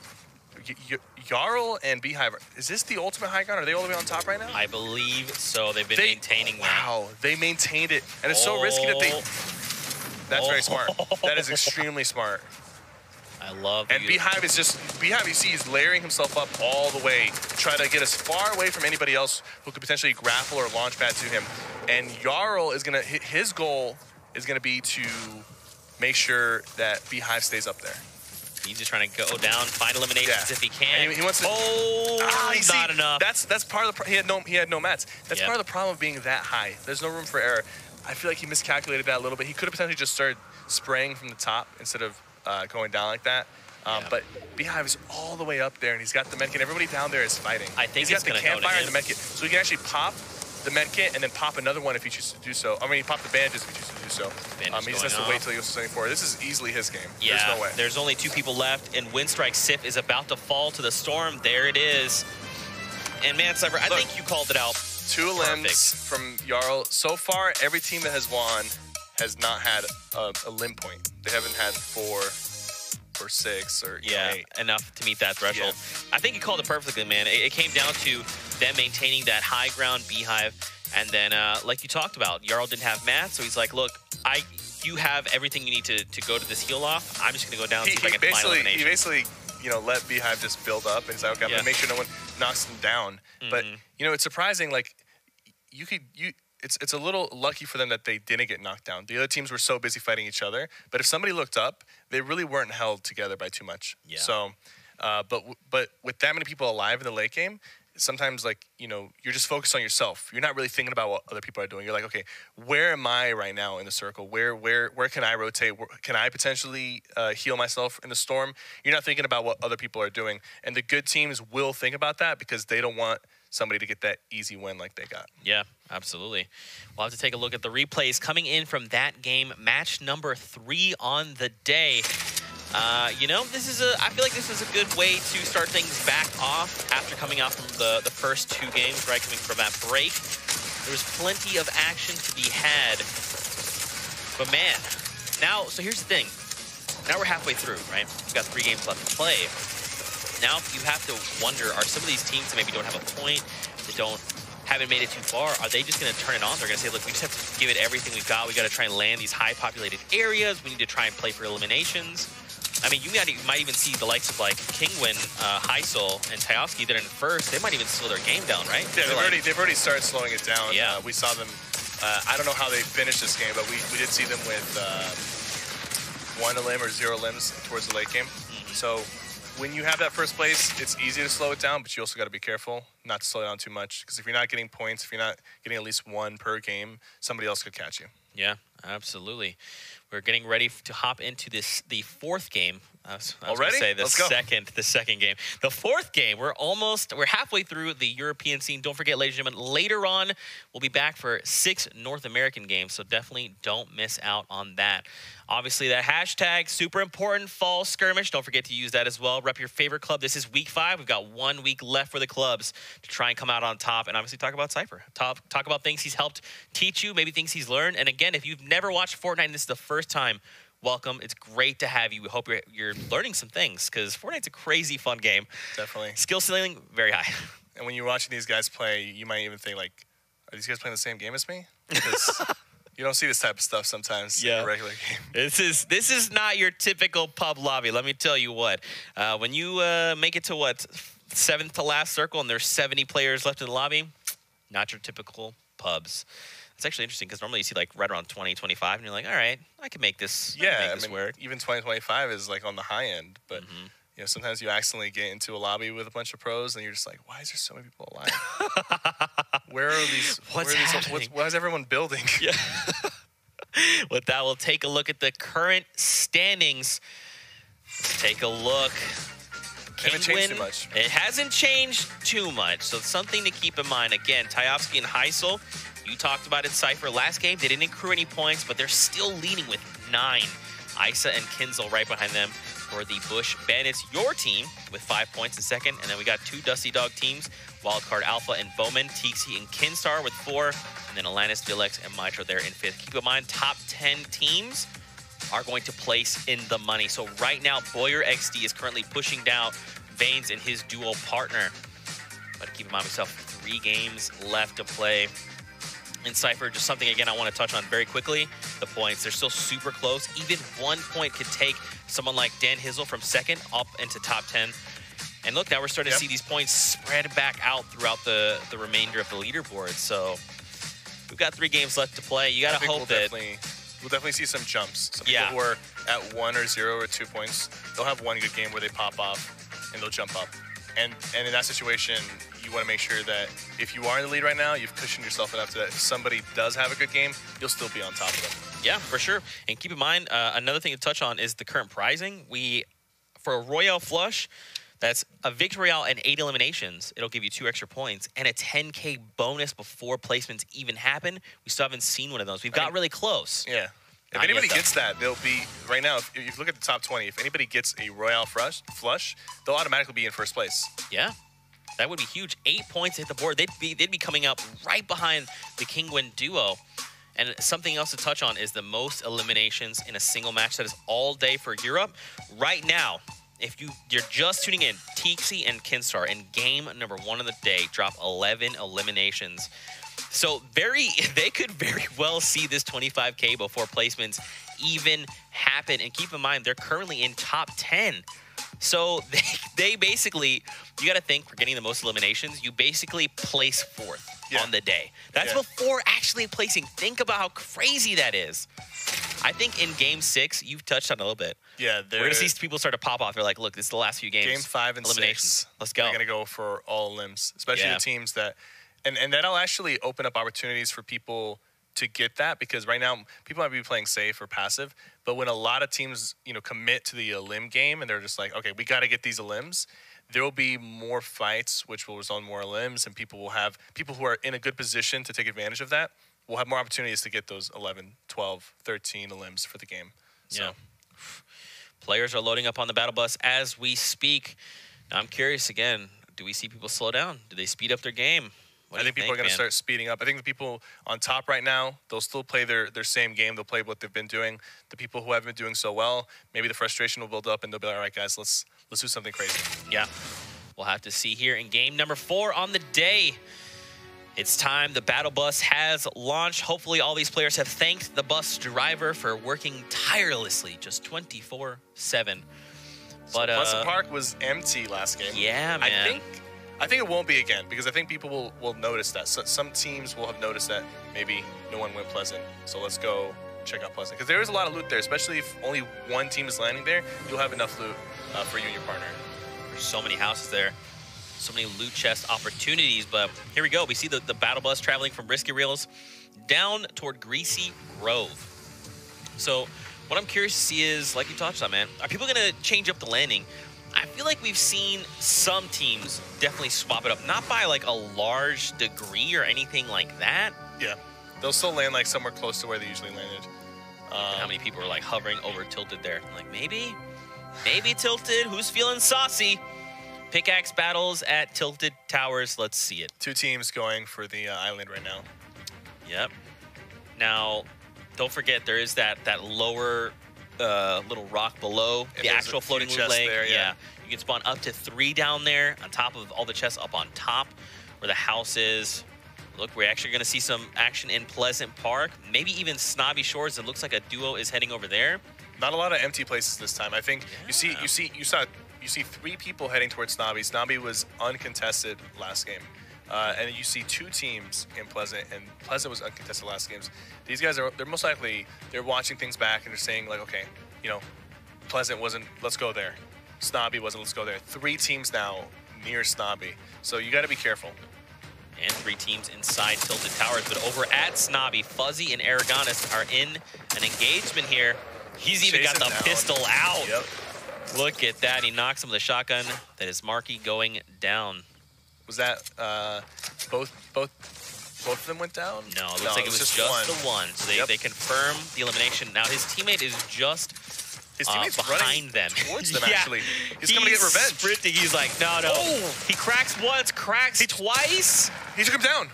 Jarl and Beehive, is this the ultimate high ground? Are they all the way on top right now? I believe so. They've been maintaining that. Wow, they maintained it. And it's so risky that they... That's very smart. That is extremely smart. I love And Beehive is just, Beehive, you see, he's layering himself up all the way to try to get as far away from anybody else who could potentially grapple or launch pad to him. And Jarl is going to, his goal is going to be to make sure that Beehive stays up there. He's just trying to go down, find eliminations if he can. And he wants to, not enough. That's part of the, he had no mats. That's part of the problem of being that high. There's no room for error. I feel like he miscalculated that a little bit. He could have potentially just started spraying from the top instead of going down like that. But Beehive is all the way up there, and he's got the medkit. Everybody down there is fighting. I think he's got the campfire and the medkit, so he can actually pop the medkit and then pop another one if he chooses to do so. I mean, he popped the bandages if he chooses to do so. He just has to wait till he goes to 74. This is easily his game. Yeah, there's no way. There's only 2 people left, and Windstrike Sif is about to fall to the storm. There it is. And man, Cypher, I think you called it out. 2 limbs from Jarl. So far, every team that has won has not had a limb point. They haven't had 4 or 6 or 8. Enough to meet that threshold. Yeah. I think you called it perfectly, man. It came down to them maintaining that high ground Beehive, and then like you talked about, Jarl didn't have mats, so he's like, look, you have everything you need to go to this heal off. I'm just gonna go down and see if I can find elimination. He basically, let Beehive just build up, and he's like, okay, I'm gonna make sure no one knocks them down. But it's surprising. Like it's a little lucky for them that they didn't get knocked down. The other teams were so busy fighting each other. But if somebody looked up, they really weren't held together by too much. Yeah. So, but with that many people alive in the late game, sometimes you're just focused on yourself. You're not really thinking about what other people are doing. You're like, okay, where am I right now in the circle? Where can I rotate? Can I potentially heal myself in the storm? You're not thinking about what other people are doing. And the good teams will think about that because they don't want somebody to get that easy win like they got. Yeah, absolutely. We'll have to take a look at the replays coming in from that game, match number 3 on the day. I feel like this is a good way to start things back off after coming out from the first 2 games, right? Coming from that break. There was plenty of action to be had. But man, so here's the thing. Now we're halfway through, right? We've got 3 games left to play. Now you have to wonder, are some of these teams that maybe don't have a point, that haven't made it too far, are they just going to turn it on? They're going to say, look, we just have to give it everything we've got. We got to try and land these high populated areas. We need to try and play for eliminations. I mean, you might even see the likes of like Kingwin, Heisel, and Tyovsky that are in first. They might even slow their game down, right? Yeah, they've already started slowing it down. Yeah. We saw them. I don't know how they finished this game, but we did see them with 1 limb or 0 limbs towards the late game. So when you have that first place, it's easy to slow it down, but you also got to be careful not to slow it down too much. Because if you're not getting points, if you're not getting at least 1 per game, somebody else could catch you. Yeah, absolutely. We're getting ready to hop into the 4th game. I was Already? Say the Let's go. second game. The 4th game, we're halfway through the European scene. Don't forget, ladies and gentlemen, later on, we'll be back for 6 North American games, so definitely don't miss out on that. Obviously, that hashtag, super important, fall skirmish. Don't forget to use that as well. Rep your favorite club. This is week 5. We've got 1 week left for the clubs to try and come out on top, and obviously talk about Cypher. Talk about things he's helped teach you, maybe things he's learned. And again, if you've never watched Fortnite and this is the first time, welcome. It's great to have you. We hope you're learning some things because Fortnite's a crazy fun game. Definitely. Skill ceiling, very high. And when you're watching these guys play, you might even think, like, are these guys playing the same game as me? Because you don't see this type of stuff sometimes in a regular game. This is not your typical pub lobby. Let me tell you what. When you make it to, 7th to last circle and there's 70 players left in the lobby, not your typical pubs. It's actually interesting because normally you see like right around 20, 25, and you're like, all right, I can make this. Yeah, I mean, even 2025 is like on the high end, but you know, sometimes you accidentally get into a lobby with a bunch of pros, and you're just like, why is there so many people alive? Where are these? What's happening? Why is everyone building? Yeah. With that, we'll take a look at the current standings. Let's take a look. It hasn't changed too much. It hasn't changed too much, so it's something to keep in mind. Again, Tyovsky and Heisel, you talked about in Cypher last game. They didn't accrue any points, but they're still leading with 9. Isa and Kinzel right behind them for the Bush Bandits. Your team with 5 points in second. And then we got 2 Dusty Dog teams, Wildcard Alpha and Bowman, Tixi and Kinstar with 4. And then Alanis, Vilex, and Mitra there in 5th. Keep in mind, top 10 teams are going to place in the money. So right now, Boyer XD is currently pushing down Vanes and his duo partner. But keep in mind, we still have 3 games left to play. In Cypher, just something, again, I want to touch on very quickly. The points, they're still super close. Even 1 point could take someone like Dan Hizzle from 2nd up into top 10. And look, now we're starting to see these points spread back out throughout the remainder of the leaderboard. So we've got 3 games left to play. You got to hope that... We'll definitely see some jumps. Some people who are at 1 or 0 or 2 points, they'll have 1 good game where they pop off and they'll jump up. And in that situation, you want to make sure that if you are in the lead right now, you've cushioned yourself enough that if somebody does have a good game, you'll still be on top of them. Yeah, for sure. And keep in mind, another thing to touch on is the current pricing. For a Royale flush, that's a Victory Royale and 8 eliminations. It'll give you 2 extra points and a 10K bonus before placements even happen. We still haven't seen one of those. We've got really close. Yeah. If anybody gets that, they'll be, right now, if you look at the top 20, if anybody gets a Royale flush, they'll automatically be in first place. Yeah. That would be huge. 8 points to hit the board. They'd be coming up right behind the Kingwin duo. And something else to touch on is the most eliminations in a single match. That is all day for Europe. Right now, if you're just tuning in, Tixi and Kinstar in game number 1 of the day drop 11 eliminations. So they could very well see this 25K before placements even happen. And keep in mind, they're currently in top 10. So they basically, you got to think, for getting the most eliminations, you basically place 4th on the day. That's before actually placing. Think about how crazy that is. I think in Game 6, you've touched on it a little bit. Yeah, we're going to see people start to pop off. They're like, look, this is the last few games. Game 5 and eliminations. 6. Let's go. They're going to go for all limbs, especially the teams that... And that'll actually open up opportunities for people to get that, because right now people might be playing safe or passive, but when a lot of teams, commit to the limb game and they're just like, okay, we got to get these limbs, there will be more fights, which will result in more limbs, and people who are in a good position to take advantage of that will have more opportunities to get those 11, 12, 13 limbs for the game. So. Yeah. Players are loading up on the battle bus as we speak. Now, I'm curious again, do we see people slow down? Do they speed up their game? I think people are going to start speeding up. I think the people on top right now, they'll still play their same game. They'll play what they've been doing. The people who haven't been doing so well, maybe the frustration will build up and they'll be like, all right, guys, let's do something crazy. Yeah. We'll have to see here in game number 4 on the day. It's time. The battle bus has launched. Hopefully all these players have thanked the bus driver for working tirelessly, just 24/7. But Pleasant Park was empty last game. Yeah, man. I think it won't be again because I think people will notice that. So some teams will have noticed that maybe no one went Pleasant. So let's go check out Pleasant because there is a lot of loot there, especially if only one team is landing there. You'll have enough loot for you and your partner. There's so many houses there, so many loot chest opportunities. But here we go. We see the battle bus traveling from Risky Reels down toward Greasy Grove. So what I'm curious to see is, like you touched on, man, are people going to change up the landing? I feel like we've seen some teams definitely swap it up, not by like a large degree or anything like that. Yeah, they'll still land like somewhere close to where they usually landed. How many people are like hovering over Tilted there? Like maybe Tilted. Who's feeling saucy? Pickaxe battles at Tilted Towers. Let's see it. 2 teams going for the island right now. Yep. Now, don't forget there is that lower little rock below the actual floating loot lake. There, yeah. You can spawn up to 3 down there on top of all the chests up on top where the house is. Look, we're actually going to see some action in Pleasant Park. Maybe even Snobby Shores. It looks like a duo is heading over there. Not a lot of empty places this time. I think you see 3 people heading towards Snobby. Snobby was uncontested last game. And you see 2 teams in Pleasant, and Pleasant was uncontested last games. These guys they're most likely, they're watching things back and they're saying like, okay, you know, Pleasant wasn't, let's go there. Snobby wasn't, let's go there. 3 teams now near Snobby. So you got to be careful. And 3 teams inside Tilted Towers, but over at Snobby, Fuzzy and Aragonis are in an engagement here. He's even got the pistol out. Yep. Look at that. He knocks him with a shotgun. That is Marky going down. Was that both of them went down? No, it looks like it was just the one. So they confirm the elimination. Now his teammate is just his teammate's behind them. Towards them, actually. He's coming to get revenge. Sprinting. He's like, no. Oh. He cracks once, cracks twice. He took him down.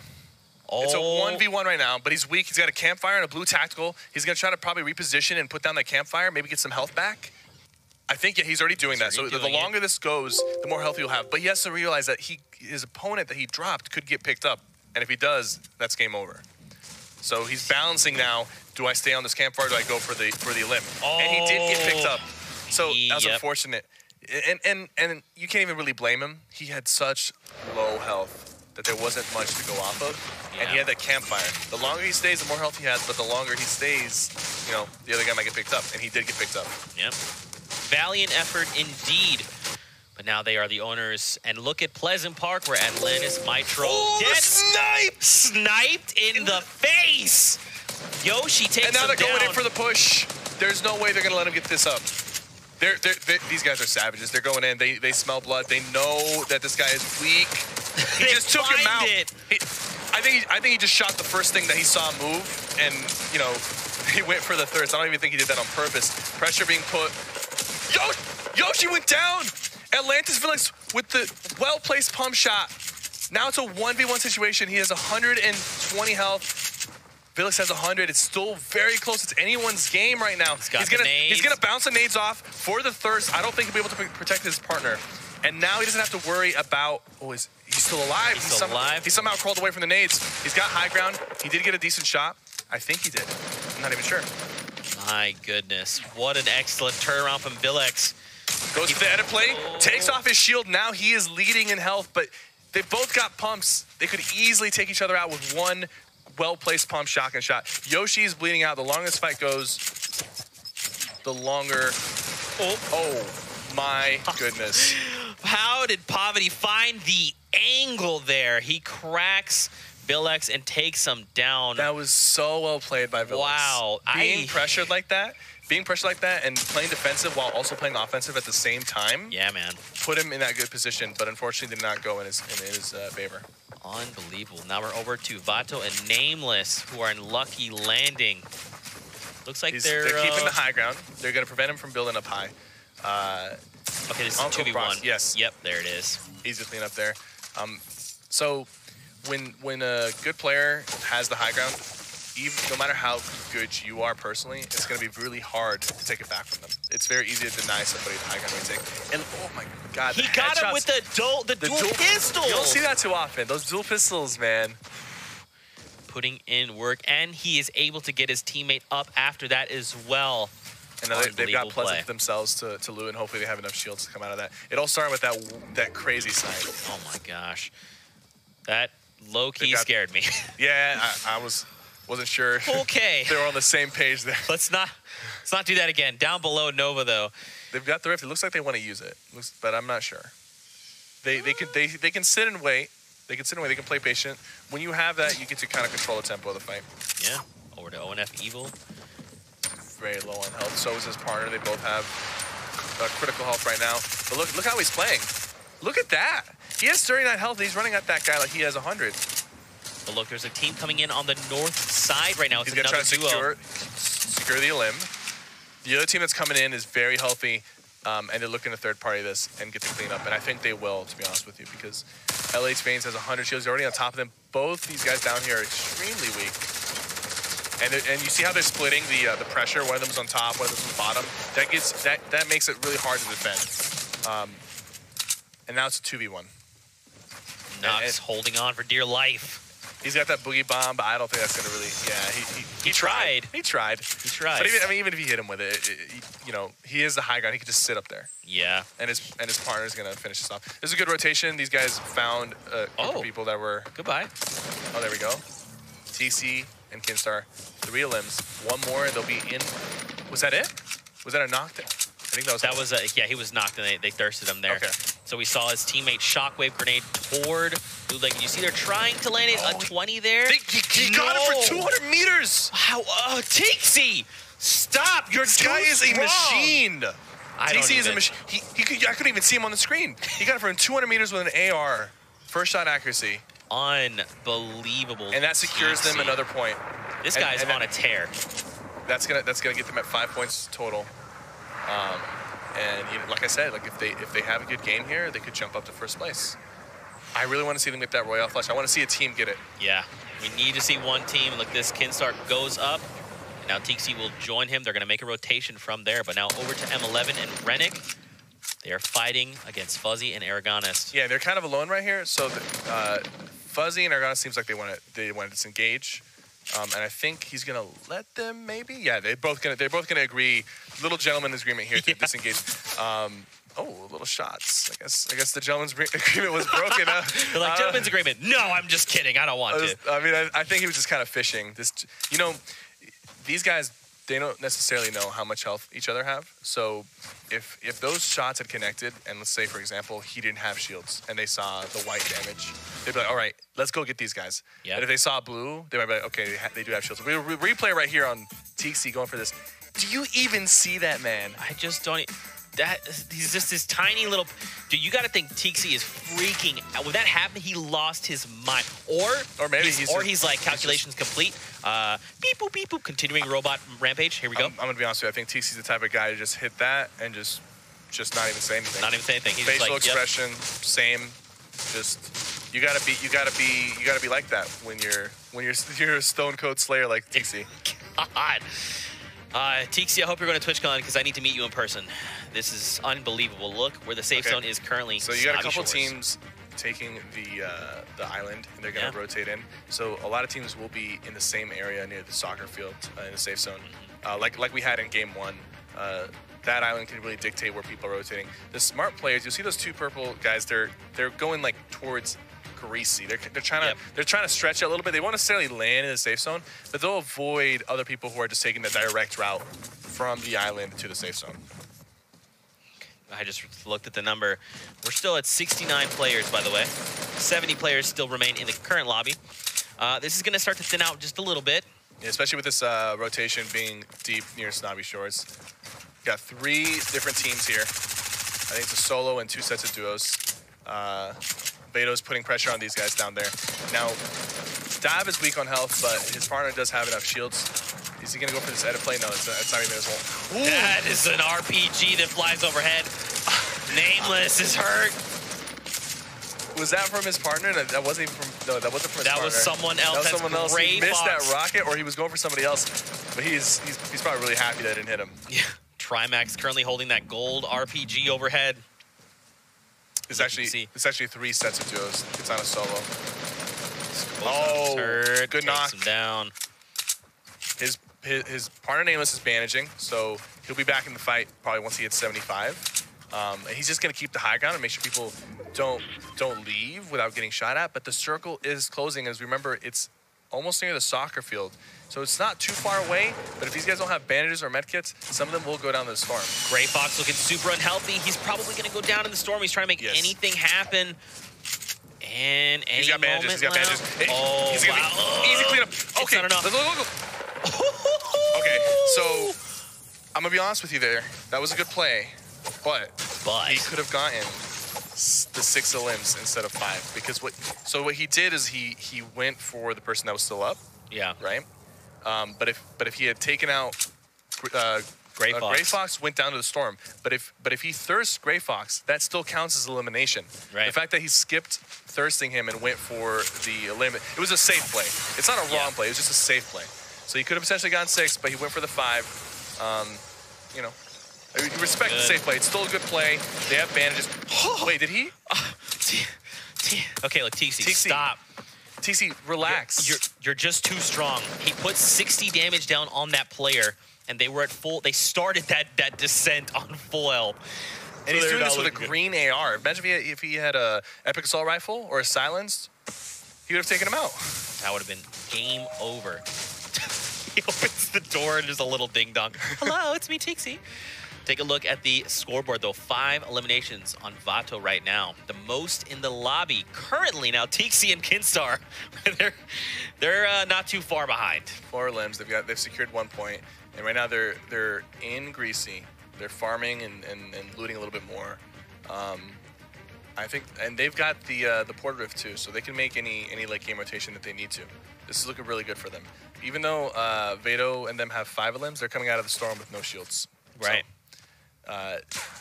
Oh. It's a 1v1 right now, but he's weak. He's got a campfire and a blue tactical. He's going to try to probably reposition and put down that campfire, maybe get some health back. I think he's already doing that. So the longer this goes, the more health he'll have. But he has to realize that his opponent that he dropped could get picked up. And if he does, that's game over. So he's balancing now. Do I stay on this campfire or do I go for the elim? Oh. And he did get picked up. So that's unfortunate. And you can't even really blame him. He had such low health that there wasn't much to go off of. Yeah. And he had that campfire. The longer he stays, the more health he has. But the longer he stays, you know, the other guy might get picked up. And he did get picked up. Yep. Valiant effort indeed. But now they are the owners. And look at Pleasant Park where Atlantis Mitro gets sniped in the face. Yoshi takes him down. And now they're going in for the push. There's no way they're going to let him get this up. These guys are savages. They're going in. They smell blood. They know that this guy is weak. He just took him out. I think he just shot the first thing that he saw move. And, you know, he went for the third. So I don't even think he did that on purpose. Pressure being put. Yoshi went down. Atlantis Felix with the well-placed pump shot. Now it's a 1v1 situation. He has 120 health. Felix has 100. It's still very close. It's anyone's game right now. He's gonna bounce the nades off for the thirst. I don't think he'll be able to protect his partner. And now he doesn't have to worry about, he's still alive. He's still alive. He somehow crawled away from the nades. He's got high ground. He did get a decent shot. I think he did. I'm not even sure. My goodness. What an excellent turnaround from Vilex. Goes for the edit play, takes off his shield. Now he is leading in health, but they both got pumps. They could easily take each other out with one well-placed pump shotgun shot. Yoshi is bleeding out. The longer this fight goes, the longer... Oh my goodness. How did Poverty find the angle there? He cracks Vilex and takes him down. That was so well played by Vilex. Wow. Being pressured like that and playing defensive while also playing offensive at the same time. Yeah, man. Put him in that good position, but unfortunately did not go in his favor. Unbelievable. Now we're over to Vato and Nameless, who are in Lucky Landing. Looks like they're keeping the high ground. They're going to prevent him from building up high. Okay, this is 2v1. Yes. Yep, there it is. Easy to clean up there. So when a good player has the high ground, no matter how good you are personally, it's going to be really hard to take it back from them. It's very easy to deny somebody the high ground they take. And oh my God, he got him with the dual pistols. You don't see that too often. Those dual pistols, man. Putting in work, and he is able to get his teammate up after that as well. And they've got Pleasant themselves to loot, and hopefully they have enough shields to come out of that. It all started with that crazy snipe. Oh my gosh. That low-key scared me. Yeah, I wasn't sure. Okay. They were on the same page there. Let's not do that again. Down below Nova, though. They've got the rift. It looks like they want to use it, but I'm not sure. They can sit and wait. They can sit and wait. They can play patient. When you have that, you get to kind of control the tempo of the fight. Yeah. Over to ONF Evil. Very low on health. So is his partner. They both have critical health right now. But look how he's playing. Look at that. He has 39 health. And he's running at that guy like he has 100. But look, there's a team coming in on the north side right now. It's he's gonna try to duo. secure the elim. The other team that's coming in is very healthy, and they're looking to third party this and get the cleanup. And I think they will, to be honest with you, because LA Spains has 100 shields. They're already on top of them. Both these guys down here are extremely weak. And you see how they're splitting the pressure. One of them's on top, one of them's on the bottom. That makes it really hard to defend. And now it's a 2v1. Nox holding on for dear life. He's got that boogie bomb, but I don't think that's gonna really. Yeah, he tried. He tried. He tried. But even if he hit him with it, you know, he is the high ground. He could just sit up there. Yeah. And his partner's gonna finish this off. This is a good rotation. These guys found a group of people that were. Goodbye. Oh, there we go. TC and Kinstar, 3 elims. One more, and they'll be in. Was that it? Was that a knockdown? I think that was. Yeah, he was knocked, and they thirsted him there. Okay. So we saw his teammate Shockwave grenade toward Blue Lake. You see they're trying to land it, a 20 there. He got it for 200 meters. How? Tixie, stop! Your guy is a machine. Tixie is a machine. I couldn't even see him on the screen. He got it from 200 meters with an AR. First shot accuracy. Unbelievable. And that secures them another point. This guy's on a tear. That's gonna get them at 5 points total. And you know, like I said, like if they have a good game here, they could jump up to first place. I really want to see them get that Royale flush. I want to see a team get it. Yeah, we need to see one team. Look, this Kinstar goes up. And now Tixie will join him. They're going to make a rotation from there. But now over to M11 and Rennick. They are fighting against Fuzzy and Aragonist. Yeah, they're kind of alone right here. So Fuzzy and Aragonist seems like they want to disengage. And I think he's gonna let them, maybe. Yeah, they're both gonna agree. Little gentleman's agreement here to disengage. Little shots. I guess the gentleman's agreement was broken. They're like, gentleman's agreement. No, I'm just kidding. I don't want to. I mean, I think he was just kind of fishing. These guys, they don't necessarily know how much health each other have. So if those shots had connected, and let's say, for example, he didn't have shields, and they saw the white damage, they'd be like, all right, let's go get these guys. Yep. And if they saw blue, they might be like, okay, they do have shields. We replay right here on Tixie going for this. Do you even see that, man? I just don't. He's just this tiny little. Dude, you got to think Tixie is freaking out. When that happened, he lost his mind. Or maybe he's like calculations complete. Beep boop beep boop. Continuing robot rampage. Here we go. I'm gonna be honest with you. I think Tixie's the type of guy to just hit that and just not even say anything. Not even say anything. He's facial like, expression, same. Just you gotta be like that when you're a Stone Cold Slayer like Tixie. God. Tixie, I hope you're going to TwitchCon because I need to meet you in person. This is unbelievable. Look where the safe zone is currently. So you got a couple teams taking the island, and they're going to rotate in. So a lot of teams will be in the same area near the soccer field in the safe zone, like we had in Game 1. That island can really dictate where people are rotating. The smart players, you'll see those two purple guys. They're going like towards Greasy. They're trying to stretch it a little bit. They won't necessarily land in the safe zone, but they'll avoid other people who are just taking the direct route from the island to the safe zone. I just looked at the number. We're still at 69 players, by the way. 70 players still remain in the current lobby. This is going to start to thin out just a little bit. Yeah, especially with this rotation being deep near Snobby Shores. Got 3 different teams here. I think it's a solo and 2 sets of duos. Beto's putting pressure on these guys down there. Now, Dav is weak on health, but his partner does have enough shields. Is he going to go for this edit play? No, that's not even his whole. That is an RPG that flies overhead. Nameless is hurt. Was that from his partner? That wasn't even from. No, that wasn't from his partner. That was someone else. That was someone else. He missed that rocket, or he was going for somebody else. But he's probably really happy that it didn't hit him. Yeah. Trimax currently holding that gold RPG overhead. It's actually 3 sets of duos. It's on a solo. Good knock. Him down. His partner Nameless is bandaging, so He'll be back in the fight probably once he hits 75. And he's just going to keep the high ground and make sure people don't leave without getting shot at. But the circle is closing. As remember, it's almost near the soccer field. So it's not too far away, but if these guys don't have bandages or medkits, some of them will go down to the storm. Gray Fox looking super unhealthy. He's probably going to go down in the storm. He's trying to make anything happen. And he's got bandages. He's got bandages. Oh, he's wow. Easy cleanup. Okay, let's go. Okay, so I'm going to be honest with you there. That was a good play, but he could have gotten the 6 limbs instead of 5 because what he did is he went for the person that was still up. Yeah. Right. But if he had taken out Gray Fox went down to the storm. But if he thirsts Gray Fox, that still counts as elimination. Right. The fact that he skipped thirsting him and went for the eliminate, it was a safe play. It's not a wrong play. It was just a safe play. So he could have potentially gotten 6, but he went for the 5. You know. I respect the safe play. It's still a good play. They have bandages. Wait, did he? Okay, look, TC, stop. TC, relax. You're just too strong. He put 60 damage down on that player, and they were at full. They started that descent on full L. And he's doing this with a green AR. Imagine if he had a Epic Assault Rifle or a silenced, he would have taken him out. That would have been game over. He opens the door and there's a little ding dong. Hello, it's me, Tixie. Take a look at the scoreboard, though. 5 eliminations on Vato right now. The most in the lobby currently. Now, Tixie and Kinstar, they're not too far behind. 4 limbs. They've secured 1 point, and right now they're in Greasy. They're farming and looting a little bit more. I think, and they've got the Port Rift too, so they can make any late game rotation that they need to. This is looking really good for them. Even though Vado and them have 5 limbs, they're coming out of the storm with no shields. Right. So,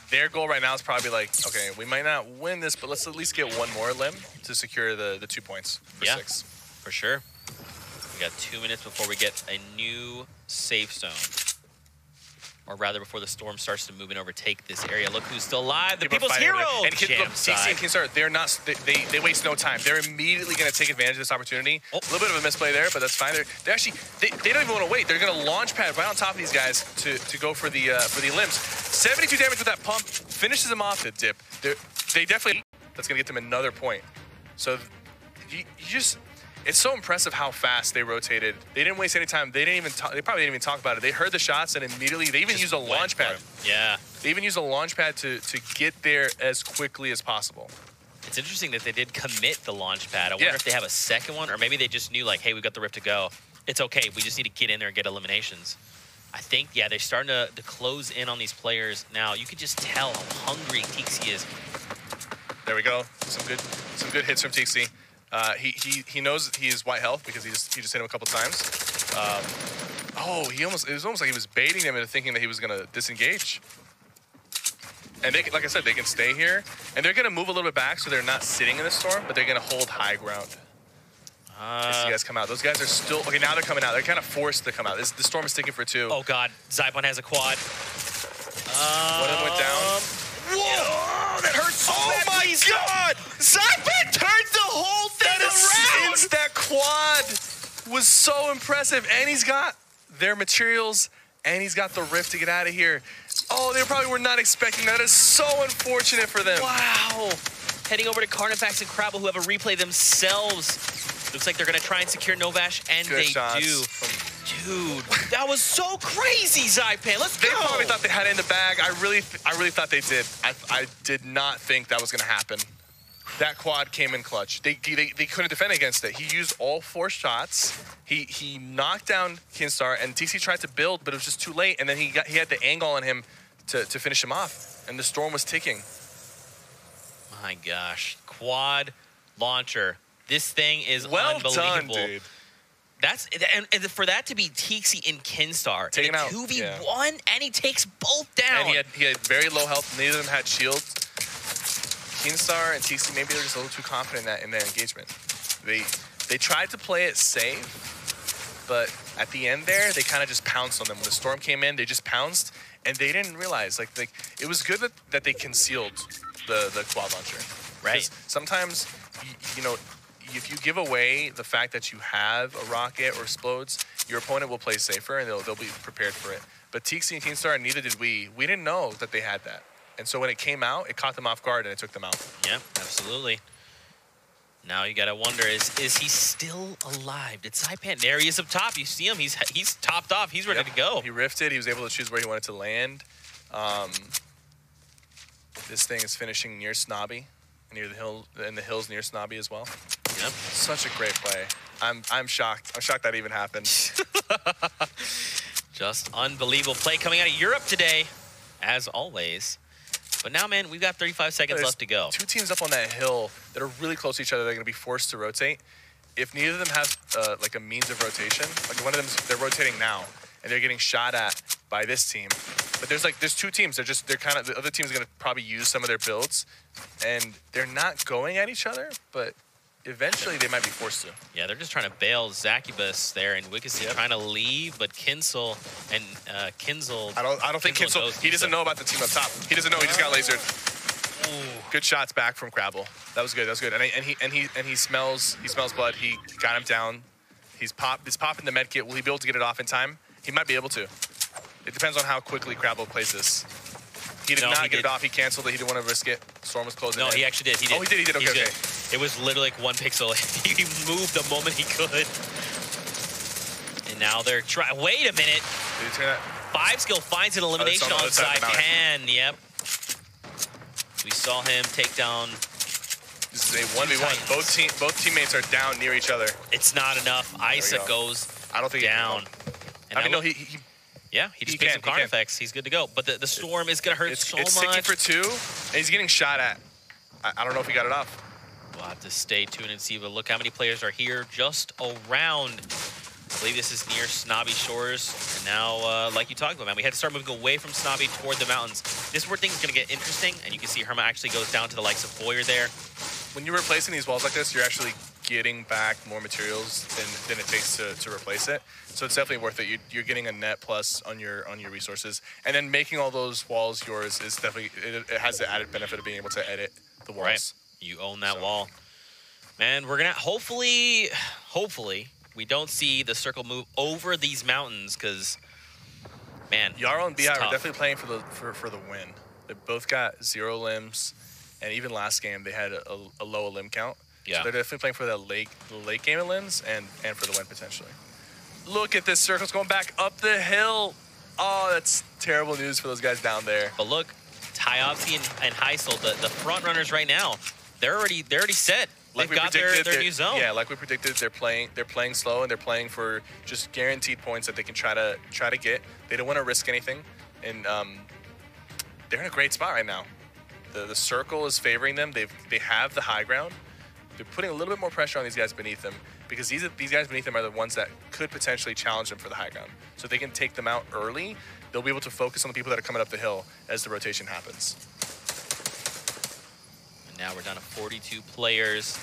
their goal right now is probably like, okay, we might not win this, but let's at least get 1 more limb to secure the 2 points for 6. For sure. We got 2 minutes before we get a new safe zone. Or rather, before the storm starts to move and overtake this area. Look who's still alive. The People's Hero! And TC and Kinstar, they're not, they waste no time. They're immediately going to take advantage of this opportunity. A little bit of a misplay there, but that's fine. They actually, they don't even want to wait. They're going to launch pad right on top of these guys to go for the limbs. 72 damage with that pump. Finishes them off at dip. They definitely, that's going to get them another point. So you just, it's so impressive how fast they rotated. They didn't waste any time. They probably didn't even talk about it. They heard the shots and immediately, they even used a launch pad. Yeah. They even used a launch pad to get there as quickly as possible. It's interesting that they did commit the launch pad. I wonder if they have a second one, or maybe they just knew, like, hey, we've got the Rift to go. It's okay. We just need to get in there and get eliminations. I think, yeah, they're starting to close in on these players now. You could just tell how hungry Tixie is. There we go. Some good hits from Tixie. He knows he is white health because he just hit him a couple times. It was almost like he was baiting him into thinking that he was gonna disengage. And they, like I said, they can stay here and they're gonna move a little bit back so they're not sitting in the storm, but they're gonna hold high ground. As you guys come out, those guys are still okay. Now they're coming out. They're kind of forced to come out. The storm is sticking for 2. Oh God, Zypon has a quad. One of them went down. Whoa, that hurts so bad. Oh my God! Zypon turns the whole thing around. That quad was so impressive, and he's got their materials, and he's got the Rift to get out of here. Oh, they probably were not expecting that. That is so unfortunate for them. Wow. Heading over to Carnifax and Crabble, who have a replay themselves. Looks like they're going to try and secure Novash, and Good they shots. do. Dude, that was so crazy, Zypan. Let's go. They probably thought they had it in the bag. I really thought they did. I did not think that was going to happen. That quad came in clutch. They couldn't defend against it. He used all 4 shots. He knocked down Kinstar, and TC tried to build, but it was just too late. And then he had the angle on him to finish him off, and the storm was ticking. My gosh, quad launcher. This thing is unbelievable. Done, dude. That's and for that to be Tixie and Kinstar, taken out 2v1, and he takes both down. And he had very low health. Neither of them had shields. Kinstar and Tixie, maybe they're just a little too confident in that engagement. They tried to play it safe, but at the end there, they kind of just pounced on them. When the storm came in, they just pounced, and they didn't realize like it was good that they concealed the quad launcher. Right. Sometimes if you give away the fact that you have a rocket or explodes, your opponent will play safer and they'll be prepared for it. But Tixi and Keemstar, and neither did we. We didn't know that they had that. And so when it came out, it caught them off guard and it took them out. Yeah, absolutely. Now you gotta wonder, is he still alive? Did Saipan, there he is up top. You see him, he's topped off, he's ready to go. He rifted, he was able to choose where he wanted to land. This thing is finishing near Snobby, near the hill, in the hills near Snobby as well. Yep. Such a great play. I'm shocked. I'm shocked that even happened. Just unbelievable play coming out of Europe today, as always. But now, man, we've got 35 seconds left to go. Two teams up on that hill that are really close to each other. They're going to be forced to rotate. If neither of them have like a means of rotation, like one of them, they're rotating now, and they're getting shot at by this team. But there's two teams. They're kind of, the other team is going to probably use some of their builds, and they're not going at each other, but eventually they might be forced to. Yeah, they're just trying to bail Zakubus there, and Wikasi trying to leave, but Kinsel and Kinzel. I don't think Kinsel. He doesn't know about the team up top. He doesn't know. He just got lasered. Ooh. Good shots back from Crabble. That was good. That was good. And he smells blood. He got him down. He's popping the med kit. Will he be able to get it off in time? He might be able to. It depends on how quickly Crabble plays this. He did not get it off. He canceled it. He didn't want to risk it. Storm was closing. No, he actually did. He did. Oh, he did. Okay. It was literally like one pixel. He moved the moment he could. And now they're trying. Wait a minute. Did he turn that? 5skill finds an elimination on Saipan. Yep. We saw him take down. This is a 1v1. Both teammates are down near each other. It's not enough. Isa goes I don't think down. I mean, no, he just made some card effects. He's good to go. But the storm is going to hurt so much. It's 60 for 2, and he's getting shot at. I don't know if he got it off. We'll have to stay tuned and see. But look how many players are here just around. I believe this is near Snobby Shores. And now, like you talked about, man, we had to start moving away from Snobby toward the mountains. This is where things are going to get interesting. And you can see Herma actually goes down to the likes of Boyer there. When you're replacing these walls like this, you're actually getting back more materials than it takes to replace it. So it's definitely worth it. You're getting a net plus on your resources, and then making all those walls yours is definitely it has the added benefit of being able to edit the walls. Right. You own that wall, man. We're gonna hopefully we don't see the circle move over these mountains because, man, Jarl and Bi are definitely playing for the win. They both got 0 limbs, and even last game they had a low limb count. Yeah. So they're definitely playing for the late game of limbs and for the win potentially. Look at this circle. It's going back up the hill. Oh, that's terrible news for those guys down there. But look, Tyovsky and Heisel, the front runners right now, they're already set. They've got their new zone. Yeah, like we predicted, they're playing slow and they're playing for just guaranteed points that they can try to get. They don't want to risk anything, and they're in a great spot right now. The circle is favoring them. They have the high ground. They're putting a little bit more pressure on these guys beneath them because these guys beneath them are the ones that could potentially challenge them for the high ground. So if they can take them out early, they'll be able to focus on the people that are coming up the hill as the rotation happens. And now we're down to 42 players.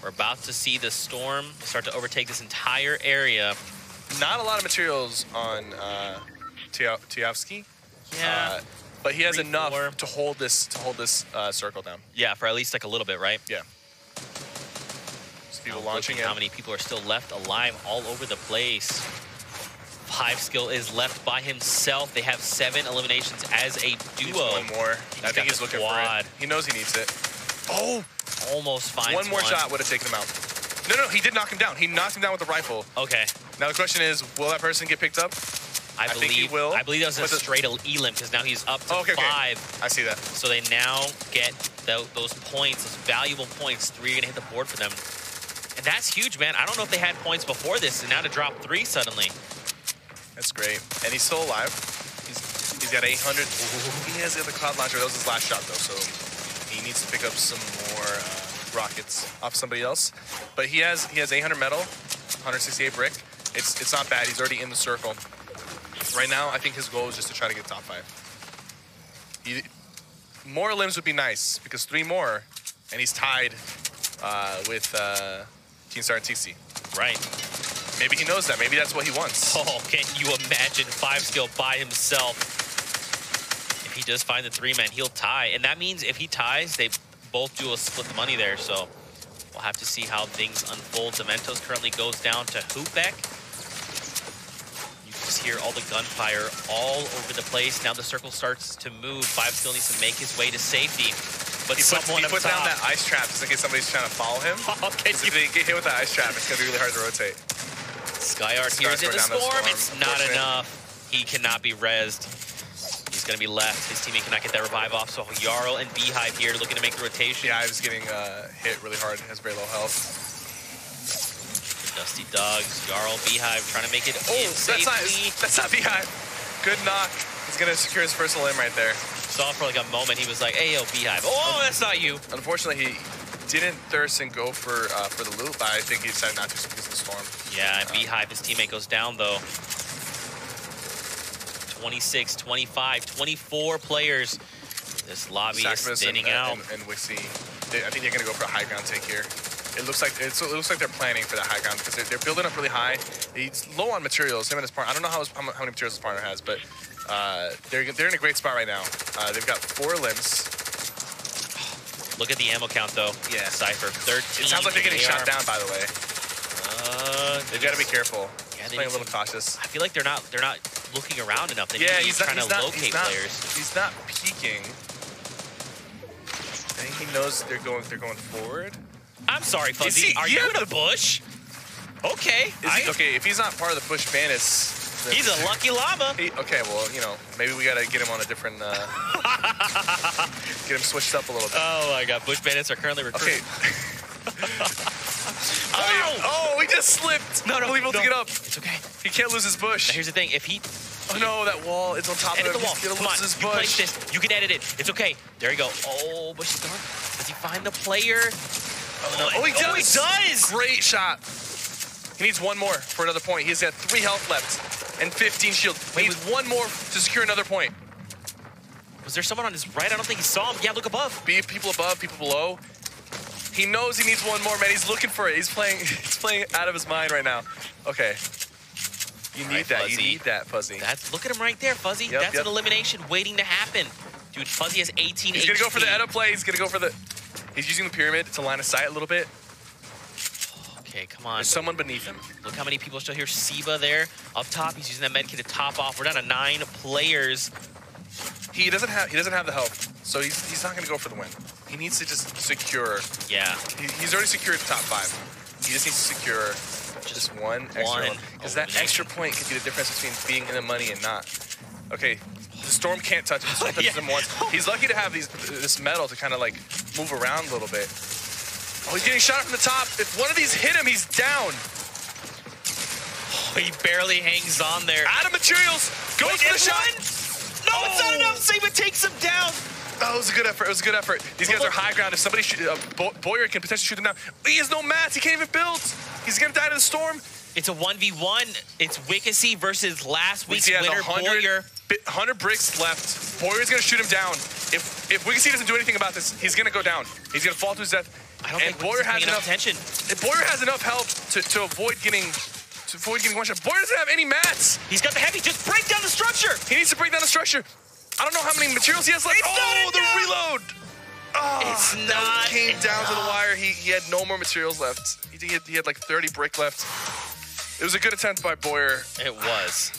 We're about to see the storm start to overtake this entire area. Not a lot of materials on Tyovsky. Yeah. But he has enough to hold this circle down. Yeah, for at least like a little bit, right? Yeah. People launching how many people are still left alive all over the place. 5skill is left by himself. They have 7 eliminations as a duo. One more. I think he's looking for it. He knows he needs it. Oh! Almost finds one more shot would have taken him out. No, he did knock him down. He knocked him down with the rifle. Okay. Now the question is, will that person get picked up? I think he will. I believe that was a straight elim because now he's up to 5. Okay. I see that. So they now get those points, those valuable points. 3 are going to hit the board for them. And that's huge, man. I don't know if they had points before this, and now to drop 3 suddenly. That's great. And he's still alive. He's got 800. Ooh, he has the other cloud launcher. That was his last shot, though, so he needs to pick up some more rockets off somebody else. But he has 800 metal, 168 brick. It's not bad. He's already in the circle. Right now, I think his goal is just to try to get top 5. More limbs would be nice, because 3 more, and he's tied with Keemstar and TC. Right. Maybe he knows that. Maybe that's what he wants. Oh, can you imagine 5skill by himself? If he does find the 3-man, he'll tie. And that means if he ties, they both do a split the money there. So We'll have to see how things unfold. Dementos currently goes down to Hoopbeck. You can just hear all the gunfire all over the place. Now the circle starts to move. Five still needs to make his way to safety. But he puts down that ice trap just in case somebody's trying to follow him. Okay, if they get hit with that ice trap, it's going to be really hard to rotate. Skyart here is in the storm. It's not enough. He cannot be rezzed. He's going to be left. His teammate cannot get that revive off. So Jarl and Beehive here looking to make the rotation. Yeah, he's getting hit really hard. He has very low health. The Dusty Dogs, Jarl, Beehive trying to make it in safely. That's not Beehive. Good knock. He's going to secure his first limb right there. Saw for like a moment. He was like, "Hey, yo, Beehive." Oh, that's not you. Unfortunately, he didn't thirst and go for the loot, but I think he decided not to because of the storm. Yeah, and Beehive, his teammate goes down though. 26, 25, 24 players. This lobby is thinning out. And Wixie, I think they're gonna go for a high ground take here. It looks like they're planning for that high ground because they're building up really high. He's low on materials. Him and his partner. I don't know how many materials his partner has, but they're in a great spot right now. They've got 4 limbs. Look at the ammo count though. Yeah, Cypher 13. It sounds like they're getting shot down. By the way, they've got to be careful. Yeah, playing a little cautious. I feel like they're not looking around enough. He's trying to locate players. He's not peeking. I think he knows they're going forward. I'm sorry, Fuzzy. Are you in the bush? Okay. Okay, if he's not part of the bush bandits, he's a lucky llama. Okay, well, you know, maybe we gotta get him on a different. Get him switched up a little bit. Oh my God, bush bandits are currently recruiting. Okay. Oh, he just slipped. No, Will he be able to get up? It's okay. He can't lose his bush. Now here's the thing. If he... Oh no, that wall is on top of him. The wall. He's gonna lose his You bush. place this. You can edit it. It's okay. There you go. Oh, but she's gone. Does he find the player? Oh, no. He does. Great shot. He needs one more for another point. He's got 3 health left and 15 shield. He needs one more to secure another point. Was there someone on his right? I don't think he saw him. Yeah, look above. People above, people below. He knows he needs one more, man. He's looking for it. He's playing out of his mind right now. Okay. You need that. You need that, Fuzzy. Look at him right there, Fuzzy. That's an elimination waiting to happen. Dude, Fuzzy has 18 He's going to go for the edit play. He's going to go for the... He's using the pyramid to line of sight a little bit. Okay, come on. There's someone beneath him. Look how many people are still here. Siba there up top. He's using that med kit to top off. We're down to 9 players. He doesn't have the health, so he's not going to go for the win. He needs to just secure. Yeah. He's already secured the top 5. He just needs to secure just one extra one. Because that extra point could be the difference between being in the money and not. Okay, the storm can't touch him. The storm touches him once. He's lucky to have this metal to kind of like move around a little bit. Oh, he's getting shot from the top. If one of these hit him, he's down. Oh, he barely hangs on there. Out of materials. Goes for the shot. No, it's not enough. Saban takes him down. Oh, it was a good effort. It was a good effort. These guys are high ground. If somebody Boyer can potentially shoot them down. He has no mats. He can't even build. He's gonna die to the storm. It's a 1v1. It's Wiccacy versus last week's winner, 100 bricks left. Boyer's gonna shoot him down. If Wiccacy doesn't do anything about this, he's gonna go down. He's gonna fall to his death. I don't think Boyer has enough attention. Boyer has enough health to avoid getting one shot. Boyer doesn't have any mats. He's got the heavy. Just break down the structure. He needs to break down the structure. I don't know how many materials he has left. The reload. Oh, it's not came down to the wire. He had no more materials left. He had like 30 brick left. It was a good attempt by Boyer. It was.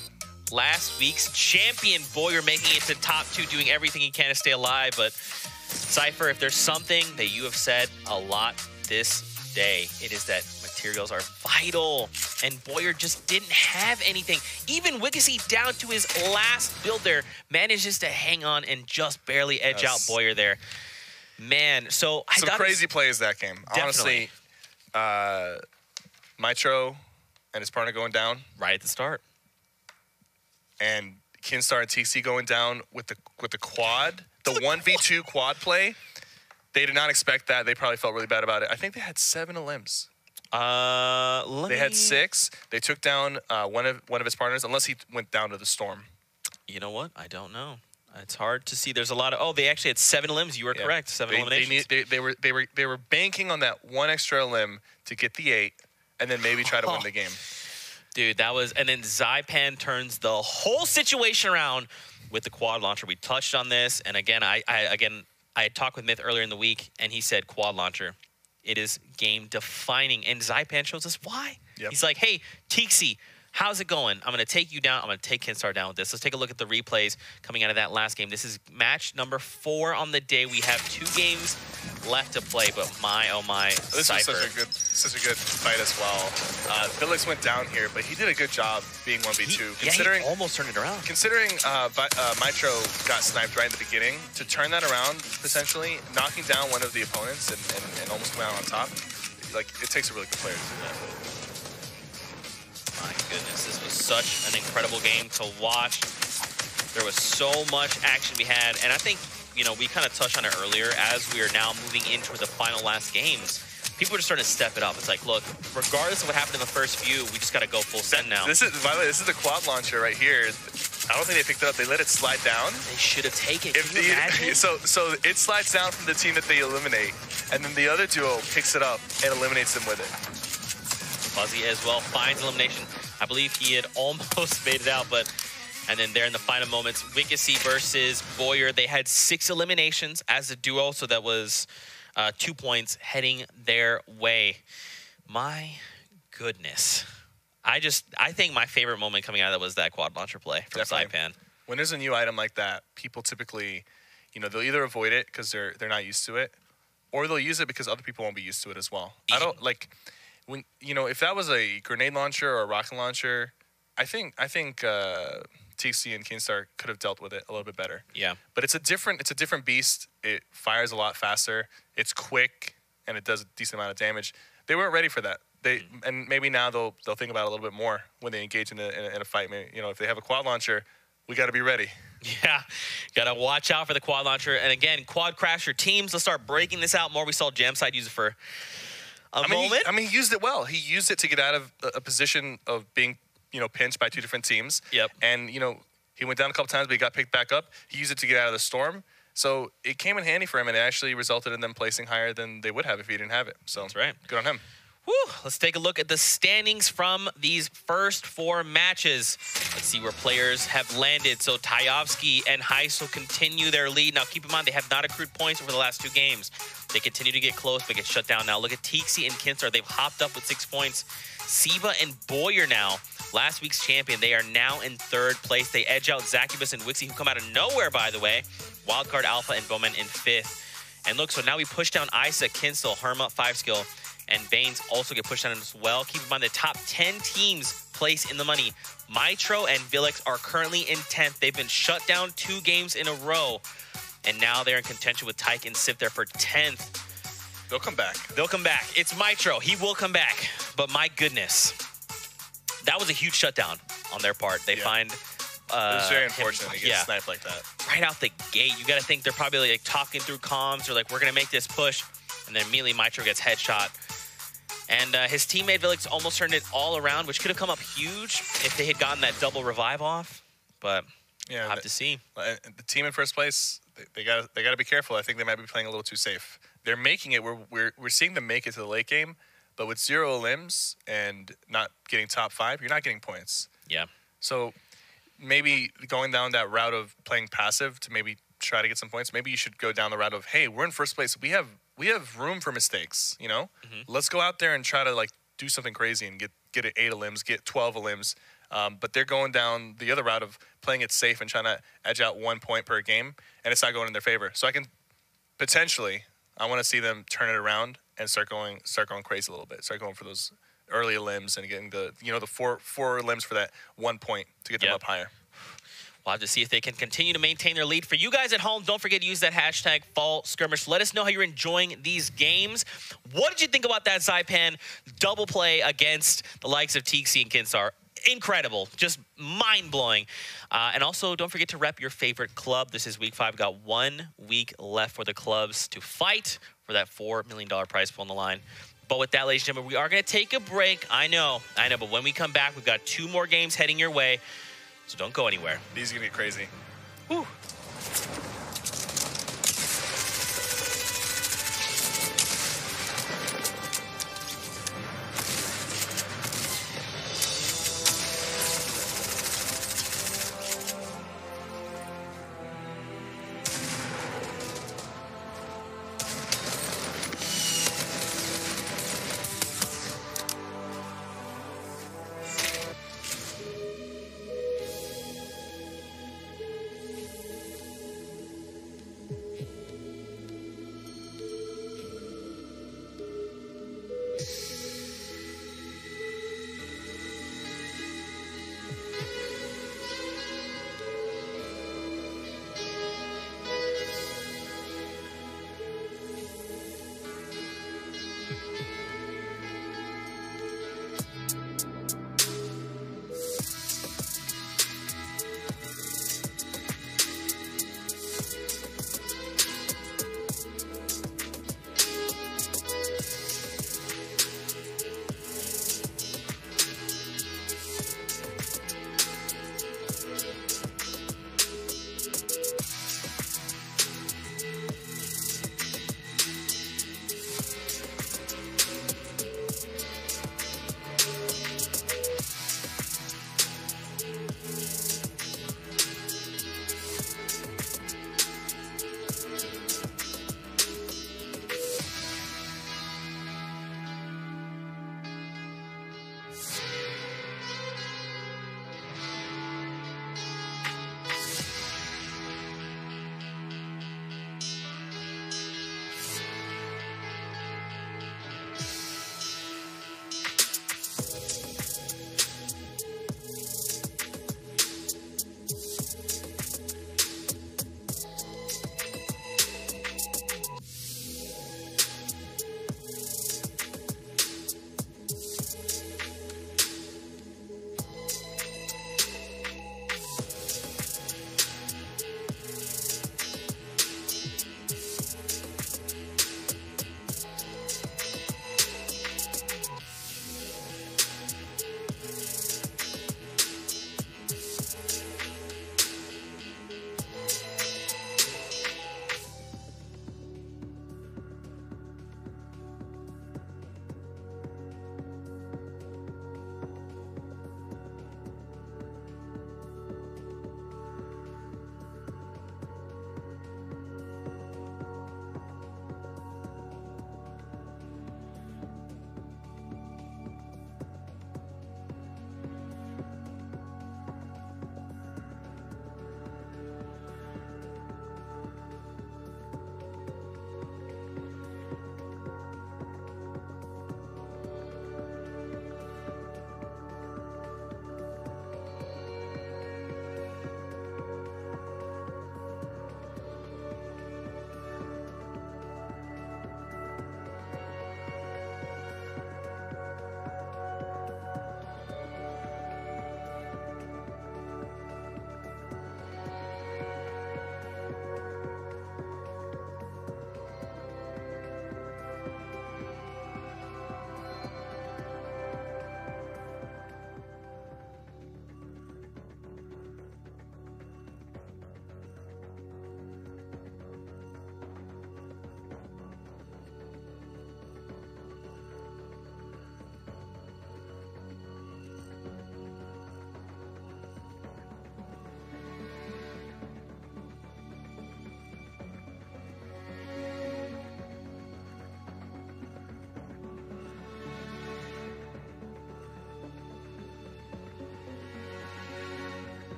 Last week's champion Boyer making it to top 2, doing everything he can to stay alive. But Cypher, if there's something that you have said a lot this day, it is that materials are vital, and Boyer just didn't have anything. Even Wiccacy, down to his last build there, manages to hang on and just barely edge out Boyer there. Man, so some crazy plays that game. Definitely. Honestly, Mitro and his partner going down right at the start, and Kinstar and TC going down with the quad, the 1v2 quad play. They did not expect that. They probably felt really bad about it. I think they had 7 elims. They had 6. They took down one of his partners, unless he went down to the storm. You know what? I don't know. It's hard to see. There's a lot of. Oh, they actually had 7 limbs. You were correct. 7 eliminations. They were banking on that one extra limb to get the 8, and then maybe try to win the game. Dude, that was. And then Zypan turns the whole situation around with the quad launcher. We touched on this, and again, I had talked with Myth earlier in the week, and he said quad launcher It is game defining, and Zypan shows us why. Yep. He's like, hey, Tixi, how's it going? I'm going to take you down. I'm going to take Kinstar down with this. Let's take a look at the replays coming out of that last game. This is match number 4 on the day. We have 2 games left to play, but my, oh my, this was Cypher. such a good fight as well. Felix went down here, but he did a good job being 1v2. Considering he almost turned it around. Considering Mitro got sniped right in the beginning, to turn that around, potentially, knocking down one of the opponents and almost coming out on top, like, it takes a really good player to do that. My goodness, this was such an incredible game to watch. There was so much action we had, and I think, you know, we kind of touched on it earlier as we are now moving into the final last games. People are just starting to step it up. It's like, look, regardless of what happened in the first few, we just got to go full send now. This is, by the way, this is the quad launcher right here. I don't think they picked it up. They let it slide down. They should have taken it. Can you imagine? So it slides down from the team that they eliminate, and then the other duo picks it up and eliminates them with it. Fuzzy as well finds elimination. I believe he had almost made it out, but... And then there in the final moments, Wickersy versus Boyer. They had 6 eliminations as a duo, so that was 2 points heading their way. My goodness. I think my favorite moment coming out of that was that quad launcher play from Saipan. When there's a new item like that, people typically, you know, they'll either avoid it because they're not used to it, or they'll use it because other people won't be used to it as well. I don't like when, you know, if that was a grenade launcher or a rocket launcher, I think TC and Kinstar could have dealt with it a little bit better. Yeah. But it's a different beast. It fires a lot faster. It's quick, and it does a decent amount of damage. They weren't ready for that. And maybe now they'll think about it a little bit more when they engage in a fight. Maybe, you know, if they have a quad launcher, we got to be ready. Yeah, got to watch out for the quad launcher. And again, quad crasher teams, let's start breaking this out more. We saw Jamside use it for a moment. He used it well. He used it to get out of a position of being, you know, pinched by 2 different teams. Yep. And, you know, he went down a couple times, but he got picked back up. He used it to get out of the storm. So it came in handy for him, and it actually resulted in them placing higher than they would have if he didn't have it. So that's right. Good on him. Whew. Let's take a look at the standings from these first 4 matches. Let's see where players have landed. So Tajovsky and Heisel continue their lead. Now, keep in mind, they have not accrued points over the last 2 games. They continue to get close, but get shut down now. Look at Tixi and Kinstar. They've hopped up with 6 points. Siva and Boyer now, last week's champion. They are now in 3rd place. They edge out Zacubus and Wixie, who come out of nowhere, by the way. Wildcard Alpha and Bowman in 5th. And look, so now we push down Isa, Kinsel, Herma, 5-skill, and Baines also get pushed down as well. Keep in mind the top 10 teams place in the money. Mitro and Villix are currently in 10th. They've been shut down 2 games in a row. And now they're in contention with Tyke and Sif there for 10th. They'll come back. They'll come back. It's Mitro. He will come back. But my goodness, that was a huge shutdown on their part. They find... it was very unfortunate to get sniped like that. Right out the gate. You got to think they're probably like talking through comms or like, we're going to make this push. And then immediately Mitro gets headshot. And his teammate Villix almost turned it all around, which could have come up huge if they had gotten that double revive off. But yeah, we'll have to see. The team in first place, they got to be careful. I think they might be playing a little too safe. They're making it. We're seeing them make it to the late game, but with 0 limbs and not getting top 5, you're not getting points. Yeah. So maybe going down that route of playing passive to maybe try to get some points. Maybe you should go down the route of, hey, we're in first place. We have room for mistakes, you know? Let's go out there and try to, like, do something crazy and get an 8 limbs, get 12 limbs. But they're going down the other route of playing it safe and trying to edge out 1 point per game, and it's not going in their favor. So I can potentially, I want to see them turn it around and start going crazy a little bit. Start going for those early limbs and getting the, you know, the four limbs for that 1 point to get them up higher. We'll have to see if they can continue to maintain their lead. For you guys at home, don't forget to use that hashtag #FallSkirmish. Let us know how you're enjoying these games. What did you think about that Zypan double play against the likes of Tixi and Kinstar? Incredible, just mind-blowing. And also, don't forget to rep your favorite club. This is week 5. We've got 1 week left for the clubs to fight for that $4 million prize pool on the line. But with that, ladies and gentlemen, we are going to take a break. I know, but when we come back, we've got 2 more games heading your way. So don't go anywhere. These are going to get crazy. Whew.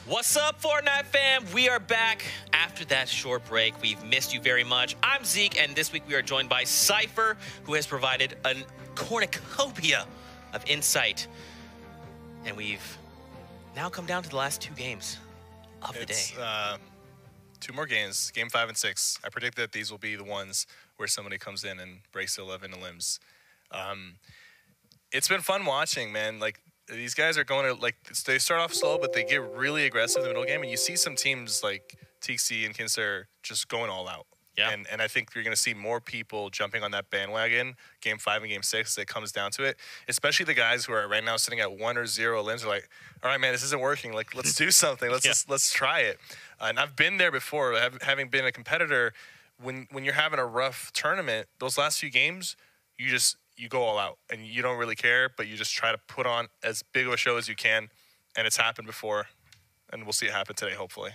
What's up, Fortnite fam? We are back after that short break. We've missed you very much. I'm Zeke, and this week we are joined by Cypher, who has provided a cornucopia of insight. And we've now come down to the last two games of the day. Two more games, game 5 and 6. I predict that these will be the ones where somebody comes in and breaks 11 limbs. It's been fun watching, man. Like, these guys are going to, like, they start off slow, but they get really aggressive in the middle game. And you see some teams like TXC and Kinster just going all out. Yeah. And I think you're going to see more people jumping on that bandwagon, game 5 and game 6, that comes down to it. Especially the guys who are right now sitting at 1 or 0 limbs are like, all right, man, this isn't working. Like, let's do something. Let's try it. And I've been there before, having been a competitor. When you're having a rough tournament, those last few games, you go all out and you don't really care, but you just try to put on as big of a show as you can. And it's happened before, and we'll see it happen today, hopefully.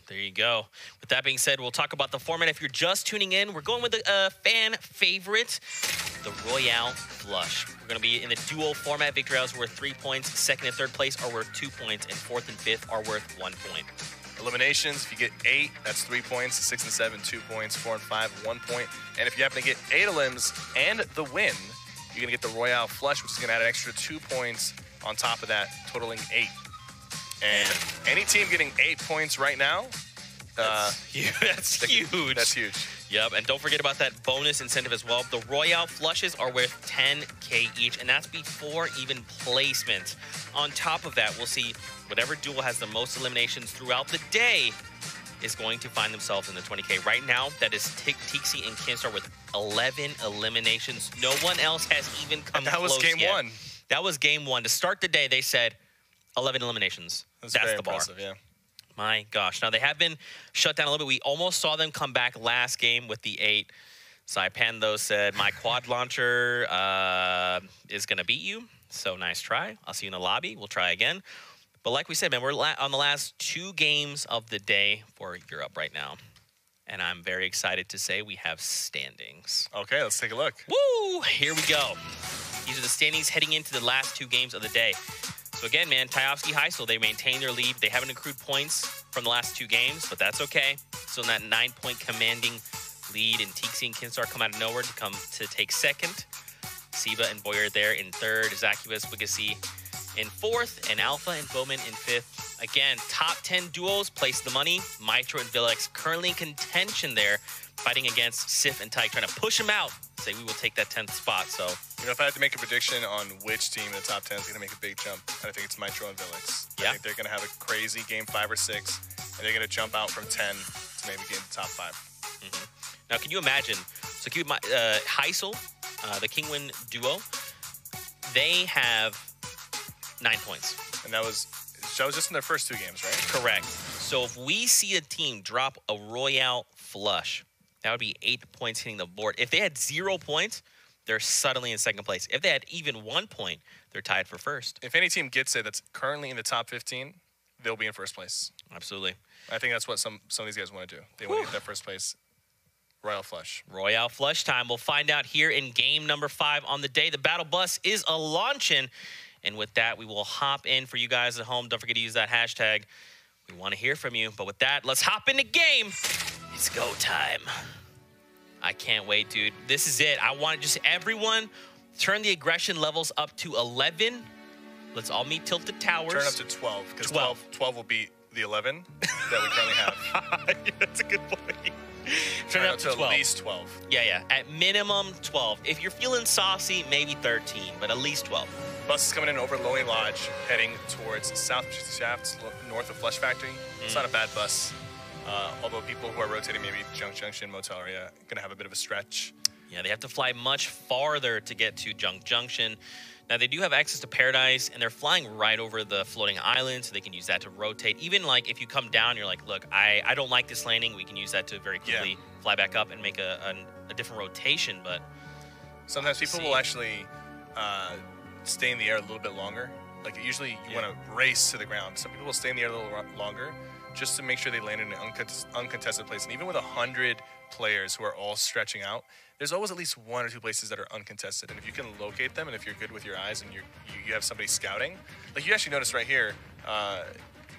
There you go. With that being said, we'll talk about the format. If you're just tuning in, we're going with a fan favorite, the Royale Flush. We're going to be in the duo format. Victory is worth 3 points. Second and third place are worth 2 points, and fourth and fifth are worth 1 point. Eliminations, if you get 8, that's 3 points. 6 and 7, 2 points. 4 and 5, 1 point. And if you happen to get 8 limbs and the win, you're going to get the Royale Flush, which is going to add an extra 2 points on top of that, totaling 8. And any team getting 8 points right now, that's huge. That's huge. Yep, and don't forget about that bonus incentive as well. The Royale Flushes are worth 10K each, and that's before even placement. On top of that, we'll see whatever duel has the most eliminations throughout the day is going to find themselves in the 20K. Right now, that is TXC and Kinstar with 11 eliminations. No one else has even come close. That was game yet. 1. That was game 1. To start the day, they said 11 eliminations. That's the bar. Yeah. My gosh. Now, they have been shut down a little bit. We almost saw them come back last game with the 8. Saipan, though, said, my quad launcher is going to beat you. So nice try. I'll see you in the lobby. We'll try again. But like we said, man, we're on the last 2 games of the day for Europe right now. And I'm very excited to say we have standings. Okay, let's take a look. Woo! Here we go. These are the standings heading into the last 2 games of the day. So again, man, Tyovsky Heisel, they maintain their lead. They haven't accrued points from the last 2 games, but that's okay. So in that 9-point commanding lead, and TXC and Kinstar come out of nowhere to take second. Siva and Boyer there in third. Zacubus, Wigassi in fourth, and Alpha and Bowman in fifth. Again, top 10 duos place the money. Mitro and Villex currently in contention there, fighting against Sif and Tyke, trying to push them out. Say we will take that 10th spot. So, if I had to make a prediction on which team in the top 10 is going to make a big jump, I think it's Mitro and Villex. Yeah. I think they're going to have a crazy game 5 or 6, and they're going to jump out from 10 to maybe get in the top 5. Mm-hmm. Now, can you imagine? So, Heisel, the Kingwin duo, they have 9 points. And that was just in their first 2 games, right? Correct. So if we see a team drop a Royale Flush, that would be 8 points hitting the board. If they had 0 points, they're suddenly in second place. If they had even 1 point, they're tied for first. If any team gets it that's currently in the top 15, they'll be in first place. Absolutely. I think that's what some of these guys want to do. They want to get that first place. Royale Flush. Royale Flush time. We'll find out here in game number 5 on the day. The battle bus is a-launching. And with that, we will hop in for you guys at home. Don't forget to use that hashtag. We want to hear from you. But with that, let's hop into game. It's go time. I can't wait, dude. This is it. I want just everyone turn the aggression levels up to 11. Let's all meet Tilted Towers. Turn up to 12, because 12 will beat the 11 that we currently have. Yeah, that's a good point. Turn up to 12. At least 12. Yeah. At minimum, 12. If you're feeling saucy, maybe 13, but at least 12. Bus is coming in over Lonely Lodge, heading towards South Shafts, north of Flush Factory. It's not a bad bus. Although people who are rotating maybe Junk Junction, Motel area, going to have a bit of a stretch. Yeah, they have to fly much farther to get to Junk Junction. Now, they do have access to Paradise, and they're flying right over the floating island, so they can use that to rotate. Even, like, if you come down, you're like, look, I don't like this landing. We can use that to very quickly fly back up and make a different rotation, but... Sometimes people will actually stay in the air a little bit longer. Like, usually you want to race to the ground. Some people will stay in the air a little longer just to make sure they land in an uncontested place. And even with 100 players who are all stretching out, there's always at least 1 or 2 places that are uncontested. And if you can locate them, and if you're good with your eyes and you have somebody scouting, like you actually notice right here,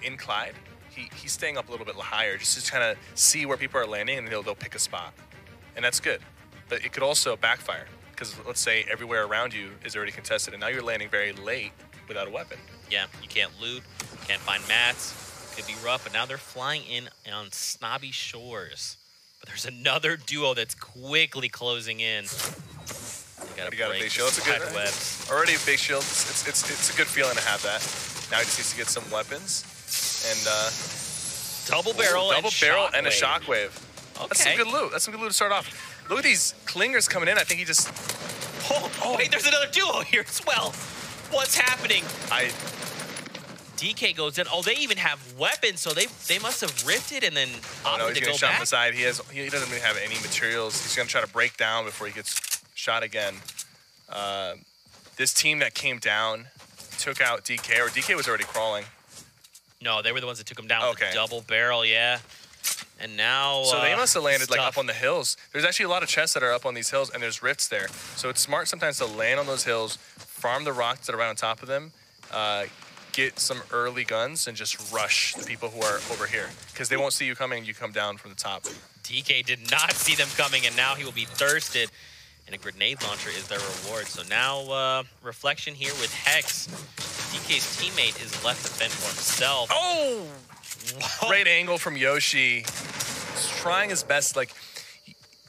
in Clyde, he's staying up a little bit higher just to kind of see where people are landing, and they'll pick a spot. And that's good. But it could also backfire, because let's say everywhere around you is already contested, and now you're landing very late without a weapon. Yeah, you can't loot, can't find mats. Could be rough, but now they're flying in on snobby shores. But there's another duo that's quickly closing in. Already got a big shield. It's a good webs. Already a big shield. It's a good feeling to have that. Now he just needs to get some weapons and double barrel and a shockwave. Okay. That's some good loot. That's some good loot to start off. Look at these clingers coming in. I think he just. Oh wait, there's another duo here as well. What's happening? DK goes in. Oh, they even have weapons, so they must have rifted and then opted to go shot back. From the side. He doesn't really have any materials. He's gonna try to break down before he gets shot again. This team that came down took out DK, or DK was already crawling. No, they were the ones that took him down with the double barrel, yeah. And now so they must have landed like up on the hills. There's actually a lot of chests that are up on these hills, and there's rifts there. So it's smart sometimes to land on those hills, farm the rocks that are right on top of them, get some early guns, and just rush the people who are over here, because they won't see you coming. You come down from the top. DK did not see them coming, and now he will be thirsted. And a grenade launcher is their reward. So now Reflection here with Hex. DK's teammate is left to fend for himself. Oh! Great angle from Yoshi. He's trying his best. Like,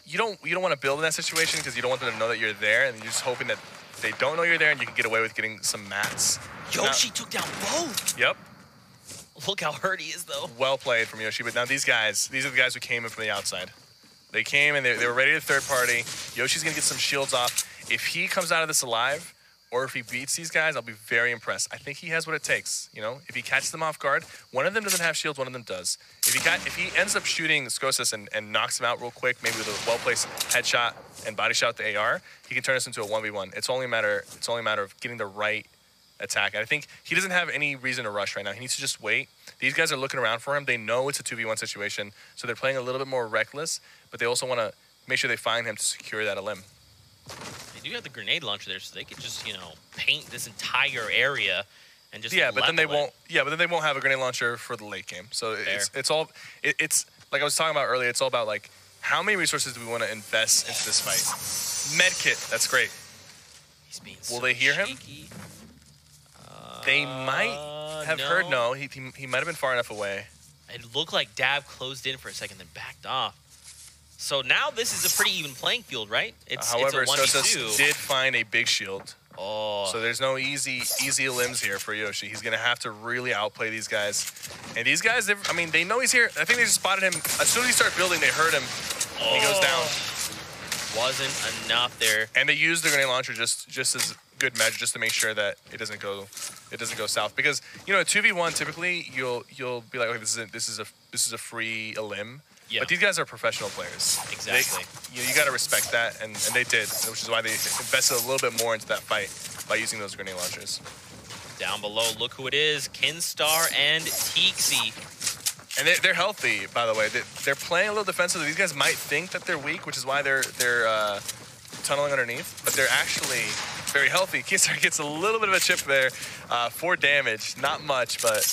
you don't want to build in that situation, because you don't want them to know that you're there, and you're just hoping that they don't know you're there and you can get away with getting some mats. Yoshi took down both. Yep. Look how hurt he is, though. Well played from Yoshi. But now these are the guys who came in from the outside. They came and they were ready to third party. Yoshi's going to get some shields off. If he comes out of this alive, or if he beats these guys, I'll be very impressed. I think he has what it takes. You know, if he catches them off guard, one of them doesn't have shields, one of them does. If he ends up shooting Skosis and knocks him out real quick, maybe with a well-placed headshot and body shot with the AR, he can turn this into a 1v1. It's only a matter of getting the right attack. And I think he doesn't have any reason to rush right now. He needs to just wait. These guys are looking around for him. They know it's a 2v1 situation, so they're playing a little bit more reckless, but they also want to make sure they find him to secure that limb. They do have the grenade launcher there, so they could just, you know, paint this entire area and just but then they won't. Yeah, but then they won't have a grenade launcher for the late game. So it's like I was talking about earlier. It's all about like how many resources do we want to invest into this fight. Medkit, that's great. He's being Will they hear shaky. him? They might have heard. No, he might have been far enough away. It looked like Dav closed in for a second, then backed off. So now this is a pretty even playing field, right? However, it's a 1v2. Skosis did find a big shield. Oh. So there's no easy limbs here for Yoshi. He's going to have to really outplay these guys. And these guys, they know he's here. I think they just spotted him. As soon as he started building, they heard him. And he goes down. Wasn't enough there. And they used the grenade launcher just as good measure, just to make sure that it doesn't go south. Because, you know, 2v1 typically you'll be like, okay, this is a free limb. Yeah. But these guys are professional players. Exactly. You got to respect that, and they did, which is why they invested a little bit more into that fight by using those grenade launchers. Down below, look who it is, Kinstar and Teaksy. And they're healthy, by the way. They're playing a little defensively. These guys might think that they're weak, which is why they're tunneling underneath, but they're actually very healthy. Kinstar gets a little bit of a chip there, 4 damage, not much, but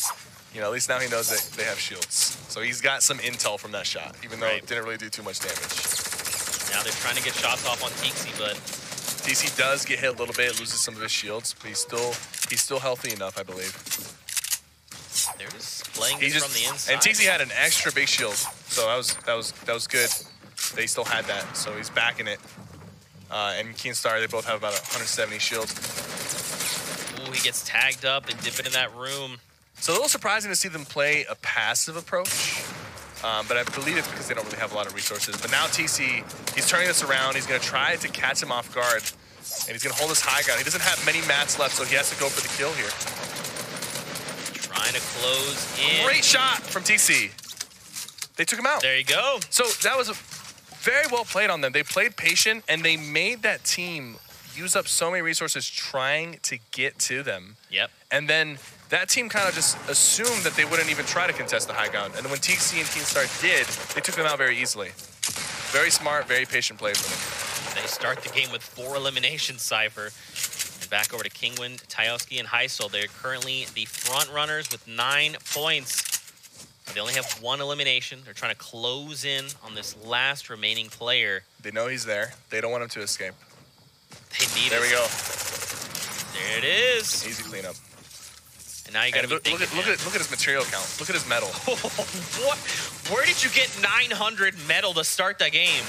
you know, at least now he knows that they have shields. So he's got some intel from that shot, even though it didn't really do too much damage. Now they're trying to get shots off on Teaksy, but TC does get hit a little bit, loses some of his shields, but he's still healthy enough, I believe. They're just playing this from the inside. And Teaksy had an extra big shield, so that was good. They still had that, so he's back in it. And Keenstar, they both have about 170 shields. Ooh, he gets tagged up and dip into that room. So a little surprising to see them play a passive approach, but I believe it's because they don't really have a lot of resources. But now TC, he's turning this around. He's going to try to catch him off guard, and he's going to hold his high ground. He doesn't have many mats left, so he has to go for the kill here. Trying to close in. Great shot from TC. They took him out. There you go. So that was very well played on them. They played patient, and they made that team use up so many resources trying to get to them. Yep. And then that team kind of just assumed that they wouldn't even try to contest the high ground. And then when TC and Keenstar did, they took them out very easily. Very smart, very patient play for them. They start the game with 4 eliminations, Cypher. And back over to Kingwin, Tyowski, and Heisel. They're currently the front runners with 9 points. They only have 1 elimination. They're trying to close in on this last remaining player. They know he's there. They don't want him to escape. They need There we go. There it is. Easy cleanup. And now you got to look at his material count. Look at his medal. What? Where did you get 900 medal to start the game?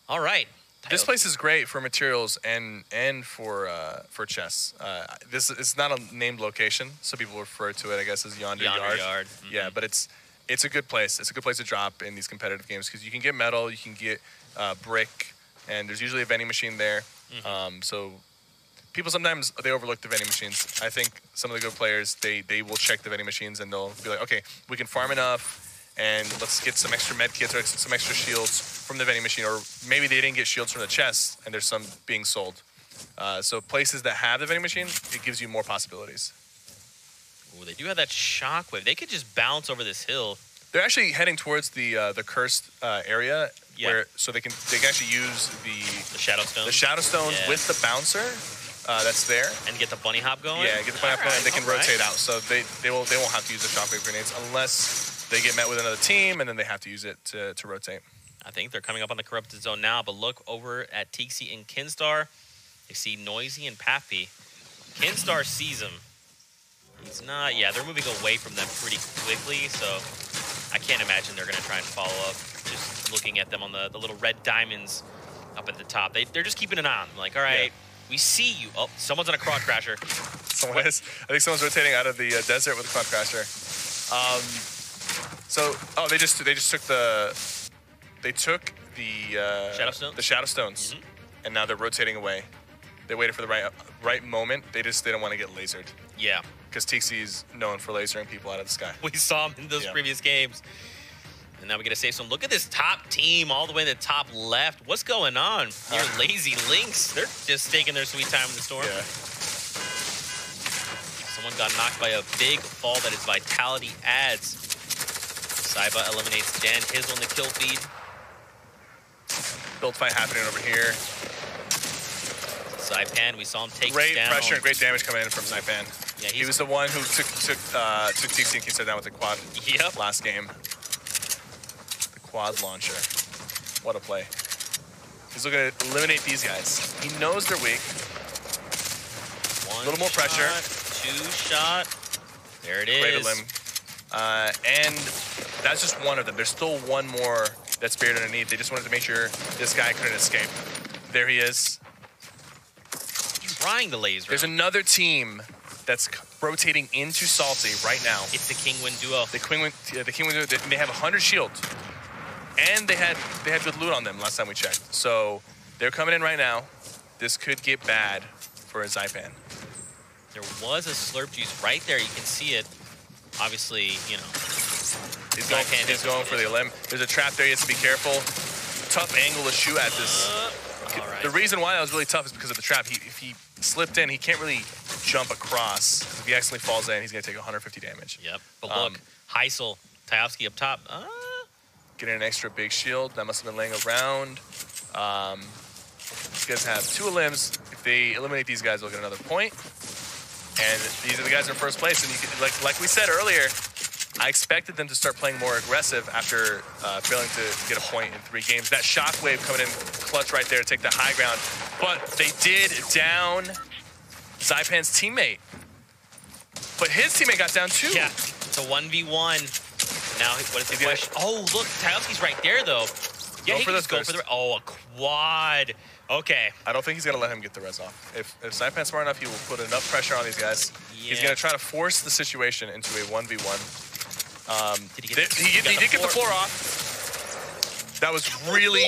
All right. This place is great for materials and for chess. This is not a named location, so people refer to it, I guess, as Yonder Yard. Mm-hmm. Yeah, but it's a good place. It's a good place to drop in these competitive games because you can get metal, you can get brick, and there's usually a vending machine there. Mm-hmm. So people sometimes they overlook the vending machines. I think some of the good players they will check the vending machines and they'll be like, okay, we can farm enough. And let's get some extra med kits or some extra shields from the vending machine. Or maybe they didn't get shields from the chest and there's some being sold. So places that have the vending machine, it gives you more possibilities. Ooh, they do have that shockwave. They could just bounce over this hill. They're actually heading towards the cursed area where so they can actually use the Shadow Stones. The Shadow Stones with the bouncer that's there. And get the bunny hop going? Yeah, get the bunny hop going and they can rotate out. So they won't have to use the shockwave grenades unless they get met with another team, and then they have to use it to rotate. I think they're coming up on the corrupted zone now, but look over at Tixi and Kinstar. They see Noisy and Pappy. Kinstar sees him. He's not... Yeah, they're moving away from them pretty quickly, so I can't imagine they're going to try and follow up. Just looking at them on the little red diamonds up at the top. They're just keeping an eye on them. Like, all right, we see you. Oh, someone's on a quad crasher. Someone is. I think someone's rotating out of the desert with a quad crasher. So, they just took the Shadow Stones? The Shadow Stones, and now they're rotating away. They waited for the right moment. They didn't want to get lasered. Yeah, because Tixi's known for lasering people out of the sky. We saw him in those previous games. And now we get to save some. Look at this top team all the way to the top left. What's going on? Your lazy Lynx. They're just taking their sweet time in the storm. Yeah. Someone got knocked by a big fall that his vitality adds. Saiba eliminates Dan Hizzle in the kill feed. Build fight happening over here. Saipan, we saw him take great down. Pressure and great damage coming in from Saipan. Yeah, he was the one who took Tixi and Kinstar down with the quad last game. The quad launcher. What a play. He's looking to eliminate these guys. He knows they're weak. One a little more pressure. 2 shot. There it is. Great limb. And that's just one of them. There's still one more that's buried underneath. They just wanted to make sure this guy couldn't escape. There he is. Trying the laser. There's another team that's rotating into Salty right now. It's the Kingwin duo. The Kingwin duo. They have 100 shields, and they had good loot on them last time we checked. So they're coming in right now. This could get bad for a Saipan. There was a slurp juice right there. You can see it. Obviously, you know. He's going for the limb. There's a trap there. He has to be careful. Tough angle to shoot at this. The reason why that was really tough is because of the trap. If he slipped in, he can't really jump across. If he accidentally falls in, he's going to take 150 damage. Yep. But look, Heisel, Tyowski up top. Getting an extra big shield. That must have been laying around. These guys have 2 limbs. If they eliminate these guys, they'll get another point. And these are the guys in first place. And you can, like we said earlier, I expected them to start playing more aggressive after failing to get a point in 3 games. That shockwave coming in clutch right there to take the high ground. But they did down Saipan's teammate. But his teammate got down too. Yeah, it's a 1v1. Now, what is the question? Oh, look, Tyowski's right there, though. Yeah, he can just go for the... Oh, a quad. Okay. I don't think he's going to let him get the res off. If Saipan's smart enough, he will put enough pressure on these guys. Yeah. He's going to try to force the situation into a 1v1. He did get the floor off. That was really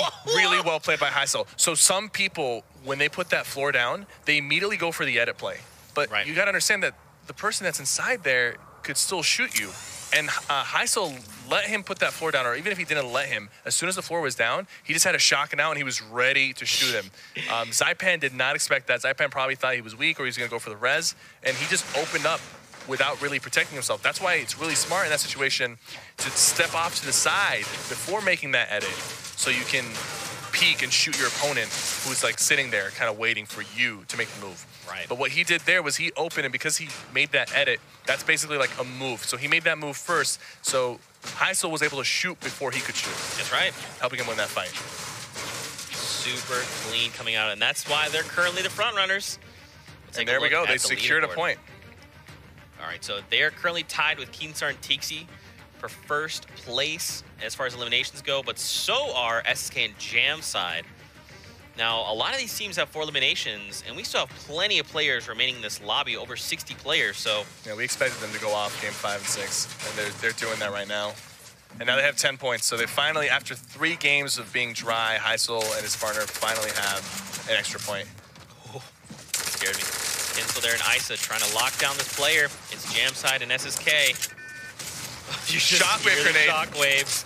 well played by Heisel. So some people, when they put that floor down, they immediately go for the edit play. But you got to understand that the person that's inside there could still shoot you. And Heisel let him put that floor down, or even if he didn't let him, as soon as the floor was down, he just had a shotgun out and he was ready to shoot him. Saipan did not expect that. Saipan probably thought he was weak or he was going to go for the res, and he just opened up without really protecting himself. That's why it's really smart in that situation to step off to the side before making that edit, so you can peek and shoot your opponent who's like sitting there kind of waiting for you to make the move. Right. But what he did there was he opened, and because he made that edit, that's basically like a move. So he made that move first, so Heisel was able to shoot before he could shoot. That's right. Helping him win that fight. Super clean coming out, and that's why they're currently the front runners. And there we go. They secured a point. All right, so they are currently tied with Keemstar and Tixi for first place as far as eliminations go, but so are SSK and Jam side. Now, a lot of these teams have 4 eliminations, and we still have plenty of players remaining in this lobby, over 60 players, so... Yeah, we expected them to go off game 5 and 6, and they're doing that right now. And now they have 10 points, so they finally, after 3 games of being dry, Heisel and his partner finally have an extra point. Oh, scared me. Kinsel there and Isa trying to lock down this player. It's Jam side and SSK. You Shockwave grenade. Shockwaves.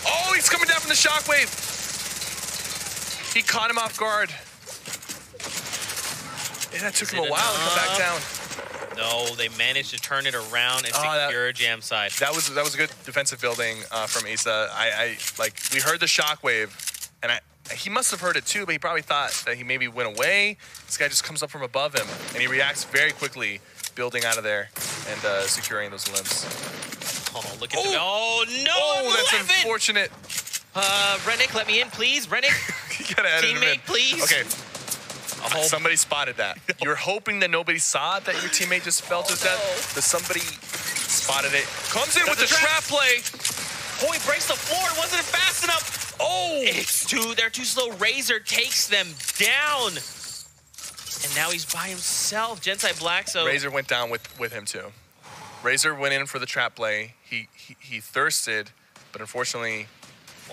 Oh, he's coming down from the shockwave. He caught him off guard. And that took him a while to come back down. No, they managed to turn it around and secure Jam side. That was a good defensive building from Isa. We heard the shockwave, and he must have heard it too, but he probably thought that he maybe went away. This guy just comes up from above him, and he reacts very quickly, building out of there and securing those limbs. Oh, look at him. Oh, no! Oh, that's unfortunate. Rennick, let me in, please. Rennick, You gotta edit him in. teammate, please. Okay. Somebody spotted that. You're hoping that nobody saw that your teammate just fell to his death, but somebody spotted it. Comes in with the trap play. Oh, he breaks the floor. It wasn't fast enough. Oh! They're too slow. Razor takes them down. And now he's by himself. Gensai Black, so... Razor went down with him, too. Razor went in for the trap play. He thirsted, but unfortunately...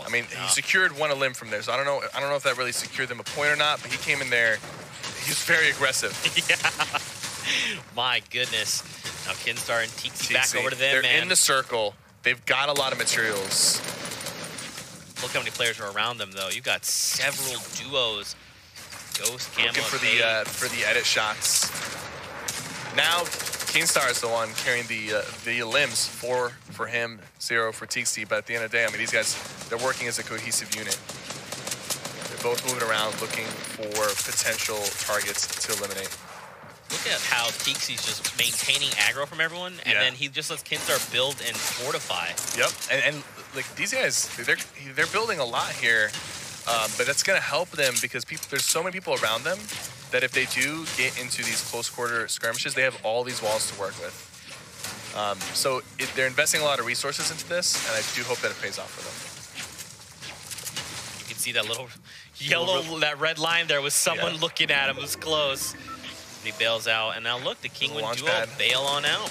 I mean, he secured one limb from there, so I don't know if that really secured them a point or not, but he came in there. He was very aggressive. Yeah. My goodness. Now Kinstar and Tixi back over to them, They're in the circle. They've got a lot of materials. Look how many players are around them, though. You've got several duos. Ghost, Camo, looking for the edit shots. Now, Keemstar is the one carrying the limbs. 4 for him, 0 for Tixi. But at the end of the day, I mean, these guys, they're working as a cohesive unit. They're both moving around looking for potential targets to eliminate. Look at how Tixi's just maintaining aggro from everyone, and then he just lets Kinstar build and fortify. Yep, and like these guys, they're building a lot here, but that's gonna help them because there's so many people around them that if they do get into these close quarter skirmishes, they have all these walls to work with. So they're investing a lot of resources into this, and I do hope that it pays off for them. You can see that little yellow, that red line there was someone looking at him. It was close. He bails out, and now look, the Kingwin duo bail on out.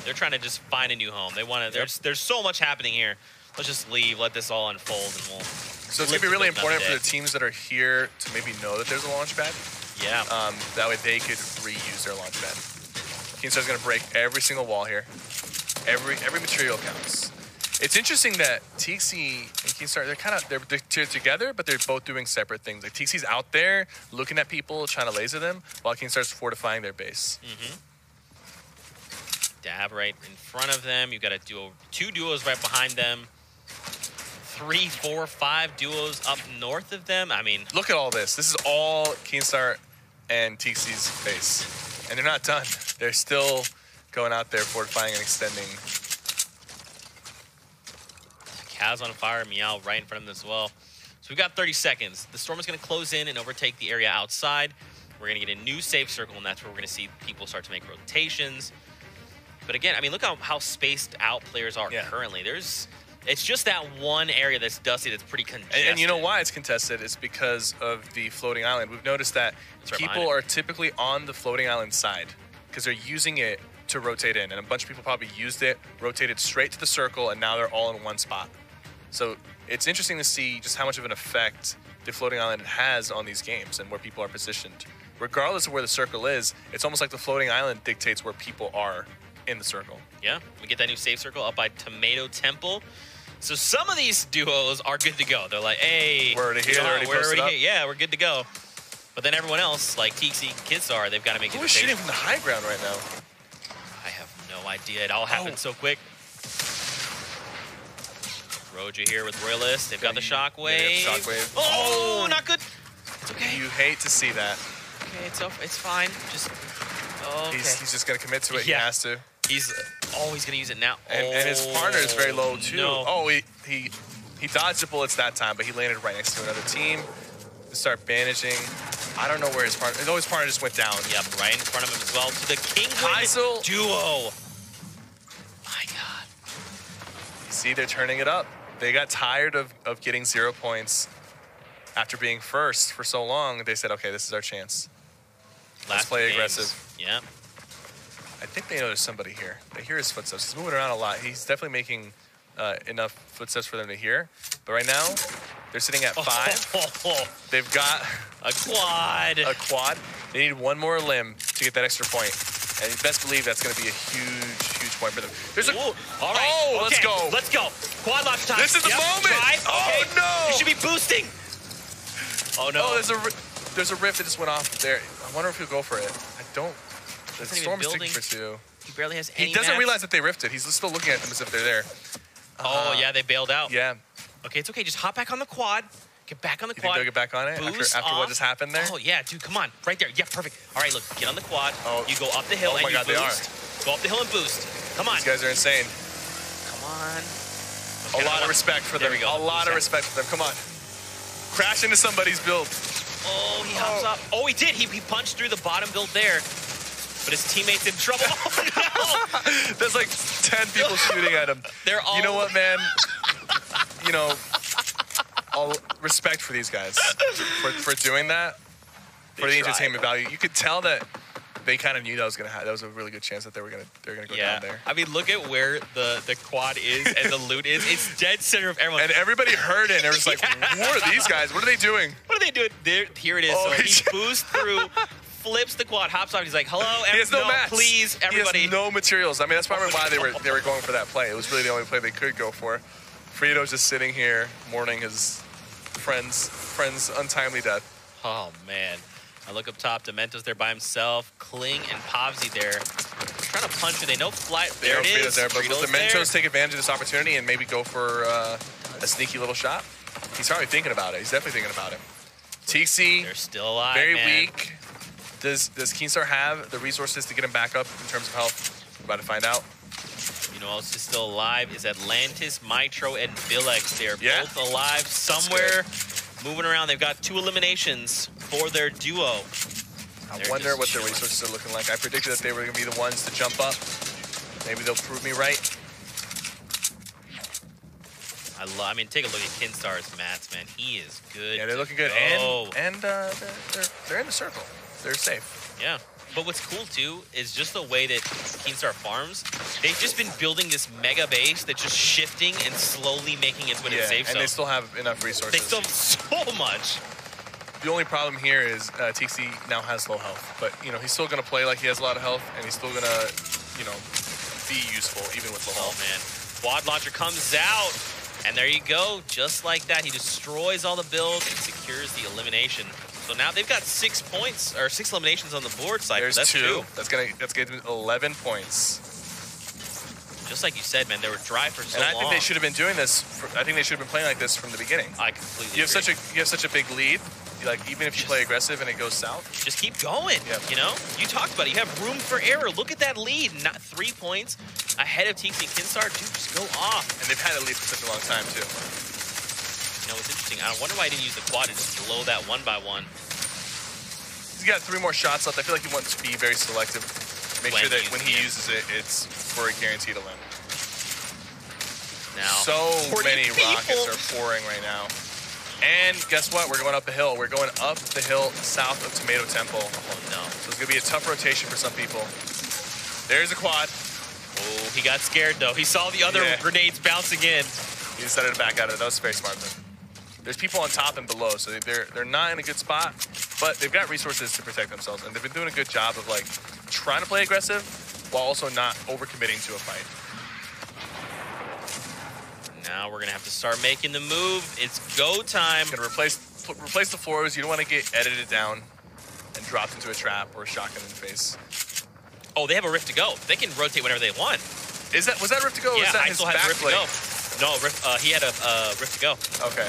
They're trying to just find a new home. They want to. There's so much happening here. Let's just leave, let this all unfold, and we'll. So it's gonna be really important for the teams that are here to maybe know that there's a launch pad. Yeah. That way they could reuse their launch pad. Keemstar's gonna break every single wall here. Every material counts. It's interesting that Tixi and Keemstar, they're together, but they're both doing separate things. Like Tixi's out there looking at people, trying to laser them, while Keemstar's fortifying their base. Dab right in front of them. You've got a duo, 2 duos right behind them. 3, 4, 5 duos up north of them. I mean, look at all this. This is all Keemstar and Tixi's base, and they're not done. They're still going out there fortifying and extending. Kaz on fire, Meow right in front of them as well. So we've got 30 seconds. The storm is going to close in and overtake the area outside. We're going to get a new safe circle, and that's where we're going to see people start to make rotations. But again, I mean, look how spaced out players are currently. It's just that one area that's dusty that's pretty congested. And you know why it's contested? It's because of the floating island. We've noticed that people are typically on the floating island side because they're using it to rotate in. And a bunch of people probably used it, rotated straight to the circle, and now they're all in one spot. So it's interesting to see just how much of an effect the floating island has on these games and where people are positioned. Regardless of where the circle is, it's almost like the floating island dictates where people are in the circle. Yeah, we get that new safe circle up by Tomato Temple. So some of these duos are good to go. They're like, hey, we're already here, they're already posted up. Yeah, we're good to go. But then everyone else, like Tixi, Kidstar, they've got to make it. Who's shooting from the high ground right now? I have no idea. It all happened so quick. Roja here with Royalist. They've got the shockwave. Yeah, shockwave. Oh, not good. It's okay. You hate to see that. Okay, it's fine. Just okay. He's just gonna commit to it. Yeah. He has to. He's always gonna use it now. And his partner is very low too. No. Oh, he dodged the bullets that time, but he landed right next to another team. To start bandaging. I don't know where his partner. His partner just went down. Yep, right in front of him as well. To the King Heisel. duo. My God. You see, they're turning it up. They got tired of getting 0 points after being first for so long. They said, okay, this is our chance. Let's play aggressive. Yep. I think they know there's somebody here. They hear his footsteps. He's moving around a lot. He's definitely making enough footsteps for them to hear. But right now, they're sitting at 5. They've got a quad. A quad. They need one more limb to get that extra point. And you best believe that's going to be a huge point for them. There's a... Ooh, all right. Oh, okay. let's go. Let's go. Quad launch time. This is the moment. Drive. Oh, okay. no. You should be boosting. Oh, no. Oh, there's a rift that just went off there. I wonder if he'll go for it. I don't... The storm is taking for 2. He barely has any He doesn't mats. realize that they rifted. He's still looking at them as if they're there. Oh, yeah, they bailed out. Yeah. Okay, it's okay. Just hop back on the quad. Get back on the You quad. think they'll get back on it after what just happened there? Oh, yeah, dude, come on. Right there. Yeah, perfect. All right, look, get on the quad. Oh. You go up the hill and you God, boost. they are. Go up the hill and boost. Come on. These guys are insane. Come on. A lot of respect for them. There we go. A lot of respect for them. Come on. Crash into somebody's build. Oh, he hops up. Oh, he did. He punched through the bottom build there. But his teammate's in trouble. Oh, no. There's like 10 people shooting at him. They're all... You know what, man? You know, all respect for these guys for doing that. For the entertainment value. You could tell that they kind of knew that was gonna happen. That was a really good chance that they were gonna go down there. I mean, look at where the quad is and the loot is. It's dead center of everyone. And everybody heard it and they were just like, who are these guys? What are they doing? What are they doing? Here it is. Oh, so he boosts through, flips the quad, hops off. He's like, hello, he has no mats. Please, everybody. He has no materials. I mean, that's probably why they were going for that play. It was really the only play they could go for. Frito's just sitting here mourning his friend's untimely death. Oh, man. I look up top. Demento's there by himself. Kling and Povsy there. Trying to punch it. They know flight. There it is. There, but will Frito's Dementos take advantage of this opportunity and maybe go for a sneaky little shot? He's probably thinking about it. He's definitely thinking about it. TC, they're still alive, very man. weak. Does Keenstar have the resources to get him back up in terms of health? We're about to find out. You know who else is still alive is Atlantis, Mitro, and Billex. They are both alive somewhere, moving around. They've got 2 eliminations for their duo. I wonder what their resources are looking like. I predicted that they were going to be the ones to jump up. Maybe they'll prove me right. I mean, take a look at Kinstar's mats, man. He is good. Yeah, they're looking good. And they're in the circle. They're safe. Yeah. But what's cool, too, is just the way that Keenstar farms. They've just been building this mega base that's just shifting and slowly making its way to safe zone. And they still have enough resources. They still have so much. The only problem here is TC now has low health. But, you know, he's still going to play like he has a lot of health, and he's still going to, you know, be useful even with low health. Oh, man. Quad launcher comes out, and there you go. Just like that, he destroys all the builds and secures the elimination. So now they've got 6 points, or 6 eliminations on the board side. There's that's 2. That's getting 11 points. Just like you said, man, they were dry for so long. And I think they should have been doing this. I think they should have been playing like this from the beginning. I completely agree. You have such a big lead. Like, even if you play aggressive and it goes south, just keep going. Yep. You know, you talked about it. You have room for error. Look at that lead. Not 3 points ahead of TC Kinstar. Dude, just go off. And they've had a lead for such a long time too. You know, it's interesting. I wonder why he didn't use the quad to just blow that 1-by-1. He's got 3 more shots left. I feel like he wants to be very selective. Make sure that when he uses it, it's for a guaranteed win. Now, so many rockets are pouring right now. And guess what? We're going up the hill. We're going up the hill south of Tomato Temple. Oh, no. So it's going to be a tough rotation for some people. There's a quad. Oh, he got scared, though. He saw the other grenades bouncing in. He decided to back out of it. That was very smart, though. There's people on top and below, so they're not in a good spot, but they've got resources to protect themselves, and they've been doing a good job of, like, trying to play aggressive while also not overcommitting to a fight. Now we're gonna have to start making the move. It's go time. Gonna replace the floors. You don't want to get edited down and dropped into a trap or a shotgun in the face. Oh, they have a rift to go. They can rotate whenever they want. Was that rift to go? Yeah, is that I his still have a rift to go. No, he had a Rift to go. Okay.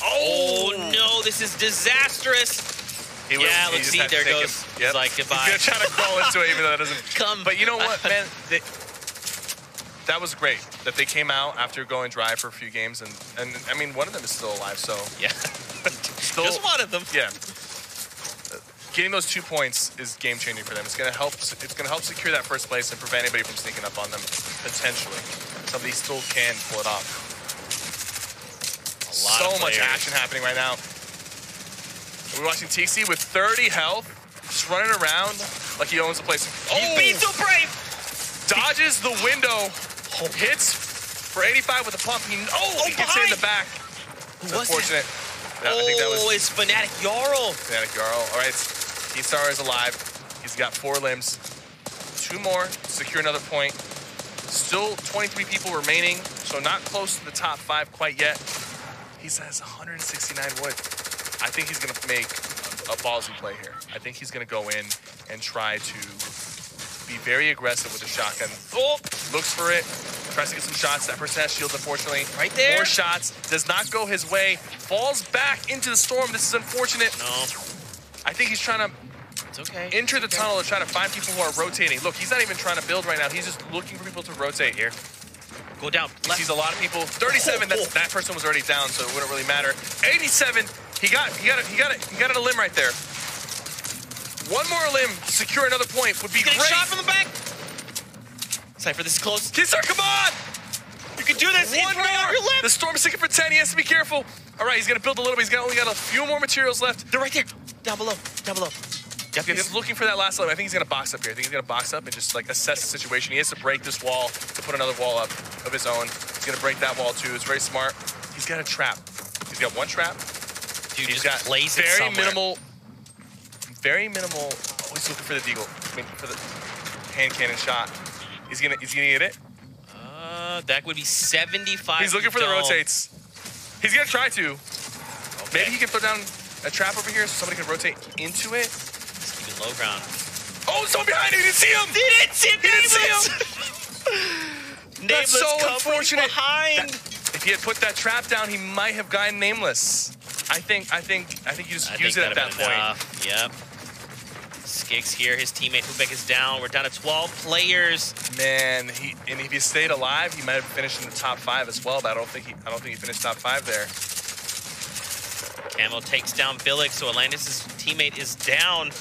Oh no, this is disastrous. Yeah, let's see. There goes. He's like, goodbye. He's gonna try to crawl into it, even though that doesn't come. But you know what, man? That was great that they came out after going dry for a few games, and I mean, one of them is still alive. So yeah, just one of them. Yeah. Getting those 2 points is game changing for them. It's gonna help. It's gonna help secure that first place and prevent anybody from sneaking up on them. Potentially, somebody still can pull it off. So much action happening right now. We're watching TC with 30 health, just running around like he owns the place. Oh, he's being so brave. Dodges the window, hits for 85 with a pump. He gets hit in the back. Who was unfortunate. That? I think that was it's Fnatic Jarl. Fnatic Jarl. All right, T-Star is alive. He's got 4 limbs. 2 more, secure another point. Still 23 people remaining, so not close to the top 5 quite yet. He says 169 wood. I think he's going to make a ballsy play here. I think he's going to go in and try to be very aggressive with the shotgun. Oh, looks for it. Tries to get some shots. That person has shields, unfortunately. Right there. More shots. Does not go his way. Falls back into the storm. This is unfortunate. No. I think he's trying to enter the tunnel to try to find people who are rotating. Look, he's not even trying to build right now. He's just looking for people to rotate here. Go down. He sees a lot of people. 37. That person was already down, so it wouldn't really matter. 87. He got it a limb right there. One more limb to secure another point would be great. Shot from the back. Cypher, this is close. Kisser, come on! You can do this. One more. The storm is sinking for 10. He has to be careful. All right, he's gonna build a little bit. He's only got a few more materials left. They're right there. Down below. Down below. Yep. He's looking for that last limb. I think he's gonna box up here. I think he's gonna box up and just like assess the situation. He has to break this wall to put another wall up of his own. He's gonna break that wall too. It's very smart. He's got a trap. He's got one trap. Dude, he's got very minimal. Oh, he's looking for the deagle. I mean, for the hand cannon shot. He's gonna get it. That would be 75. He's looking for the rotates. He's gonna try to. Okay. Maybe he can throw down a trap over here so somebody can rotate into it. He's keeping low ground. Oh, someone behind him! He didn't see him! He didn't see him! He didn't see him! That's so unfortunate. If he had put that trap down, he might have gotten nameless. I think you just use it at that point. Yep. Skix here, his teammate Hubek is down. We're down to 12 players. Man, if he stayed alive, he might have finished in the top 5 as well. But I don't think he finished top 5 there. Camo takes down Billick, so Atlantis' teammate is down.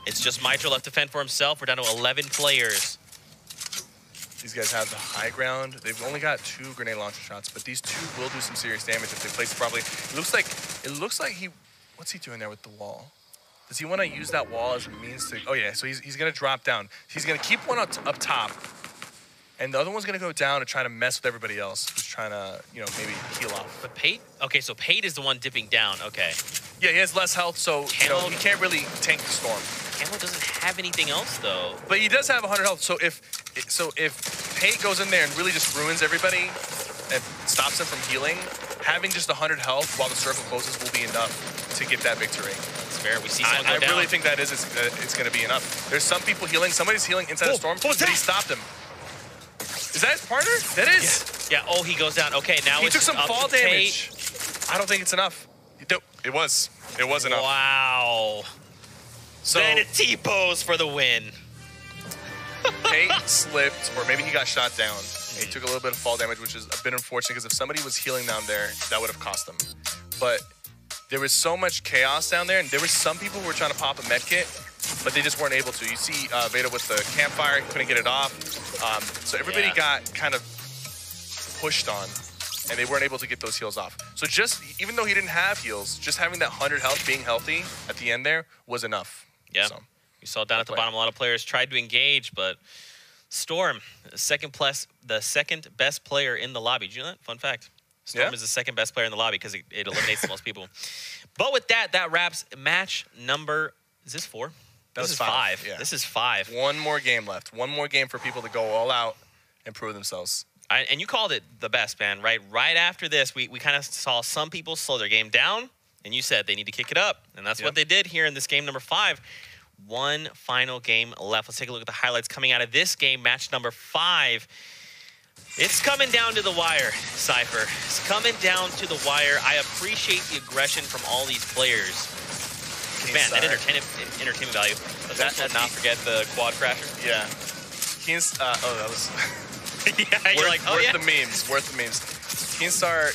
It's just Mitro left to fend for himself. We're down to 11 players. These guys have the high ground. They've only got 2 grenade launcher shots, but these 2 will do some serious damage if they place it properly. It looks like he. What's he doing there with the wall? Does he want to use that wall as a means to? Oh yeah, so he's gonna drop down. He's gonna keep one up top, and the other one's gonna go down and try to mess with everybody else who's trying to, maybe heal off. But Pate? Okay, so Pate is the one dipping down. Okay. Yeah, he has less health, so he can't really tank the storm. Camo doesn't have anything else though. But he does have 100 health. So if Pate goes in there and really just ruins everybody and stops him from healing, having just 100 health while the circle closes will be enough to get that victory. That's fair. We see someone go down. I really think that it's going to be enough. There's some people healing. Somebody's healing inside the storm. What was that? He stopped him. Is that his partner? That is. Yeah. Oh, he goes down. Okay, now he took some fall damage. I don't think it's enough. It was. It was enough. Wow. So then a T-pose for the win. Pate slipped, or maybe he got shot down. He took a little bit of fall damage, which is a bit unfortunate because if somebody was healing down there, that would have cost them. But there was so much chaos down there, and there were some people who were trying to pop a med kit, but they just weren't able to. You see Veda with the campfire, he couldn't get it off. So everybody got kind of pushed on, and they weren't able to get those heals off. So even though he didn't have heals, just having that 100 health, being healthy at the end there was enough. Yeah. So, we saw down at the bottom, a lot of players tried to engage, but Storm, the second best player in the lobby. Did you know that? Fun fact. Storm is the second best player in the lobby because it eliminates the most people. But with that wraps match number, is this 4? This is 5. Yeah. This is 5. One more game left. One more game for people to go all out and prove themselves. And you called it the best, man, right? Right after this, we kind of saw some people slow their game down, and you said they need to kick it up. And that's what they did here in this game number 5. One final game left. Let's take a look at the highlights coming out of this game, match number 5. It's coming down to the wire, Cypher. It's coming down to the wire. I appreciate the aggression from all these players. Man, that entertainment value. Let's not forget the quad crasher. Yeah. Oh, that was... Yeah, you're like, oh, worth yeah. the memes. Worth the memes. Keenstar,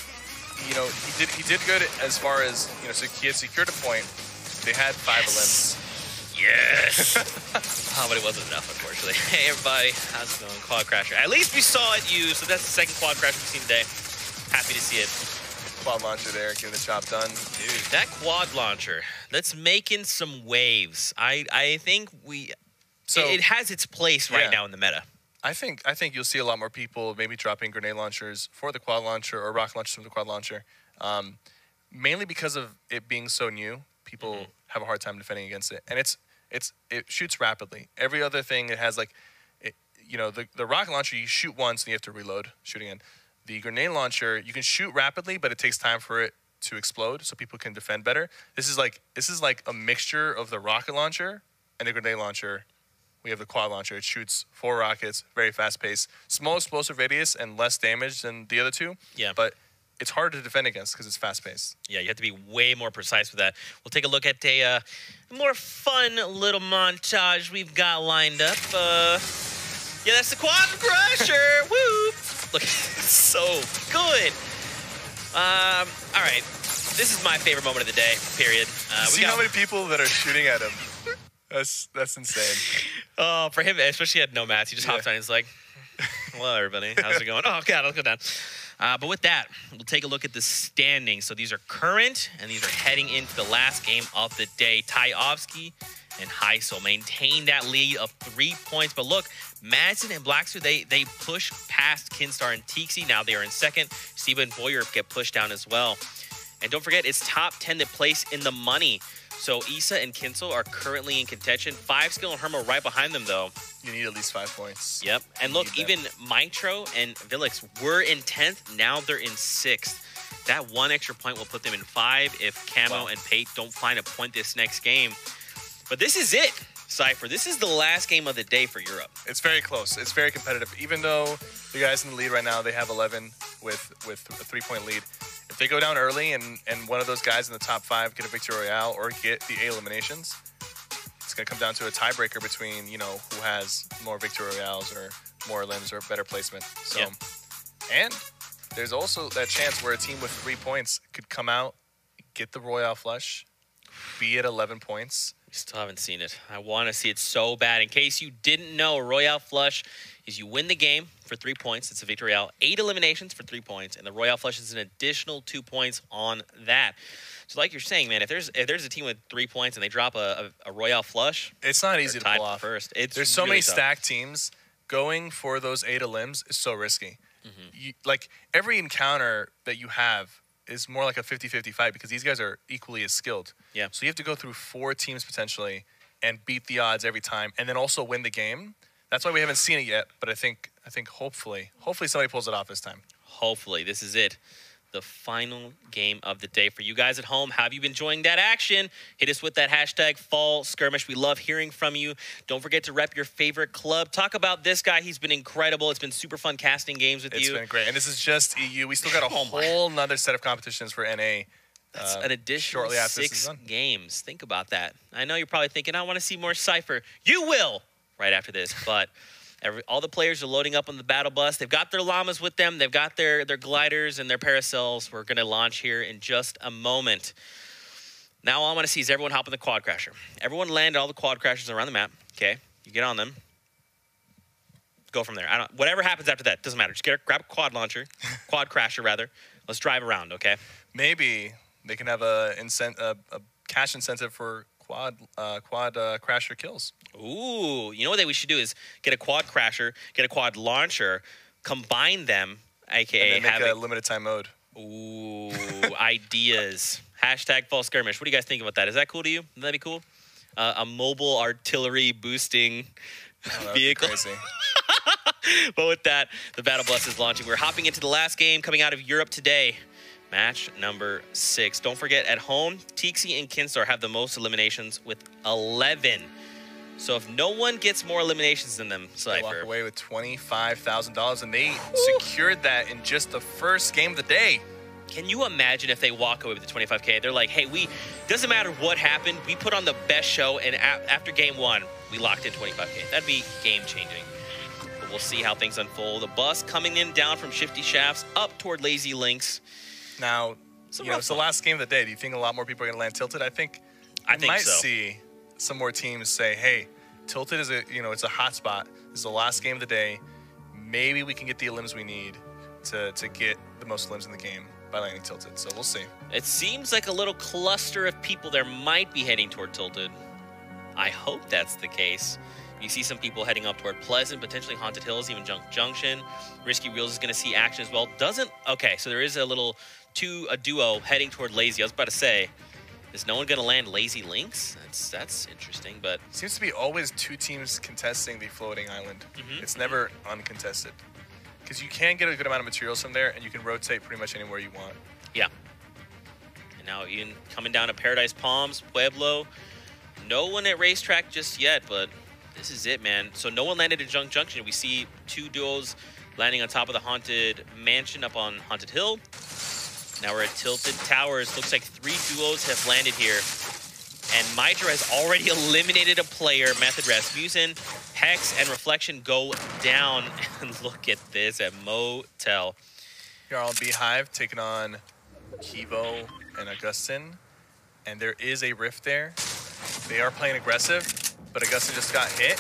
you know, he did good as far as, you know, so he had secured a point. They had 5 elims. Yes. Oh, but it wasn't enough, unfortunately. Hey, everybody. How's it going? Quad crasher. At least we saw it used, so that's the second quad crasher we've seen today. Happy to see it. Quad launcher there, getting the job done. Dude, that quad launcher, that's making some waves. I think it has its place right now in the meta. I think you'll see a lot more people maybe dropping grenade launchers for the quad launcher or rocket launchers from the quad launcher. Mainly because of it being so new, people have a hard time defending against it. And it shoots rapidly. Every other thing it has, like, you know, the rocket launcher, you shoot once and you have to reload shooting in. The grenade launcher, you can shoot rapidly, but it takes time for it to explode so people can defend better. This is like a mixture of the rocket launcher and the grenade launcher. We have the quad launcher. It shoots 4 rockets, very fast pace, small explosive radius, and less damage than the other 2. Yeah. But it's hard to defend against because it's fast paced. Yeah, you have to be way more precise with that. We'll take a look at a more fun little montage we've got lined up. Yeah, that's the quad crusher. Woo! Look, so good. All right. This is my favorite moment of the day, period. See how many people that are shooting at him. That's insane. Oh, for him, especially at no mats, he just hops on and he's like, hello, everybody. How's it going? Oh, God, let's go down. But with that, we'll take a look at the standings. So these are current, and these are heading into the last game of the day. Tyovsky and Heisel maintain that lead of 3 points. But look, Madsen and Blackster, they push past Kinstar and Tixi. Now they are in second. Siba and Boyer get pushed down as well. And don't forget, it's top 10 that place in the money. So Issa and Kinsel are currently in contention. 5skill and Hermo right behind them, though. You need at least 5 points. Yep. And look, even Mitro and Vilix were in 10th. Now they're in 6th. That 1 extra point will put them in 5 if Camo and Pate don't find a point this next game. But this is it, Cypher. This is the last game of the day for Europe. It's very close. It's very competitive. Even though the guys in the lead right now, they have 11 with a 3-point lead. If they go down early and one of those guys in the top 5 get a victory royale or get the eliminations, it's going to come down to a tiebreaker between, you know, who has more victory royales or more limbs or better placement. So, and there's also that chance where a team with 3 points could come out, get the royale flush, be at 11 points. We still haven't seen it. I want to see it so bad. In case you didn't know, Royale Flush is you win the game for 3 points. It's a victory royale. 8 eliminations for 3 points, and the Royale Flush is an additional 2 points on that. So like you're saying, man, if there's a team with 3 points and they drop a Royale Flush, it's not easy to pull off. First, there's so many stacked teams. Going for those 8 elims is so risky. Like every encounter that you have is more like a 50-50 fight because these guys are equally as skilled. Yeah. So you have to go through 4 teams potentially and beat the odds every time and then also win the game. That's why we haven't seen it yet, but I think hopefully somebody pulls it off this time. Hopefully. This is it. The final game of the day. For you guys at home, have you been enjoying that action? Hit us with that hashtag Fall Skirmish. We love hearing from you. Don't forget to rep your favorite club. Talk about this guy. He's been incredible. It's been super fun casting games with you. It's been great. And this is just EU. We still got a whole nother set of competitions for NA. That's an additional 6 games. Think about that. I know you're probably thinking, I want to see more Cypher. You will right after this, but all the players are loading up on the battle bus. They've got their llamas with them. They've got their gliders and their paracels. We're going to launch here in just a moment. Now all I want to see is everyone hop on the quad crasher. Everyone land all the quad crashers around the map. Okay, you get on them. Go from there. Whatever happens after that doesn't matter. Just grab a quad launcher, quad crasher rather. Let's drive around. Okay. Maybe they can have a cash incentive for quad crasher kills. Ooh, you know what we should do is get a quad crasher, get a quad launcher, combine them, aka and then make a limited time mode. Ooh, ideas. Hashtag Fall Skirmish. What do you guys think about that? Is that cool to you? Would that be cool? A mobile artillery boosting vehicle. Crazy. But with that, the battle bus is launching. We're hopping into the last game coming out of Europe today. Match number 6. Don't forget, at home, Tixi and Kinstar have the most eliminations with 11. So if no one gets more eliminations than them, They walk Cypher. away with $25,000, and they secured that in just the first game of the day. Can you imagine if they walk away with the 25K? They're like, hey, doesn't matter what happened, we put on the best show, and after game 1, we locked in 25K. That'd be game-changing. But we'll see how things unfold. The bus coming in down from Shifty Shafts up toward Lazy Links. Now, it's the last game of the day. Do you think a lot more people are going to land Tilted? I think we might see some more teams say, hey, Tilted is it's a hot spot. This is the last game of the day. Maybe we can get the elims we need to get the most elims in the game by landing Tilted. So we'll see. It seems like a little cluster of people there might be heading toward Tilted. I hope that's the case. You see some people heading up toward Pleasant, potentially Haunted Hills, even Junction. Risky Reels is going to see action as well. Okay, so there is a duo heading toward Lazy. I was about to say, is no one going to land Lazy Links? That's interesting, but... Seems to be always 2 teams contesting the floating island. It's never uncontested. Because you can get a good amount of materials from there, and you can rotate pretty much anywhere you want. Yeah. And now even coming down to Paradise Palms, Pueblo. No one at Racetrack just yet, but this is it, man. So no one landed at Junction. We see 2 duos landing on top of the Haunted Mansion up on Haunted Hill. Now we're at Tilted Towers. Looks like 3 duos have landed here. And Mitra has already eliminated a player. Method Rasmussen, Hex, and Reflection go down. And look at this at Motel. Here on Beehive taking on Kivo and Augustin. And there is a rift there. They are playing aggressive, but Augustin just got hit.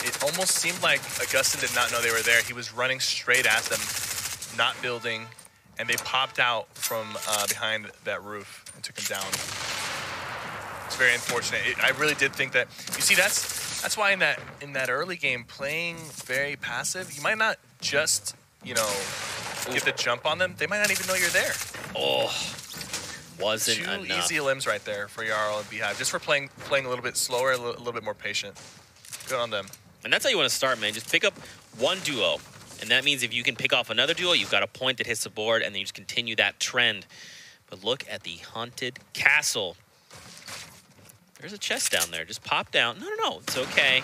It almost seemed like Augustin did not know they were there. He was running straight at them, not building, and they popped out from behind that roof and took him down. It's very unfortunate. I really did think that. You see, that's why in that early game, playing very passive, you might not just get the jump on them. They might not even know you're there. Oh, wasn't 2 enough. easy limbs right there for Jarl and Beehive, just for playing a little bit slower, a little bit more patient. Good on them. And that's how you want to start, man. Just pick up 1 duo. And that means if you can pick off another duo, you've got a point that hits the board, and then you just continue that trend. But look at the Haunted Castle. There's a chest down there. Just pop down. No, it's okay.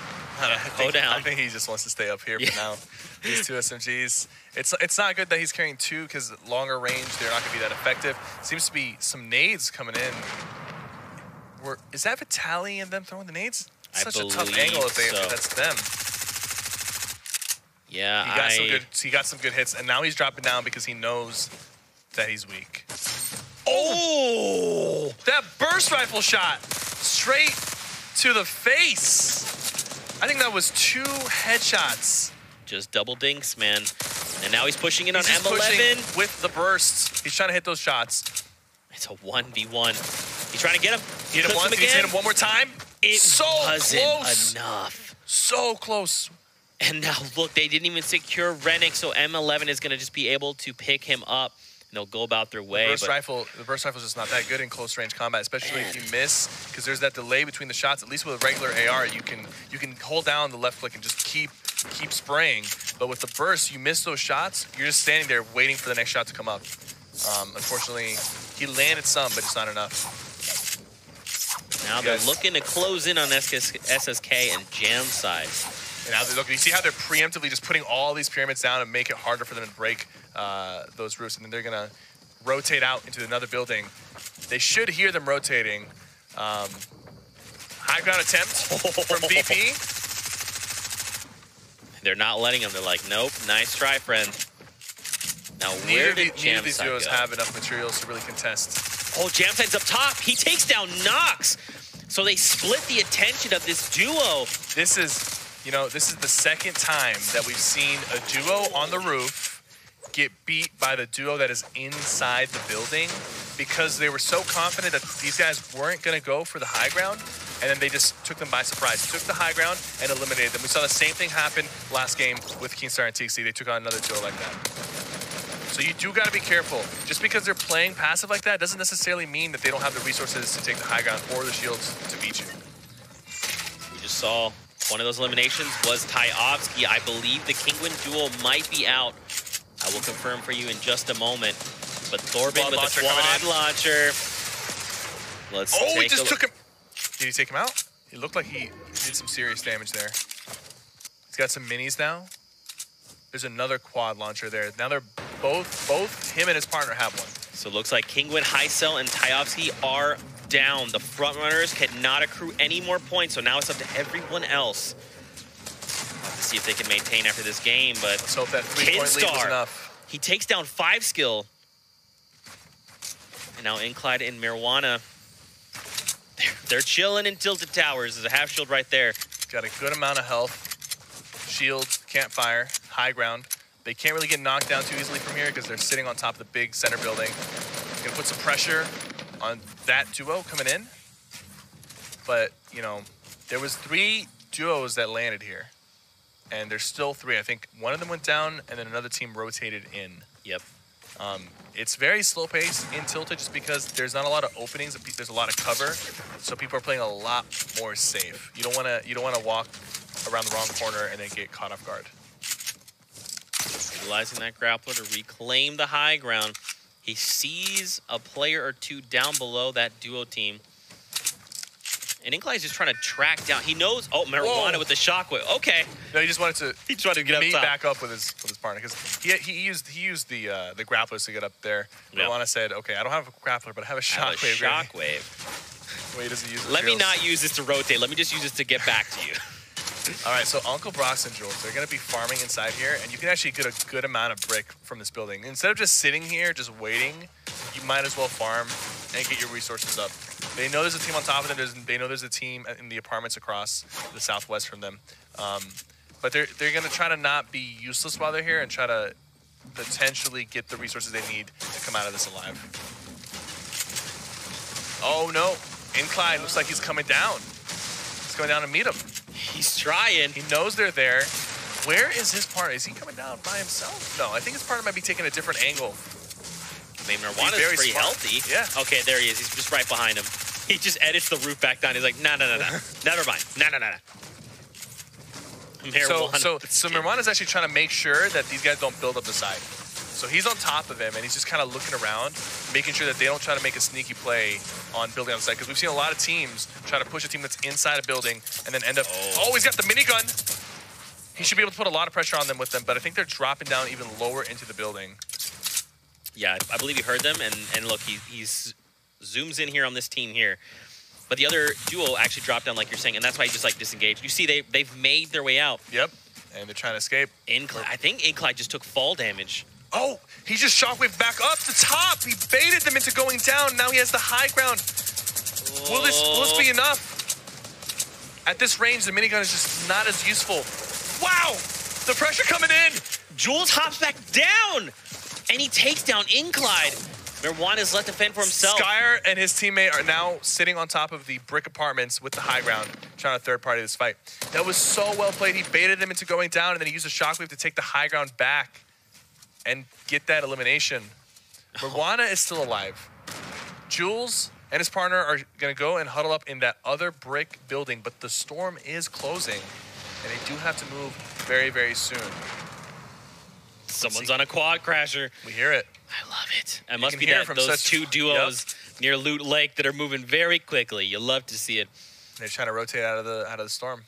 Go down. I think he just wants to stay up here for now. These 2 SMGs. It's not good that he's carrying 2 because longer range, they're not going to be that effective. Seems to be some nades coming in. Is that Vitali and them throwing the nades? Such a tough angle if that's them. Yeah, he got some good hits, and now he's dropping down because he knows that he's weak. Oh! That burst rifle shot straight to the face. I think that was 2 headshots. Just double dinks, man. And now he's pushing it on He's M11. pushing with the bursts. He's trying to hit those shots. It's a 1v1. He's trying to get him. Hit him once. He's hit him one more time. It so wasn't close. enough. So close. And now, look, they didn't even secure Rennick, so M11 is going to just be able to pick him up. And they'll go about their way. The burst rifle is just not that good in close range combat, especially if you miss, because there's that delay between the shots. At least with a regular AR, you can hold down the left click and just keep spraying. But with the burst, you miss those shots. You're just standing there waiting for the next shot to come up. Unfortunately, he landed some, but it's not enough. Now they're looking to close in on SSK and Jam side. And now you see how they're preemptively just putting all these pyramids down and make it harder for them to break those roofs, and then they're gonna rotate out into another building. They should hear them rotating. High ground attempt from VP. They're not letting them. They're like, nope, nice try, friend. Now, where did neither of these Jamside duos go? have enough materials to really contest? Oh, Jamside's up top. He takes down Nox. So they split the attention of this duo. This is the second time that we've seen a duo on the roof get beat by the duo that is inside the building because they were so confident that these guys weren't going to go for the high ground, and then they just took them by surprise. Took the high ground and eliminated them. We saw the same thing happen last game with Keenstar and TXC. They took on another duo like that. So you do got to be careful. Just because they're playing passive like that doesn't necessarily mean that they don't have the resources to take the high ground or the shields to beat you. We just saw one of those eliminations was Tyovsky. I believe the Kingwin duo might be out. I will confirm for you in just a moment. But Thorben with the quad launcher. Let's take he just took him. Did he take him out? It looked like he did some serious damage there. He's got some minis now. There's another quad launcher there. Now they're both him and his partner have one. So it looks like Kingwin, Heisel, and Tyovsky are down. The front runners cannot accrue any more points, so now it's up to everyone else. Have to see if they can maintain after this game, but let's hope that 3-point lead was enough. He takes down 5 skill. And now Incline and Marijuana, they're chilling in Tilted Towers. There's a half shield right there. Got a good amount of health. Shield, can't fire, high ground. They can't really get knocked down too easily from here because they're sitting on top of the big center building. Gonna put some pressure on that duo coming in. But, you know, there was 3 duos that landed here. And there's still 3. I think one of them went down and then another team rotated in. Yep. It's very slow pace in Tilted just because there's not a lot of openings. There's a lot of cover, so people are playing a lot more safe. You don't want to walk around the wrong corner and then get caught off guard. Utilizing that grappler to reclaim the high ground. He sees a player or 2 down below that duo team. And Incline is just trying to track down. He knows. Oh, Marijuana with the shockwave. Okay. No, he just wanted to. He tried to get up top. Back up with his partner because he used the grapplers to get up there. Yep. Marijuana said, "Okay, I don't have a grappler, but I have a shockwave." Shockwave. Wait, does he use? Let me not use this to rotate. Let me just use this to get back to you. All right, so Uncle Brox and Jules, they're going to be farming inside here, and you can actually get a good amount of brick from this building. Instead of just sitting here, just waiting, you might as well farm and get your resources up. They know there's a team on top of them. They know there's a team in the apartments across the southwest from them. But they're going to try to not be useless while they're here and try to potentially get the resources they need to come out of this alive. Oh, no. Incline looks like he's coming down. He's coming down to meet him. He's trying. He knows they're there. Where is his partner? Is he coming down by himself? No, I think his partner might be taking a different angle. I mean, Marijuana's pretty healthy. Yeah. Okay, there he is. He's just right behind him. He just edits the roof back down. He's like, no. Never mind. No. So Marijuana's actually trying to make sure that these guys don't build up the side. So he's on top of him, and he's just kind of looking around, making sure that they don't try to make a sneaky play on building on the side. Because we've seen a lot of teams try to push a team that's inside a building and then end up... Oh, he's got the minigun! He should be able to put a lot of pressure on them with them, but I think they're dropping down even lower into the building. Yeah, I believe he heard them, and look, he zooms in here on this team here. But the other duo actually dropped down, like you're saying, and that's why he just, like, disengaged. You see, they've made their way out. Yep, and they're trying to escape. I think Incline just took fall damage. Oh, he just shockwaved back up the top. He baited them into going down. Now he has the high ground. Will this be enough? At this range, the minigun is just not as useful. Wow, the pressure coming in. Jules hops back down, and he takes down Incline. Marijuana's left to fend for himself. Skyer and his teammate are now sitting on top of the brick apartments with the high ground, trying to third party this fight. That was so well played. He baited them into going down, and then he used a shockwave to take the high ground back and get that elimination. Marijuana is still alive. Jules and his partner are going to go and huddle up in that other brick building, but the storm is closing, and they do have to move very, very soon. Someone's on a quad crasher. We hear it. I love it. It must be those 2 duos near Loot Lake that are moving very quickly. You love to see it. They're trying to rotate out of the storm.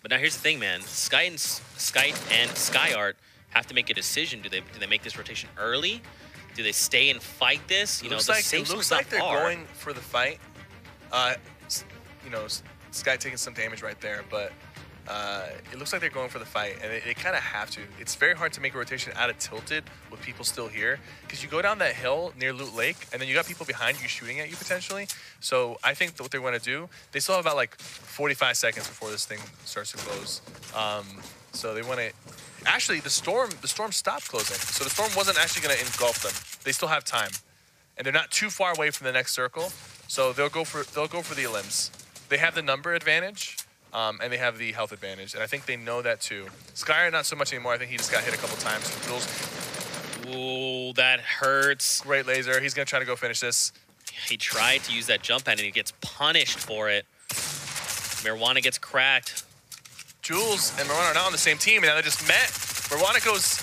But now here's the thing, man. Sky and Skyart have to make a decision. Do they make this rotation early? Do they stay and fight this? It looks like they're going for the fight. Sky taking some damage right there, but it looks like they're going for the fight, and they kind of have to. It's very hard to make a rotation out of Tilted with people still here, because you go down that hill near Loot Lake, and then you got people behind you shooting at you potentially. So I think that what they want to do, they still have about like 45 seconds before this thing starts to close. So they want to. Actually, the storm stopped closing, so the storm wasn't actually going to engulf them. They still have time, and they're not too far away from the next circle, so they'll go for the elims. They have the number advantage, and they have the health advantage, and I think they know that too. Skyer not so much anymore. I think he just got hit a couple times. Ooh, that hurts. Great laser. He's going to try to go finish this. He tried to use that jump pad, and he gets punished for it. Marijuana gets cracked. Jules and Marijuana are now on the same team, and now they just met. Marijuana goes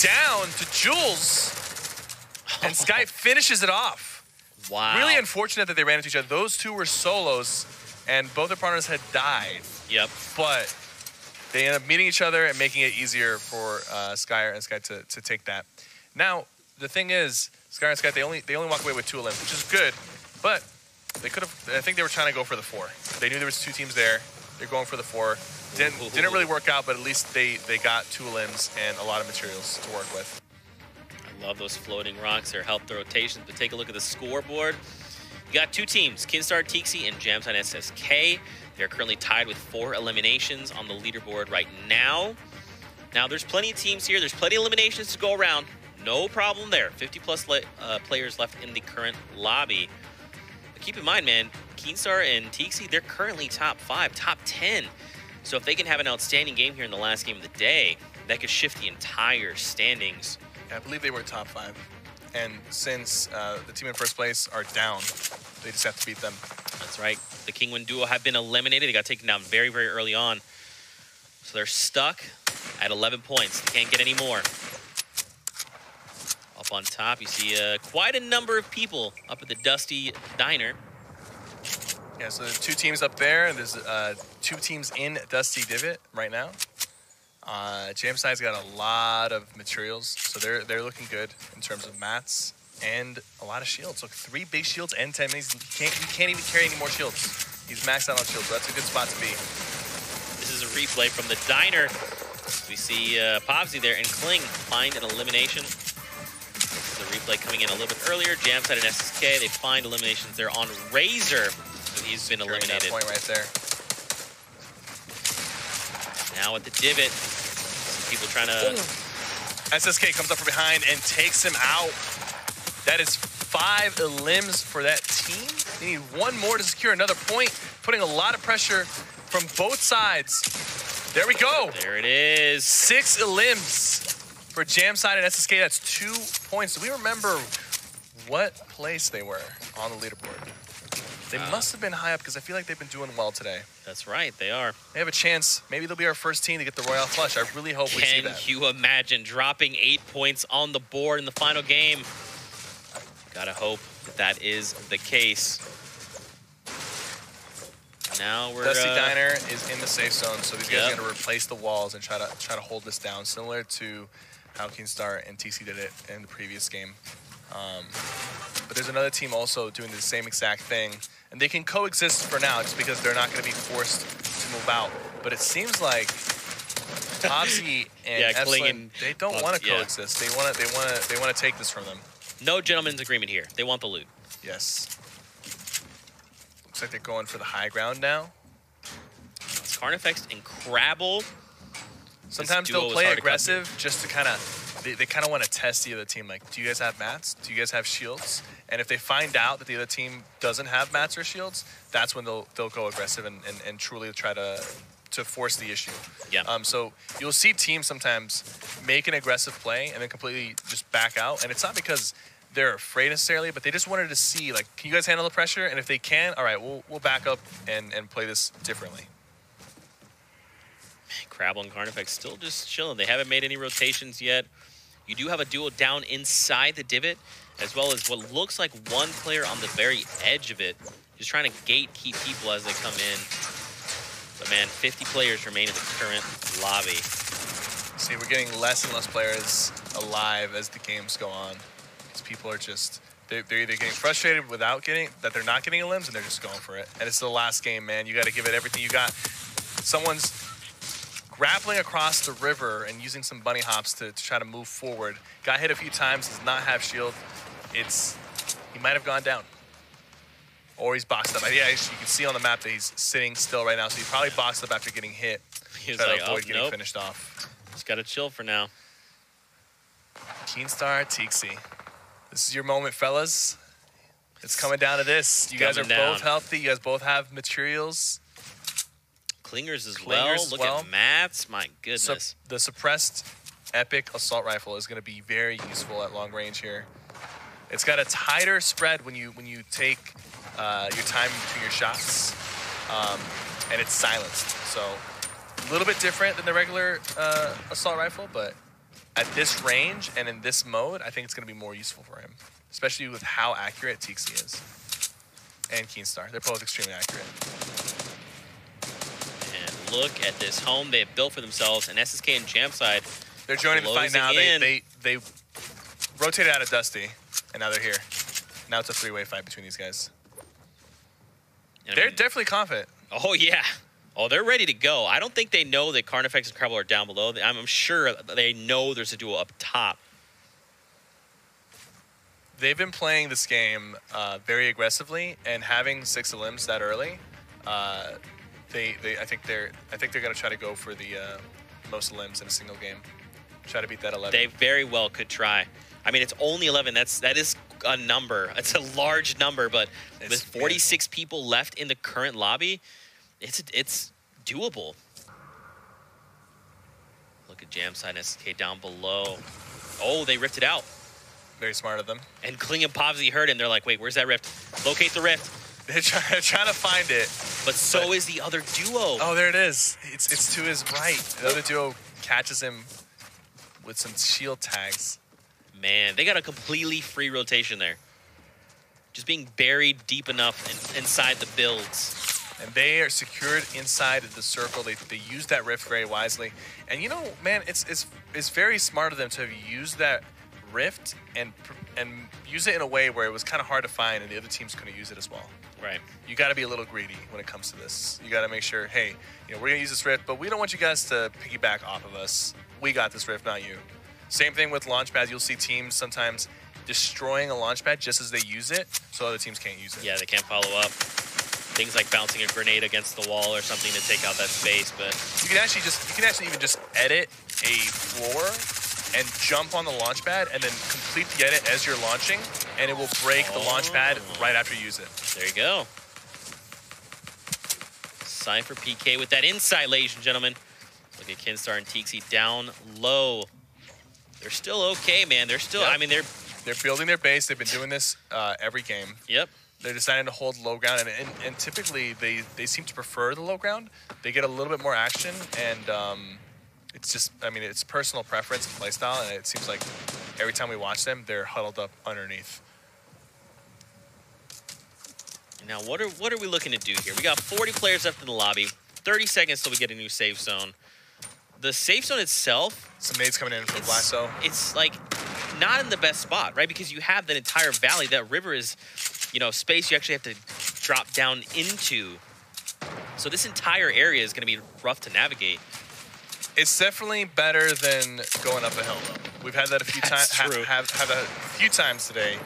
down to Jules, and Sky finishes it off. Wow. Really unfortunate that they ran into each other. Those 2 were solos. and both their partners had died. Yep. But they end up meeting each other and making it easier for Skyer and Sky to take that. Now, the thing is, Skyer and Sky, they only walk away with 2 elims, which is good, but they could have. I think they were trying to go for the 4. They knew there was 2 teams there. They're going for the 4. Didn't really work out, but at least they got 2 limbs and a lot of materials to work with. I love those floating rocks. They help the rotations, but take a look at the scoreboard. You got 2 teams, Kinstar, Tixi, and Jamside SSK. They're currently tied with 4 eliminations on the leaderboard right now. Now, there's plenty of teams here. There's plenty of eliminations to go around. No problem there. 50-plus players left in the current lobby. But keep in mind, man, Keenstar and Tixi, they're currently top 5, top 10. So if they can have an outstanding game here in the last game of the day, that could shift the entire standings. I believe they were top 5. And since the team in first place are down, they just have to beat them. That's right. The Kingwin duo have been eliminated. They got taken down very, very early on. So they're stuck at 11 points. They can't get any more. Up on top, you see quite a number of people up at the Dusty Diner. Yeah, so there's 2 teams up there. There's 2 teams in Dusty Divot right now. Jamside's got a lot of materials, so they're looking good in terms of mats and a lot of shields. Look, 3 big shields and 10 minis. He can't even carry any more shields. He's maxed out on shields, so that's a good spot to be. This is a replay from the Diner. We see Popsy there and Kling find an elimination. This is a replay coming in a little bit earlier. Jamside and SSK, they find eliminations there on Razor. So he's been eliminated. That point right there. Now at the Divot, some people trying to... SSK comes up from behind and takes him out. That is 5 elims for that team. They need 1 more to secure another point, putting a lot of pressure from both sides. There we go. There it is. 6 elims for Jamside and SSK. That's 2 points. Do we remember what place they were on the leaderboard? They must have been high up because I feel like they've been doing well today. That's right, they are. They have a chance. Maybe they'll be our first team to get the Royale flush. I really hope we see that. Can you imagine dropping 8 points on the board in the final game? Gotta hope that is the case. Now we're Dusty Diner is in the safe zone, so these guys are gonna replace the walls and try to hold this down, similar to how Keenstar and TC did it in the previous game. But there's another team also doing the same exact thing, and they can coexist for now, just because they're not going to be forced to move out. But it seems like Popsy and Epsilon, they don't want to coexist. They want to take this from them. No gentleman's agreement here. They want the loot. Yes. Looks like they're going for the high ground now. It's Carnifex and Crabble. Sometimes they'll play aggressive just to kind of... They kind of want to test the other team. Like, do you guys have mats? Do you guys have shields? And if they find out that the other team doesn't have mats or shields, that's when they'll go aggressive and truly try to force the issue. Yeah. So you'll see teams sometimes make an aggressive play and then completely just back out. And it's not because they're afraid necessarily, but they just wanted to see, like, can you guys handle the pressure? And if they can, all right, we'll back up and play this differently. Crabble and Carnifex still just chilling. They haven't made any rotations yet. You do have a duo down inside the Divot, as well as what looks like 1 player on the very edge of it, just trying to gatekeep people as they come in. But man, 50 players remain in the current lobby. See, we're getting less and less players alive as the games go on. Because people are just, they're either getting frustrated without that they're not getting limbs, and they're just going for it. And it's the last game, man. You got to give it everything you got. Someone's grappling across the river and using some bunny hops to try to move forward. Got hit a few times, does not have shield. He might have gone down. Or he's boxed up. Yeah, you can see on the map that he's sitting still right now, so he probably boxed up after getting hit. He's try like, to avoid getting finished off. Just got to chill for now. Keenstar, Tixi. This is your moment, fellas. It's coming down to this. You guys are both healthy. You guys both have materials. Clingers as well. Look at mats. My goodness. The suppressed epic assault rifle is going to be very useful at long range here. It's got a tighter spread when you take your time between your shots, and it's silenced. So a little bit different than the regular assault rifle, but at this range and in this mode, I think it's going to be more useful for him, especially with how accurate Tixi is and Keenstar. They're both extremely accurate. look at this home they have built for themselves, and SSK and Jamside. They're joining the fight now. They rotated out of Dusty, and now they're here. Now it's a three-way fight between these guys. They're definitely confident. Oh, yeah. Oh, they're ready to go. I don't think they know that Carnifex and Crabble are down below. I'm sure they know there's a duo up top. They've been playing this game very aggressively, and having 6 limbs that early, I think they're gonna try to go for the most limbs in a single game. Try to beat that 11. They very well could try. I mean, it's only 11. That is a number. It's a large number, but with 46 people left in the current lobby, it's doable. Look at Jamside and SK down below. Oh, they ripped it out. Very smart of them. And Kling and Povsy heard him. They're like, wait, where's that rift? Locate the rift. They're trying to find it. But so is the other duo. Oh, there it is. It's to his right. The other duo catches him with some shield tags. Man, they got a completely free rotation there. Just being buried deep enough inside the builds. And they are secured inside the circle. They use that rift very wisely. And you know, man, it's very smart of them to have used that rift and use it in a way where it was kind of hard to find and the other teams couldn't use it as well. Right. You got to be a little greedy when it comes to this. You got to make sure, hey, we're going to use this rift, but we don't want you guys to piggyback off of us. We got this rift, not you. Same thing with launchpads. You'll see teams sometimes destroying a launchpad just as they use it, so other teams can't use it. Yeah, they can't follow up. Things like bouncing a grenade against the wall or something to take out that space, but you can actually even just edit a floor and jump on the launchpad and then complete the edit as you're launching, and it will break the launchpad right after you use it. There you go. Cypher PK with that insight, ladies and gentlemen. Look at Kinstar and Tixi down low. They're still okay, man. They're still, I mean, they're building their base. They've been doing this every game. Yep. They're deciding to hold low ground, and typically they seem to prefer the low ground. They get a little bit more action, and it's just, I mean, it's personal preference and playstyle, and it seems like every time we watch them, they're huddled up underneath. Now, what are we looking to do here? We got 40 players left in the lobby, 30 seconds till we get a new safe zone. The safe zone itself, some nades coming in from Blasto. It's like not in the best spot, right? Because you have that entire valley. That river is, space you actually have to drop down into. So this entire area is going to be rough to navigate. It's definitely better than going up a hill, though. We've had that a few times. Have a few times today,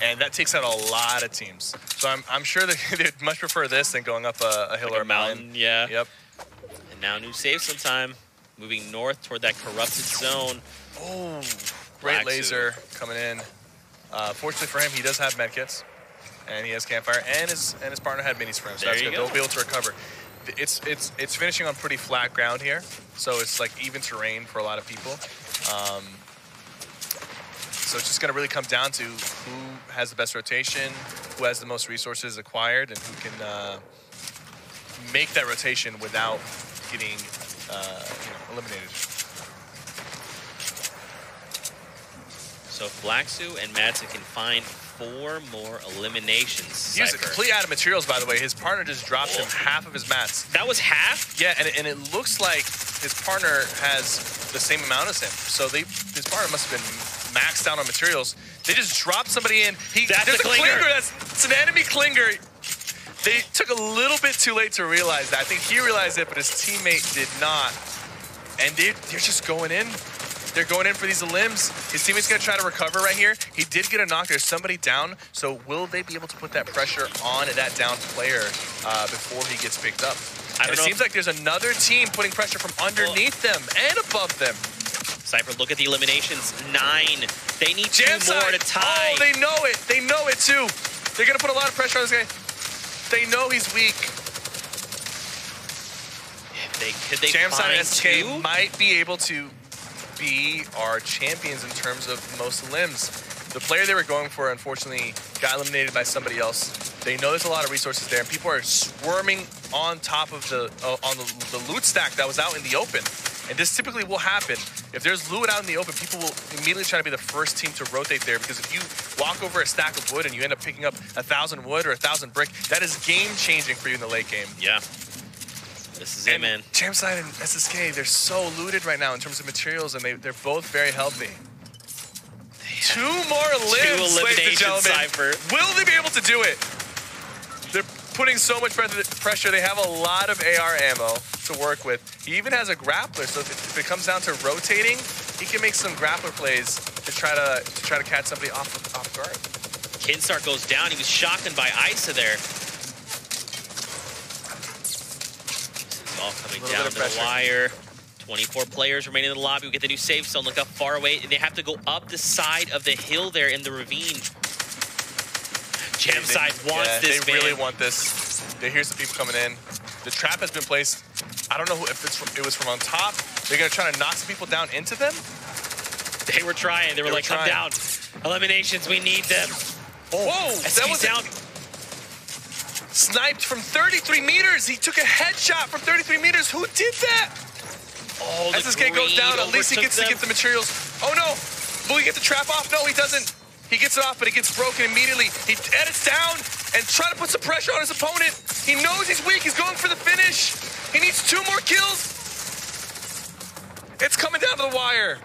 and that takes out a lot of teams. So I'm sure they'd much prefer this than going up a hill or a mountain. Yeah. Yep. And now new safe zone time. Moving north toward that corrupted zone. Oh, great laser coming in. Fortunately for him, he does have medkits, and he has campfire, and his partner had minis for him, so that's good. They'll be able to recover. It's finishing on pretty flat ground here, so it's like even terrain for a lot of people. So it's just going to really come down to who has the best rotation, who has the most resources acquired, and who can make that rotation without getting eliminated. So Flaxu and Madsen can find 4 more eliminations. He was completely out of materials, by the way. His partner just dropped him half of his mats. That was half? Yeah, and it looks like his partner has the same amount as him. So his partner must have been maxed out on materials. They just dropped somebody in. There's a Klinger. It's an enemy Klinger. They took a little bit too late to realize that. I think he realized it, but his teammate did not. And they're just going in. They're going in for these limbs. His teammate's going to try to recover right here. He did get a knock. There's somebody down. So will they be able to put that pressure on that down player before he gets picked up? And it seems like there's another team putting pressure from underneath them and above them. Cypher, look at the eliminations. 9. They need 2 more to tie. Oh, they know it. They know it, too. They're going to put a lot of pressure on this guy. They know he's weak. Could they Jamside and SK 2? might be able to be our champions in terms of most limbs. The player they were going for, unfortunately, got eliminated by somebody else. They know there's a lot of resources there, and people are swarming on top of the loot stack that was out in the open. And this typically will happen. If there's loot out in the open, people will immediately try to be the first team to rotate there, because if you walk over a stack of wood and you end up picking up 1,000 wood or 1,000 brick, that is game-changing for you in the late game. Yeah. This is it, man. Jamside and SSK, they're so looted right now in terms of materials, and they're both very healthy. Two more limbs, ladies and gentlemen. Cypher. Will they be able to do it? They're putting so much pressure. They have a lot of AR ammo to work with. He even has a grappler, so if it comes down to rotating, he can make some grappler plays to try to catch somebody off guard. Kinstar goes down. He was shotgunned by Isa there. This is all coming down to the wire. 24 players remaining in the lobby. We get the new safe zone. Look how far away. They have to go up the side of the hill there in the ravine. Jamside wants this, They really want this. They hear some people coming in. The trap has been placed. I don't know if it was from on top. They're going to try to knock some people down into them. They were trying. They were like, come down. Eliminations, we need them. Whoa, that was down. Sniped from 33 meters. He took a headshot from 33 meters. Who did that? Oh, SSK goes down. At least he gets to get the materials. Oh no! Will he get the trap off? No, he doesn't. He gets it off, but it gets broken immediately. He edits down and try to put some pressure on his opponent. He knows he's weak. He's going for the finish. He needs 2 more kills. It's coming down to the wire.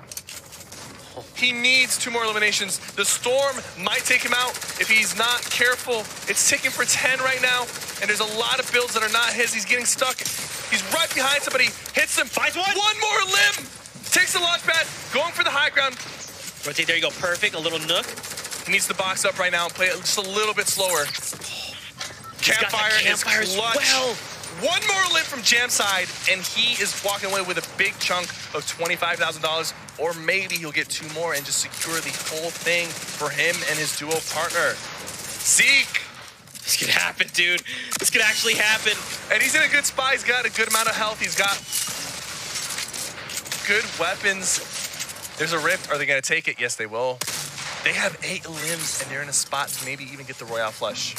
He needs 2 more eliminations. The storm might take him out if he's not careful. It's ticking for 10 right now, and there's a lot of builds that are not his. He's getting stuck. He's right behind somebody, hits him, finds one more limb, takes the launch pad, going for the high ground. Rotate, there you go, perfect, a little nook. He needs to box up right now and play it just a little bit slower. Campfire is clutch. Well. 1 more limb from Jamside, and he is walking away with a big chunk of $25,000, or maybe he'll get 2 more and just secure the whole thing for him and his duo partner. Zeke. This could happen, dude. This could actually happen. And he's in a good spot. He's got a good amount of health. He's got good weapons. There's a rift. Are they going to take it? Yes, they will. They have 8 limbs, and they're in a spot to maybe even get the Royale flush.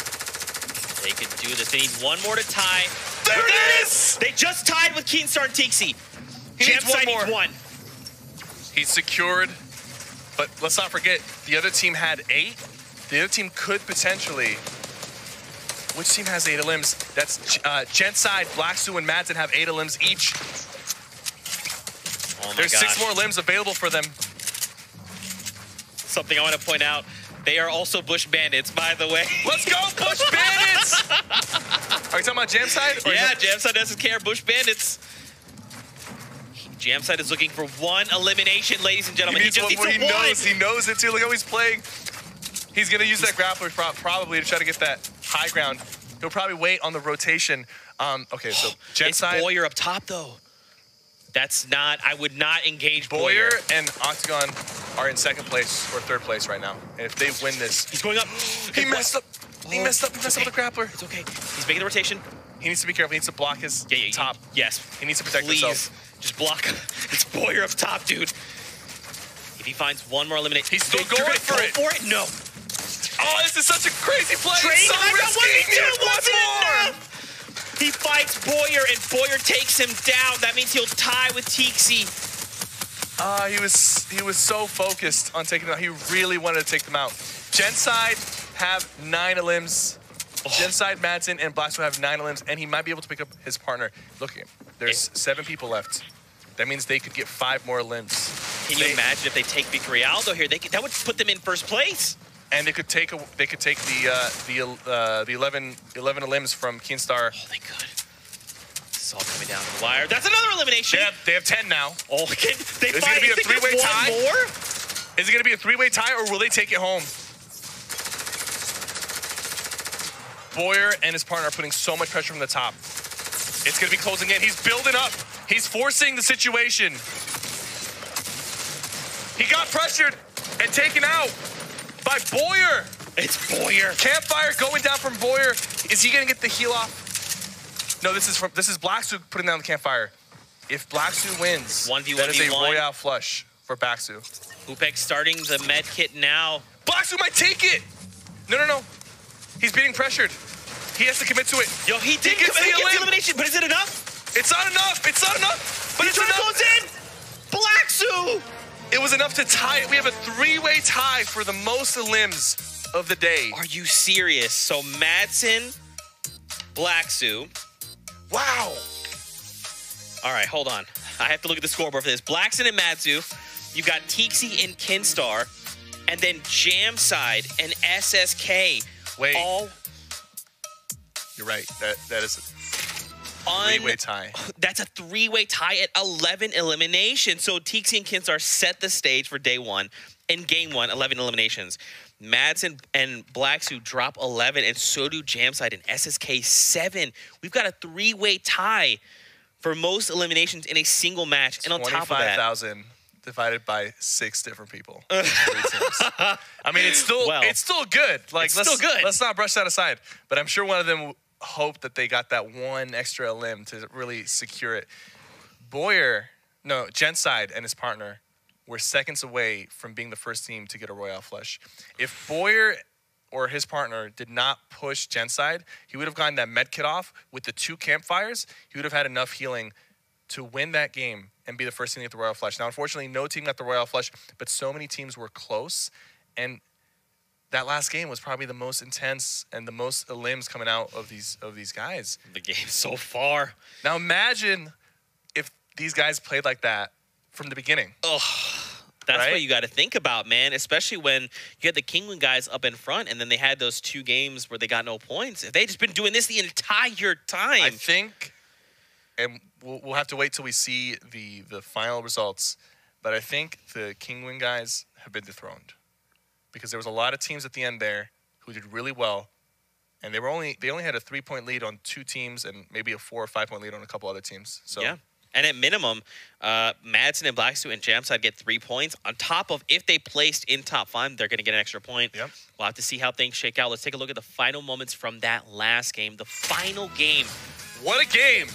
They could do this. They need 1 more to tie. There it is! They just tied with Keenstar and Tixi. Jamside needs 1. He's secured, but let's not forget, the other team had 8. The other team could potentially... Which team has 8 limbs? That's Genside, Blacksu, and Madsen have 8 limbs each. Oh my There's gosh. 6 more limbs available for them. Something I want to point out. They are also Bush Bandits, by the way. Let's go, Bush Bandits! Are you talking about Jamside? Yeah, Jamside doesn't care. Bush Bandits. Jamside is looking for 1 elimination, ladies and gentlemen. He just needs 1. He knows it too. Look how he's playing. He's going to use that grappler probably to try to get that high ground. He'll probably wait on the rotation. Okay, so Genside. It's Boyer up top, though. That's not, I would not engage Boyer and Octagon are in 2nd place or 3rd place right now. And if they win this. He's going up. He messed up. He messed up with the grappler. It's okay. He's making the rotation. He needs to be careful. He needs to block his top. Yes. He needs to protect himself. Just block. It's Boyer up top, dude. If he finds 1 more elimination. He's still going for it. No. Oh, this is such a crazy play. It's so risky. He needs 1 more. He fights Boyer, and Boyer takes him down. That means he'll tie with Tixi. He was so focused on taking them out. He really wanted to take them out. Genside have 9 limbs. Genside, Madsen, and Blackstone have 9 limbs, and he might be able to pick up his partner. Look at him. There's 7 people left. That means they could get 5 more limbs. Can you imagine if they take Victory Aldo here? That would put them in 1st place. And they could take the 11 limbs from Keenstar. Oh, they could. This is all coming down to the wire. That's another elimination. They have 10 now. Oh, is it going to be a 3-way tie? More? Is it going to be a 3-way tie, or will they take it home? Boyer and his partner are putting so much pressure from the top. It's going to be closing in. He's building up. He's forcing the situation. He got pressured and taken out by Boyer. It's Boyer. Campfire going down from Boyer. Is he going to get the heal off? No, this is Blacksu putting down the Campfire. If Blacksu wins, 1v1v1. that is a Royale flush for Blacksu. Upek starting the med kit now. Blacksu might take it. No. He's being pressured. He has to commit to it. Yo, he did commit the elimination, but is it enough? It's not enough. It's not enough. But it's enough. Goes in. Blacksu. It was enough to tie it. We have a 3-way tie for the most limbs of the day. Are you serious? So Madsen, Blacksu. Wow. All right, hold on. I have to look at the scoreboard for this. Blackson and Madzu. You've got Tixi and Kinstar. And then Jamside and SSK. Wait. All... You're right. That is a three-way tie. That's a three-way tie at 11 eliminations. So Tixi and Kinstar set the stage for day one. In game one, 11 eliminations. Madsen and Blacksu drop 11, and so do Jamside and SSK 7. We've got a three-way tie for most eliminations in a single match. And on top of that, 25,000 divided by 6 different people. 3 teams. I mean, it's still good. Like, it's still good. Let's not brush that aside. But I'm sure one of them hoped that they got that one extra limb to really secure it. Genside and his partner were seconds away from being the first team to get a Royale flush. If Boyer or his partner did not push Genside, he would have gotten that med kit off with the 2 campfires. He would have had enough healing to win that game and be the first team to get the Royale flush. Now, unfortunately, no team got the Royale flush, but so many teams were close. And that last game was probably the most intense and the most limbs coming out of these guys. The game so far. Now, imagine if these guys played like that from the beginning. Ugh. That's what you got to think about, man, especially when you had the Kingwin guys up in front and then they had those 2 games where they got no points. If they just been doing this the entire time. I think, and we'll have to wait till we see the final results, but I think the Kingwin guys have been dethroned because there was a lot of teams at the end there who did really well, and they only had a 3-point lead on 2 teams and maybe a 4 or 5-point lead on a couple other teams. So yeah. And at minimum, Madsen and Blacksuit and Jamside get 3 points. On top of, if they placed in top 5, they're going to get an extra point. Yep. We'll have to see how things shake out. Let's take a look at the final moments from that last game. The final game. What a game.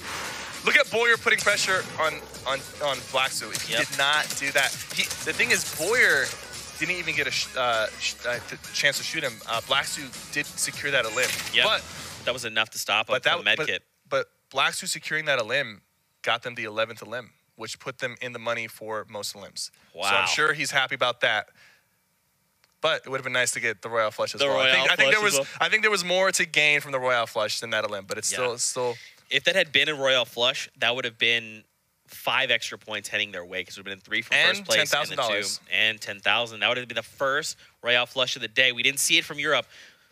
Look at Boyer putting pressure on Blacksuit. If he did not do that. The thing is, Boyer didn't even get a chance to shoot him. Blacksuit did secure that limb. Yep. But that was enough to stop him from medkit. But Blacksuit securing that limb got them the 11th limb, which put them in the money for most limbs. Wow. So I'm sure he's happy about that. But it would have been nice to get the Royale flush as well. I think there was more to gain from the Royale flush than that limb, but it's still. If that had been a Royale flush, that would have been 5 extra points heading their way because it would have been 3 for first place and the 2 and 10,000. That would have been the first Royale flush of the day. We didn't see it from Europe.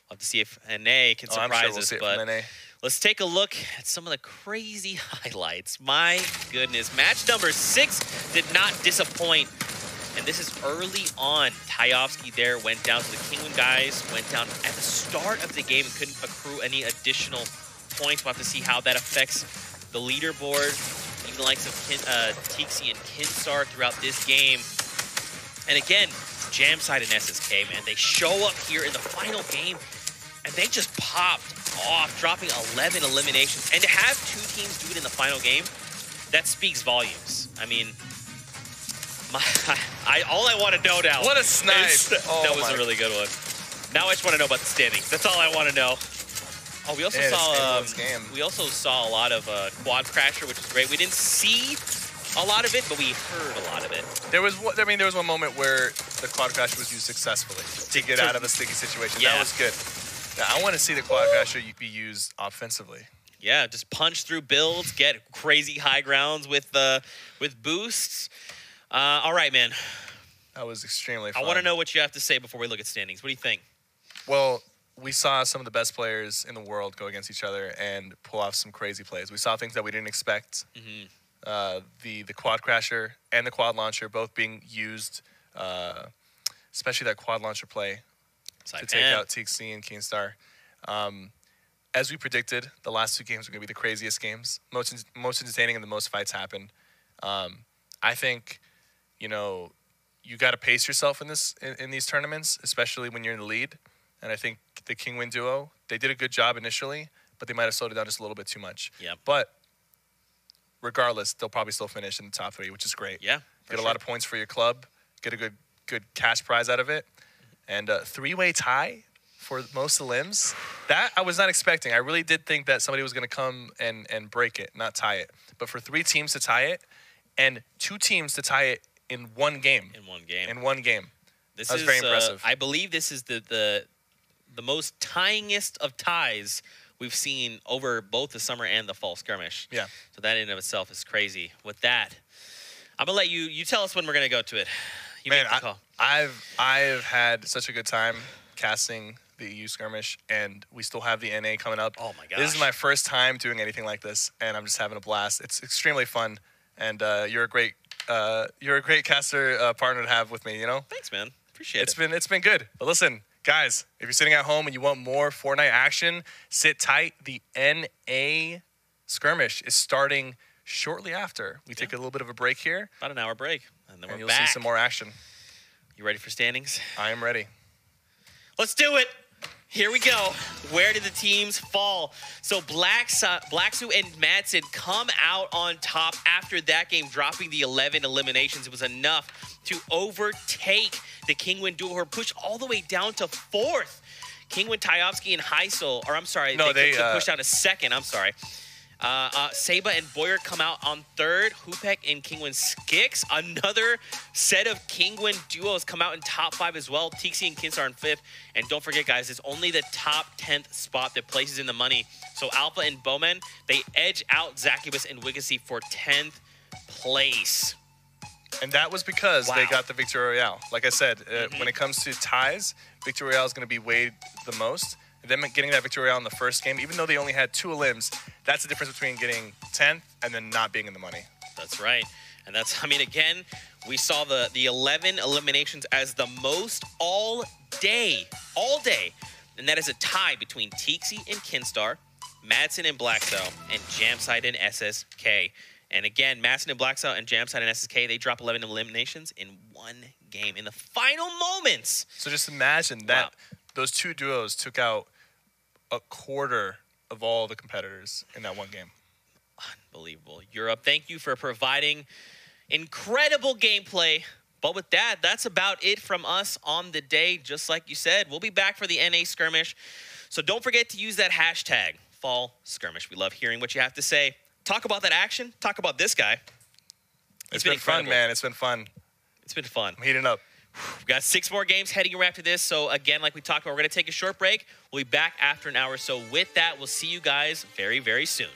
We'll have to see if NA can surprise us. But let's take a look at some of the crazy highlights. My goodness. Match number 6 did not disappoint. And this is early on. Tyovsky there went down. So the Kingwin guys went down at the start of the game and couldn't accrue any additional points. We'll have to see how that affects the leaderboard. Even the likes of Tixi and Kinstar throughout this game. And again, Jamside and SSK, man. They show up here in the final game. And they just popped off, dropping 11 eliminations. And to have 2 teams do it in the final game, that speaks volumes. I mean, all I want to know now. What a snipe. That was a really good one. Now I just want to know about the standings. That's all I want to know. Oh, we also saw a lot of quad crasher, which is great. We didn't see a lot of it, but we heard a lot of it. There was one moment where the quad crasher was used successfully to get out of a sticky situation. Yeah. That was good. I want to see the quad crasher be used offensively. Yeah, just punch through builds, get crazy high grounds with boosts. All right, man. That was extremely fun. I want to know what you have to say before we look at standings. What do you think? Well, we saw some of the best players in the world go against each other and pull off some crazy plays. We saw things that we didn't expect. Mm-hmm. The quad crasher and the quad launcher both being used, especially that quad launcher play to take out Tixi and Keenstar. As we predicted, the last 2 games are going to be the craziest games, most entertaining, and the most fights happen. I think, you got to pace yourself in these tournaments, especially when you're in the lead. And I think the Kingwin duo, they did a good job initially, but they might have slowed it down just a little bit too much. Yeah. But regardless, they'll probably still finish in the top 3, which is great. Yeah. Get a lot of points for your club, get a good cash prize out of it, and a 3-way tie for most of the limbs. That I was not expecting. I really did think that somebody was going to come and break it, not tie it. But for 3 teams to tie it, and 2 teams to tie it in one game. In one game. That was very impressive. I believe this is the most tyingest of ties we've seen over both the summer and the fall skirmish. Yeah. So that in and of itself is crazy. With that, I'm gonna let you tell us when we're gonna go to it. You Man, make the call. I've had such a good time casting the EU skirmish, and we still have the NA coming up. Oh my gosh. This is my first time doing anything like this, and I'm just having a blast. It's extremely fun, and you're a great caster partner to have with me. You know. Thanks, man. Appreciate it. It's been good. But listen, guys, if you're sitting at home and you want more Fortnite action, sit tight. The NA skirmish is starting shortly after. We take a little bit of a break here. About an hour break, and then we're you'll back. see some more action. You ready for standings? I am ready. Let's do it. Here we go. Where did the teams fall? So Blacksu and Madsen come out on top after that game, dropping the 11 eliminations. It was enough to overtake the Kingwin duo, who are pushed all the way down to 4th. Kingwin, Tyovsky, and Heisel, or I'm sorry, no, they pushed down to 2nd. I'm sorry. Saba and Boyer come out on 3rd. Hupek and Kingwin Skix. Another set of Kingwin duos come out in top 5 as well. Tixi and Kinsar in 5th. And don't forget, guys, it's only the top 10th spot that places in the money. So Alpha and Bowman, they edge out Zacubus and Wiggessy for 10th place. And that was because they got the Victory Royale. Like I said, when it comes to ties, Victory Royale is going to be weighed the most. Them getting that Victory Royale in the first game, even though they only had 2 elims, that's the difference between getting 10th and then not being in the money. That's right. And that's, I mean, again, we saw the 11 eliminations as the most all day. And that is a tie between Tixi and Kinstar, Madsen and Blackcell, and Jamside and SSK. And again, Madsen and Blackcell and Jamside and SSK, they drop 11 eliminations in one game in the final moments. So just imagine that those 2 duos took out a quarter of all the competitors in that one game. Unbelievable. Europe, thank you for providing incredible gameplay. But with that, that's about it from us on the day. Just like you said, we'll be back for the NA skirmish. So don't forget to use that hashtag, Fall Skirmish. We love hearing what you have to say. Talk about that action. Talk about this guy. It's been fun, man. It's been fun. It's been fun. I'm heating up. We've got 6 more games heading around after this. So again, like we talked about, we're going to take a short break. We'll be back after an hour. So with that, we'll see you guys very, very soon.